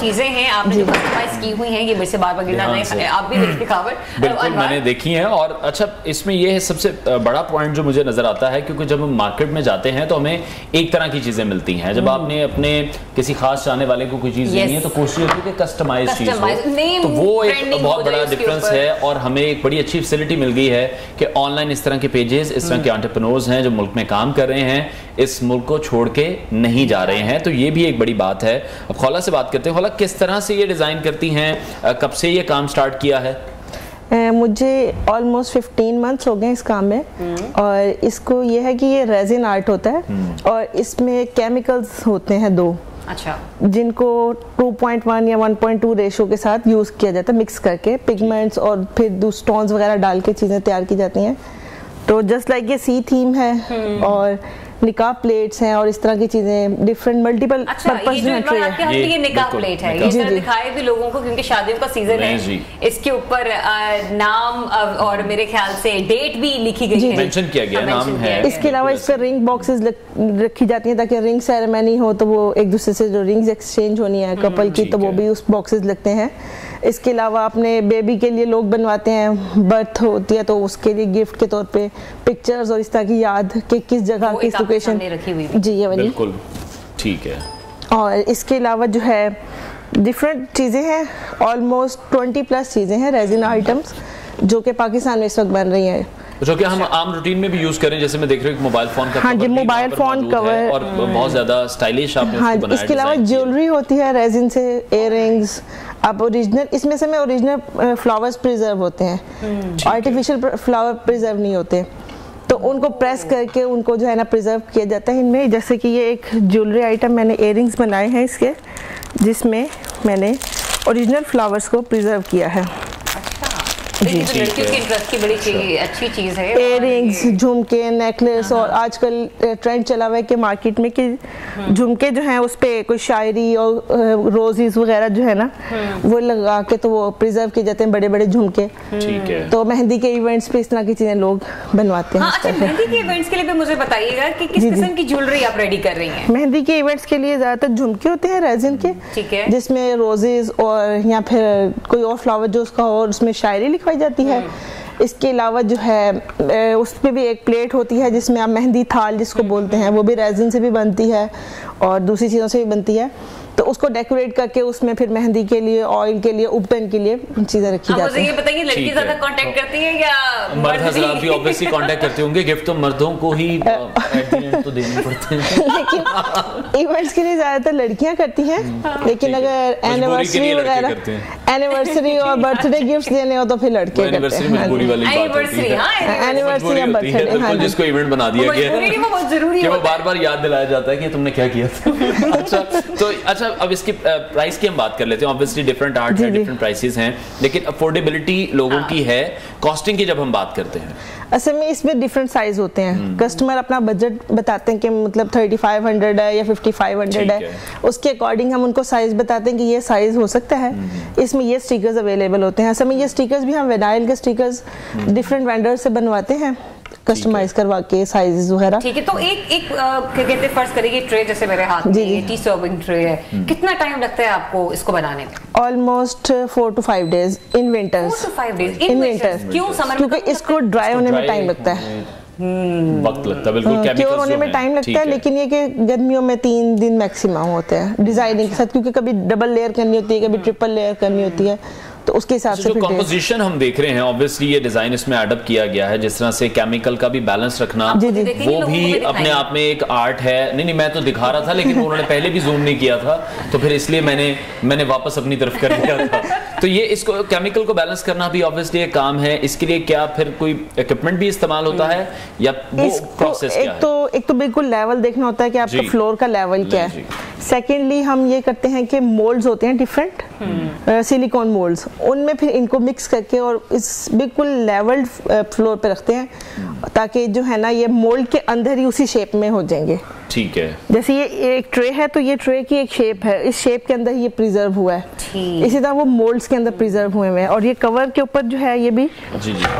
चीजें हैं आपने जो कस्टमाइज की हुई हैं, ये मेरे से बार-बार गिरना नहीं, आप भी देखिए खबर
बिल्कुल मैंने देखी है। और अच्छा इसमें ये है सबसे बड़ा पॉइंट जो मुझे नजर आता है क्योंकि जब हम मार्केट में जाते हैं तो हमें एक तरह की चीजें मिलती हैं। जब आपने अपने किसी खास चाहने वाले को कोई चीज देनी है तो कोशिश होती है कि कस्टमाइज चीज हो, तो वो एक बहुत बड़ा डिफरेंस है। और हमें एक बड़ी अच्छी फैसिलिटी मिल गई है कि ऑनलाइन इस तरह के पेजेस, इस तरह के एंटरप्रेन्योर्स हैं जो मुल्क में काम कर रहे हैं, इस मुल्क को छोड़ के नहीं जा रहे हैं, तो ये भी एक बड़ी बात है। अब ख्वाला से बात करते हैं। ख्वाला, किस तरह से ये डिजाइन करती हैं, कब से ये काम स्टार्ट किया है?
मुझे ऑलमोस्ट 15 मंथ्स हो गए इस काम में और इसको ये है कि ये रेजिन आर्ट होता है और इसमें केमिकल्स होते हैं 2,
अच्छा,
जिनको 2.1 या 1.2 रेशो के साथ यूज़ किया जाता है, मिक्स करके पिगमेंट्स और फिर स्टोन्स वगैरह डाल के चीज़ें तैयार की जाती हैं। तो जस्ट लाइक ये सी थीम है और निकाह प्लेट्स हैं और इस तरह की चीजें डिफरेंट मल्टीपल पर्पस
ये निकाह प्लेट है, ये दिखाए भी लोगों को क्योंकि शादियों का सीजन है, इसके ऊपर नाम और मेरे ख्याल से डेट भी लिखी गई है,
मेंशन किया गया नाम है।
इसके अलावा इस पर रिंग बॉक्सेस रखी जाती हैं ताकि रिंग सेरेमनी हो तो वो एक दूसरे से जो रिंग्स एक्सचेंज होनी है कपल की तो वो भी उस बॉक्सेस लगते हैं। इसके अलावा अपने बेबी के लिए लोग बनवाते हैं, बर्थ होती है तो उसके लिए गिफ्ट के तौर पे पिक्चर्स और इस तरह की याद कि किस जगह किस लोकेशन
रखी हुई।
जी ये वाली
बिल्कुल ठीक है।
और इसके अलावा जो है डिफरेंट चीज़ें हैं, ऑलमोस्ट 20+ चीज़ें हैं रेजिन आइटम्स जो कि पाकिस्तान में इस वक्त बन रही हैं,
जो कि हम आम रूटीन में भी यूज करें। जैसे मैं देख रही हूँ मोबाइल फोन का,
हाँ जी, मोबाइल फोन कवर
और बहुत ज्यादा स्टाइलिश आपने
हाँ,
उसको बनाया।
इसके अलावा ज्वेलरी होती है रेजिन से, इयररिंग्स, अब ओरिजिनल इसमें से में ओरिजिनल फ्लावर्स प्रिजर्व होते हैं, आर्टिफिशियल फ्लावर प्रिजर्व नहीं होते, तो उनको प्रेस करके उनको जो है ना प्रिजर्व किया जाता है इनमें। जैसे कि ये एक ज्वेलरी आइटम मैंने इयररिंग्स बनाए हैं इसके, जिसमें मैंने ओरिजिनल फ्लावर्स को प्रिजर्व किया है।
लड़कियों के इंटरेस्ट की बड़ी अच्छी चीज है।
इयररिंग्स, झुमके, नेकलेस और आजकल ट्रेंड चला हुआ है कि मार्केट में कि झुमके जो हैं उस पे कोई शायरी और रोजेस वगैरह जो है ना वो लगा के तो वो प्रिजर्व किए जाते हैं, बड़े बड़े झुमके।
ठीक है।
तो मेहंदी के इवेंट्स पे इस तरह की चीजें लोग बनवाते हैं।
अच्छा, मेहंदी के इवेंट्स के लिए भी मुझे बताइएगा कि किस किस्म की ज्वेलरी आप रेडी कर रही हैं?
मेहंदी के इवेंट्स के लिए ज्यादातर झुमके होते हैं रेजिन के,
ठीक है,
जिसमें रोजेस और या फिर कोई और फ्लावर जो उसका और उसमें शायरी लिखवाई जाती है। इसके अलावा जो है उस पे भी एक प्लेट होती है जिसमें आप मेहंदी थाल जिसको बोलते हैं, वो भी रेजिन से भी बनती है और दूसरी चीज़ों से भी बनती है। तो उसको डेकोरेट करके उसमें फिर मेहंदी के लिए, ऑयल के लिए, उपटन के लिए चीजें रखी जाती हैं।
मुझे ये बताइए, लड़की ज्यादा कांटेक्ट करती है या
मर्द हजरात भी ऑब्वियसली कांटेक्ट करते होंगे? गिफ्ट तो मर्दों को ही तो देने पड़ते हैं।
लेकिन इवेंट्स के लिए ज्यादातर लड़कियां करती हैं, लेकिन अगर एनिवर्सरी एनिवर्सरी और बर्थडे गिफ्ट्स देने हो तो फिर लड़के
एनिवर्सरी मजबूरी वाली बात होती है,
एनिवर्सरी या बर्थडे,
हाँ जिसको इवेंट बना दिया गया है कि वो बार-बार याद दिलाया जाता है कि तुमने क्या किया था। अच्छा अब इसकी प्राइस की हम बात कर लेते हैं। ऑब्वियसली डिफरेंट आर्ट है, डिफरेंट प्राइसेस हैं, लेकिन अफोर्डेबिलिटी लोगों की है। कॉस्टिंग की जब हम बात करते हैं,
असल में इसमें डिफरेंट साइज होते हैं। कस्टमर अपना बजट बताते हैं कि मतलब 3500 है या 5500 है, उसके अकॉर्डिंग हम उनको साइज बताते हैं कि ये साइज हो सकता है, इसमें ये स्टिकर्स अवेलेबल होते हैं। असल में ये स्टिकर्स भी हम विनाइल के स्टिकर्स डिफरेंट वेंडर से बनवाते हैं, कस्टमाइज करवा के साइजेस वगैरह।
ठीक है, तो एक क्या कहते हैं, फर्ज करिए ट्रे जैसे मेरे हाथ में ये टी सर्विंग ट्रे है, कितना टाइम लगता है आपको इसको बनाने में?
Almost 4 to 5 days in winters.
4 to 5 days in winters. क्यों? समर में
क्योंकि इसको ड्राई होने में टाइम लगता है,
वक्त लगता है, बिल्कुल
क्योर होने में टाइम लगता है। लेकिन ये कि गर्मियों में 3 दिन मैक्सिमम होते हैं डिजाइनिंग के साथ, क्योंकि कभी डबल लेयर करनी होती है, कभी ट्रिपल लेयर करनी होती है, तो उसके हिसाब से
जो कंपोजिशन हम देख रहे हैं, ऑब्वियसली ये डिजाइन इसमें एडअप किया गया है, जिस तरह से केमिकल का भी बैलेंस रखना, वो भी अपने आप में एक आर्ट है। नहीं मैं तो दिखा रहा था, लेकिन उन्होंने पहले भी जूम नहीं किया था, तो फिर इसलिए मैंने वापस अपनी तरफ कर लिया था। तो ये इसको केमिकल को बैलेंस करना भी ऑब्वियसली एक काम है। इसके लिए क्या फिर कोई इक्विपमेंट भी इस्तेमाल होता है या वो प्रोसेस क्या है?
एक तो बिल्कुल लेवल देखना होता है कि आपका फ्लोर का लेवल क्या है। सेकेंडली हम ये करते हैं कि मोल्ड्स होते हैं डिफरेंट सिलिकॉन मोल्ड्स, उनमें फिर इनको मिक्स करके और इस बिल्कुल लेवल्ड फ्लोर पे रखते हैं, ताकि जो है ना ये मोल्ड के अंदर ही उसी शेप में हो जाएंगे।
ठीक है,
जैसे ये एक ट्रे है तो ये ट्रे की एक शेप है, इस शेप के अंदर ये प्रिजर्व हुआ है, इसी तरह वो मोल्ड्स के अंदर प्रिजर्व हुए हैं। और ये कवर के ऊपर जो है ये भी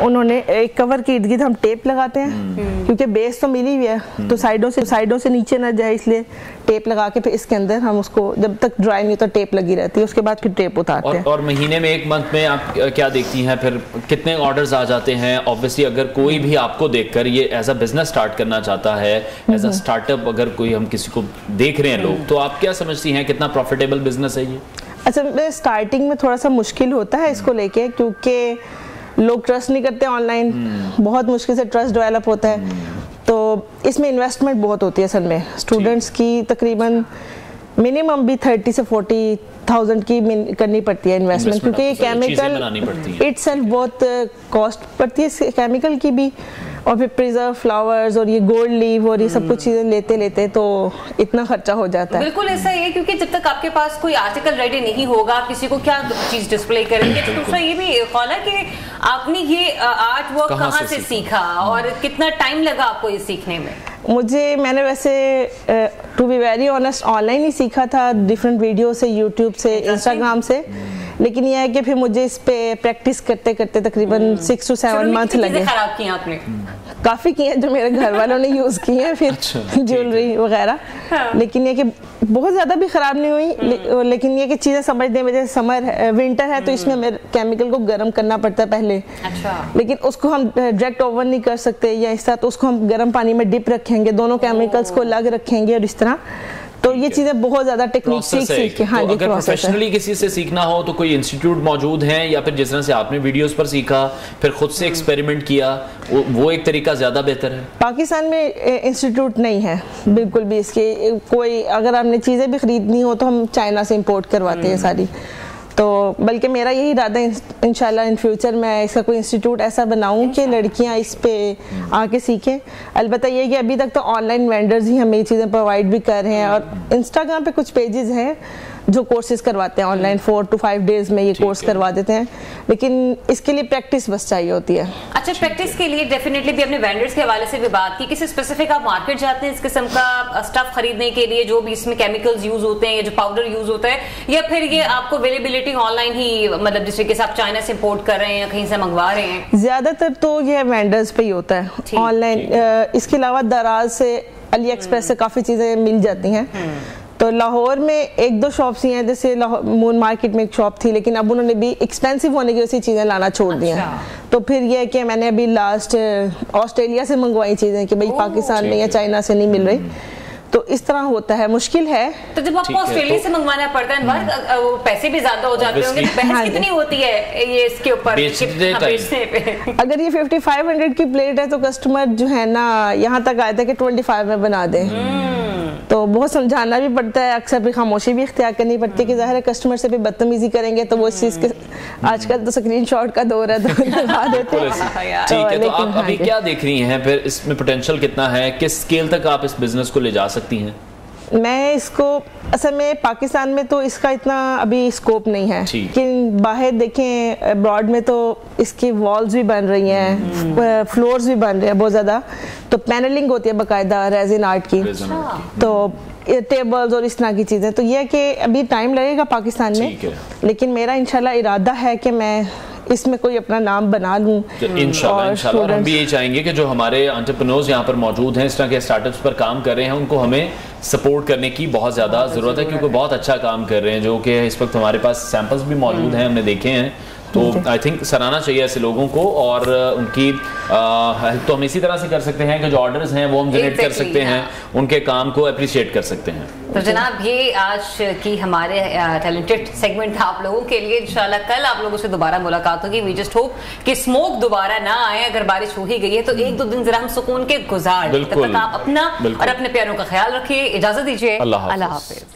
उन्होंने एक कवर के इर्द गिर्द हम टेप लगाते हैं, क्योंकि बेस तो मिली हुई है, तो साइडों से नीचे ना जाए, इसलिए टेप लगा के फिर इसके अंदर हम उसको जब तक ड्राई नहीं होता टेप लगी रहती है, उसके बाद फिर टेप उतारते हैं।
और महीने में एक मंथ में आप क्या देखती हैं, फिर कितने ऑर्डर्स आ जाते हैं? ऑब्वियसली अगर कोई भी आपको देखकर ये एज अ बिजनेस स्टार्ट करना चाहता है, एज अ स्टार्टअप अगर कोई हम किसी को देख रहे हैं लोग, तो आप क्या समझती हैं कितना प्रॉफिटेबल बिजनेस है ये?
अच्छा, स्टार्टिंग में थोड़ा सा मुश्किल होता है इसको लेके, क्योंकि लोग ट्रस्ट नहीं करते ऑनलाइन, बहुत मुश्किल से ट्रस्ट डेवलप होता है, तो इसमें इन्वेस्टमेंट बहुत होती है। असल में स्टूडेंट्स की तकरीबन मिनिमम भी 30 से 40,000 की करनी पड़ती है इन्वेस्टमेंट, क्योंकि ये केमिकल इटसेल्फ बहुत कॉस्ट पड़ती है केमिकल की भी, और फिर प्रिजर्व फ्लावर्स और ये गोल्ड लीव और ये सब कुछ चीजें लेते तो इतना खर्चा हो जाता है।
बिल्कुल ऐसा ही है, क्योंकि जब तक आपके पास कोई आर्टिकल रेडी नहीं होगा, आप किसी को क्या चीज डिस्प्ले करेंगे। तो दूसरा ये भी ख्याल है कि आपने ये आर्ट वर्क कहाँ से सीखा और कितना टाइम लगा आपको ये सीखने में?
मैंने वैसे to be very honest online ही सीखा था, डिफरेंट वीडियो से, यूट्यूब से, इंस्टाग्राम से, लेकिन यह है कि फिर मुझे इस पे प्रैक्टिस करते करते तकरीबन 6 to 7 मंथ लगे।
खराब किया आपने?
काफ़ी किए जो मेरे घर वालों ने यूज़ किए हैं, फिर ज्वेलरी वगैरह, लेकिन ये कि बहुत ज़्यादा भी ख़राब नहीं हुई। लेकिन ये कि चीज़ें समझने में, जैसे समर है, विंटर है, तो इसमें मेरे केमिकल को गर्म करना पड़ता है पहले।
अच्छा।
लेकिन उसको हम डायरेक्ट ओवन नहीं कर सकते या इस तरह, तो उसको हम गर्म पानी में डिप रखेंगे, दोनों केमिकल्स को अलग रखेंगे और इस तरह। तो ये चीजें बहुत ज्यादा टेक्निक सीख के, हाँ,
तो अगर प्रोफेशनली किसी से सीखना हो तो कोई इंस्टीट्यूट मौजूद हैं, या फिर जिस तरह से आपने वीडियोस पर सीखा फिर खुद से एक्सपेरिमेंट किया, वो एक तरीका ज्यादा बेहतर है?
पाकिस्तान में इंस्टीट्यूट नहीं है बिल्कुल भी इसके कोई। अगर हमने चीजें भी खरीदनी हो तो हम चाइना से इंपोर्ट करवाते हैं सारी। तो बल्कि मेरा यही इरादा है इंशाल्लाह इन फ्यूचर मैं इसका कोई इंस्टीट्यूट ऐसा बनाऊं कि लड़कियां इस पे आके सीखें। अलबत्ता ये कि अभी तक तो ऑनलाइन वेंडर्स ही हमें ये चीज़ें प्रोवाइड भी कर रहे हैं, और इंस्टाग्राम पे कुछ पेजेस हैं जो कोर्सेज करवाते हैं ऑनलाइन, 4 to 5 डेज में ये कोर्स करवा देते हैं, लेकिन इसके लिए प्रैक्टिस बस चाहिए होती है।
अच्छा, प्रैक्टिस के लिए डेफिनेटली भी अपने वेंडर्स के हवाले से भी बात की, किसी स्पेसिफिक आप मार्केट जाते हैं इस किस्म का स्टफ खरीदने के लिए जो भी इसमें केमिकल्स यूज होते हैं या जो पाउडर यूज होता है, या फिर ये आपको अवेलेबिलिटी ऑनलाइन ही, मतलब जिस तरीके से आप चाइना से इंपोर्ट कर रहे हैं या कहीं से मंगवा रहे हैं?
ज्यादातर तो ये वेंडर्स पे ही होता है ऑनलाइन। इसके अलावा दराज से, अली एक्सप्रेस से काफी चीजें मिल जाती हैं। तो लाहौर में 1-2 शॉप्स ही हैं, जैसे मून मार्केट में एक शॉप थी, लेकिन अब उन्होंने भी एक्सपेंसिव होने की वजह से चीज़ें लाना छोड़ दी हैं। तो फिर ये है कि मैंने अभी लास्ट ऑस्ट्रेलिया से मंगवाई चीज़ें कि भाई पाकिस्तान में या चाइना से नहीं मिल रही, तो इस तरह होता है, मुश्किल है।
तो जब आपको ऑस्ट्रेलिया से मंगवाना पड़ता है, वो पैसे भी ज्यादा हो जाते होंगे, बहस कितनी होती है ये इसके ऊपर बेचने पे?
अगर ये 5500 की प्लेट है तो कस्टमर जो है ना यहाँ तक आया था कि 25 में बना दे, तो बहुत समझाना भी पड़ता है, अक्सर भी खामोशी भी इख्तियार करनी पड़ती है कि ज़ाहिर है कस्टमर से भी बदतमीजी करेंगे तो वो इस चीज़ के आजकल तो स्क्रीनशॉट का दौर है तो लगा देते हैं।
ठीक है, तो आप अभी क्या देख रही हैं, फिर इसमें पोटेंशियल कितना है, किस स्केल तक आप इस बिजनेस को ले जा सकती हैं?
मैं इसको असल में पाकिस्तान में तो इसका इतना अभी स्कोप नहीं है, लेकिन बाहर देखें अब्रॉड में तो इसकी वॉल्स भी बन रही हैं, फ्लोर्स भी बन रहे हैं बहुत ज़्यादा, तो पैनलिंग होती है बाकायदा रेजिन आर्ट की, तो टेबल्स और इस तरह की चीज़ें। तो यह है कि अभी टाइम लगेगा पाकिस्तान में, लेकिन मेरा इंशाल्लाह इरादा है कि मैं इसमें कोई अपना नाम बना लूं।
इंशाल्लाह और हम भी यही चाहेंगे कि जो हमारे एंटरप्रेन्योर्स यहाँ पर मौजूद हैं, इस तरह के स्टार्टअप्स पर काम कर रहे हैं, उनको हमें सपोर्ट करने की बहुत ज़्यादा ज़रूरत है, क्योंकि बहुत अच्छा काम कर रहे हैं, जो कि इस वक्त हमारे पास सैंपल्स भी मौजूद हैं, हमने देखे हैं। तो आई थिंक सराहना चाहिए ऐसे लोगों को, और उनकी हेल्प तो हम इसी तरह से कर सकते हैं कि जो ऑर्डर्स हैं वो हम जनरेट कर सकते हैं, उनके काम को अप्रिशिएट कर सकते हैं।
तो जनाब ये आज की हमारे टैलेंटेड सेगमेंट था आप लोगों के लिए। इंशाल्लाह कल आप लोगों से दोबारा मुलाकात होगी। वी जस्ट होप कि स्मोक दोबारा ना आए, अगर बारिश हो ही गई है तो एक दो दिन जरा हम सुकून के गुजार, तब तक आप अपना और अपने प्यारों का ख्याल रखिए। इजाजत दीजिए, अल्लाह हाफिज।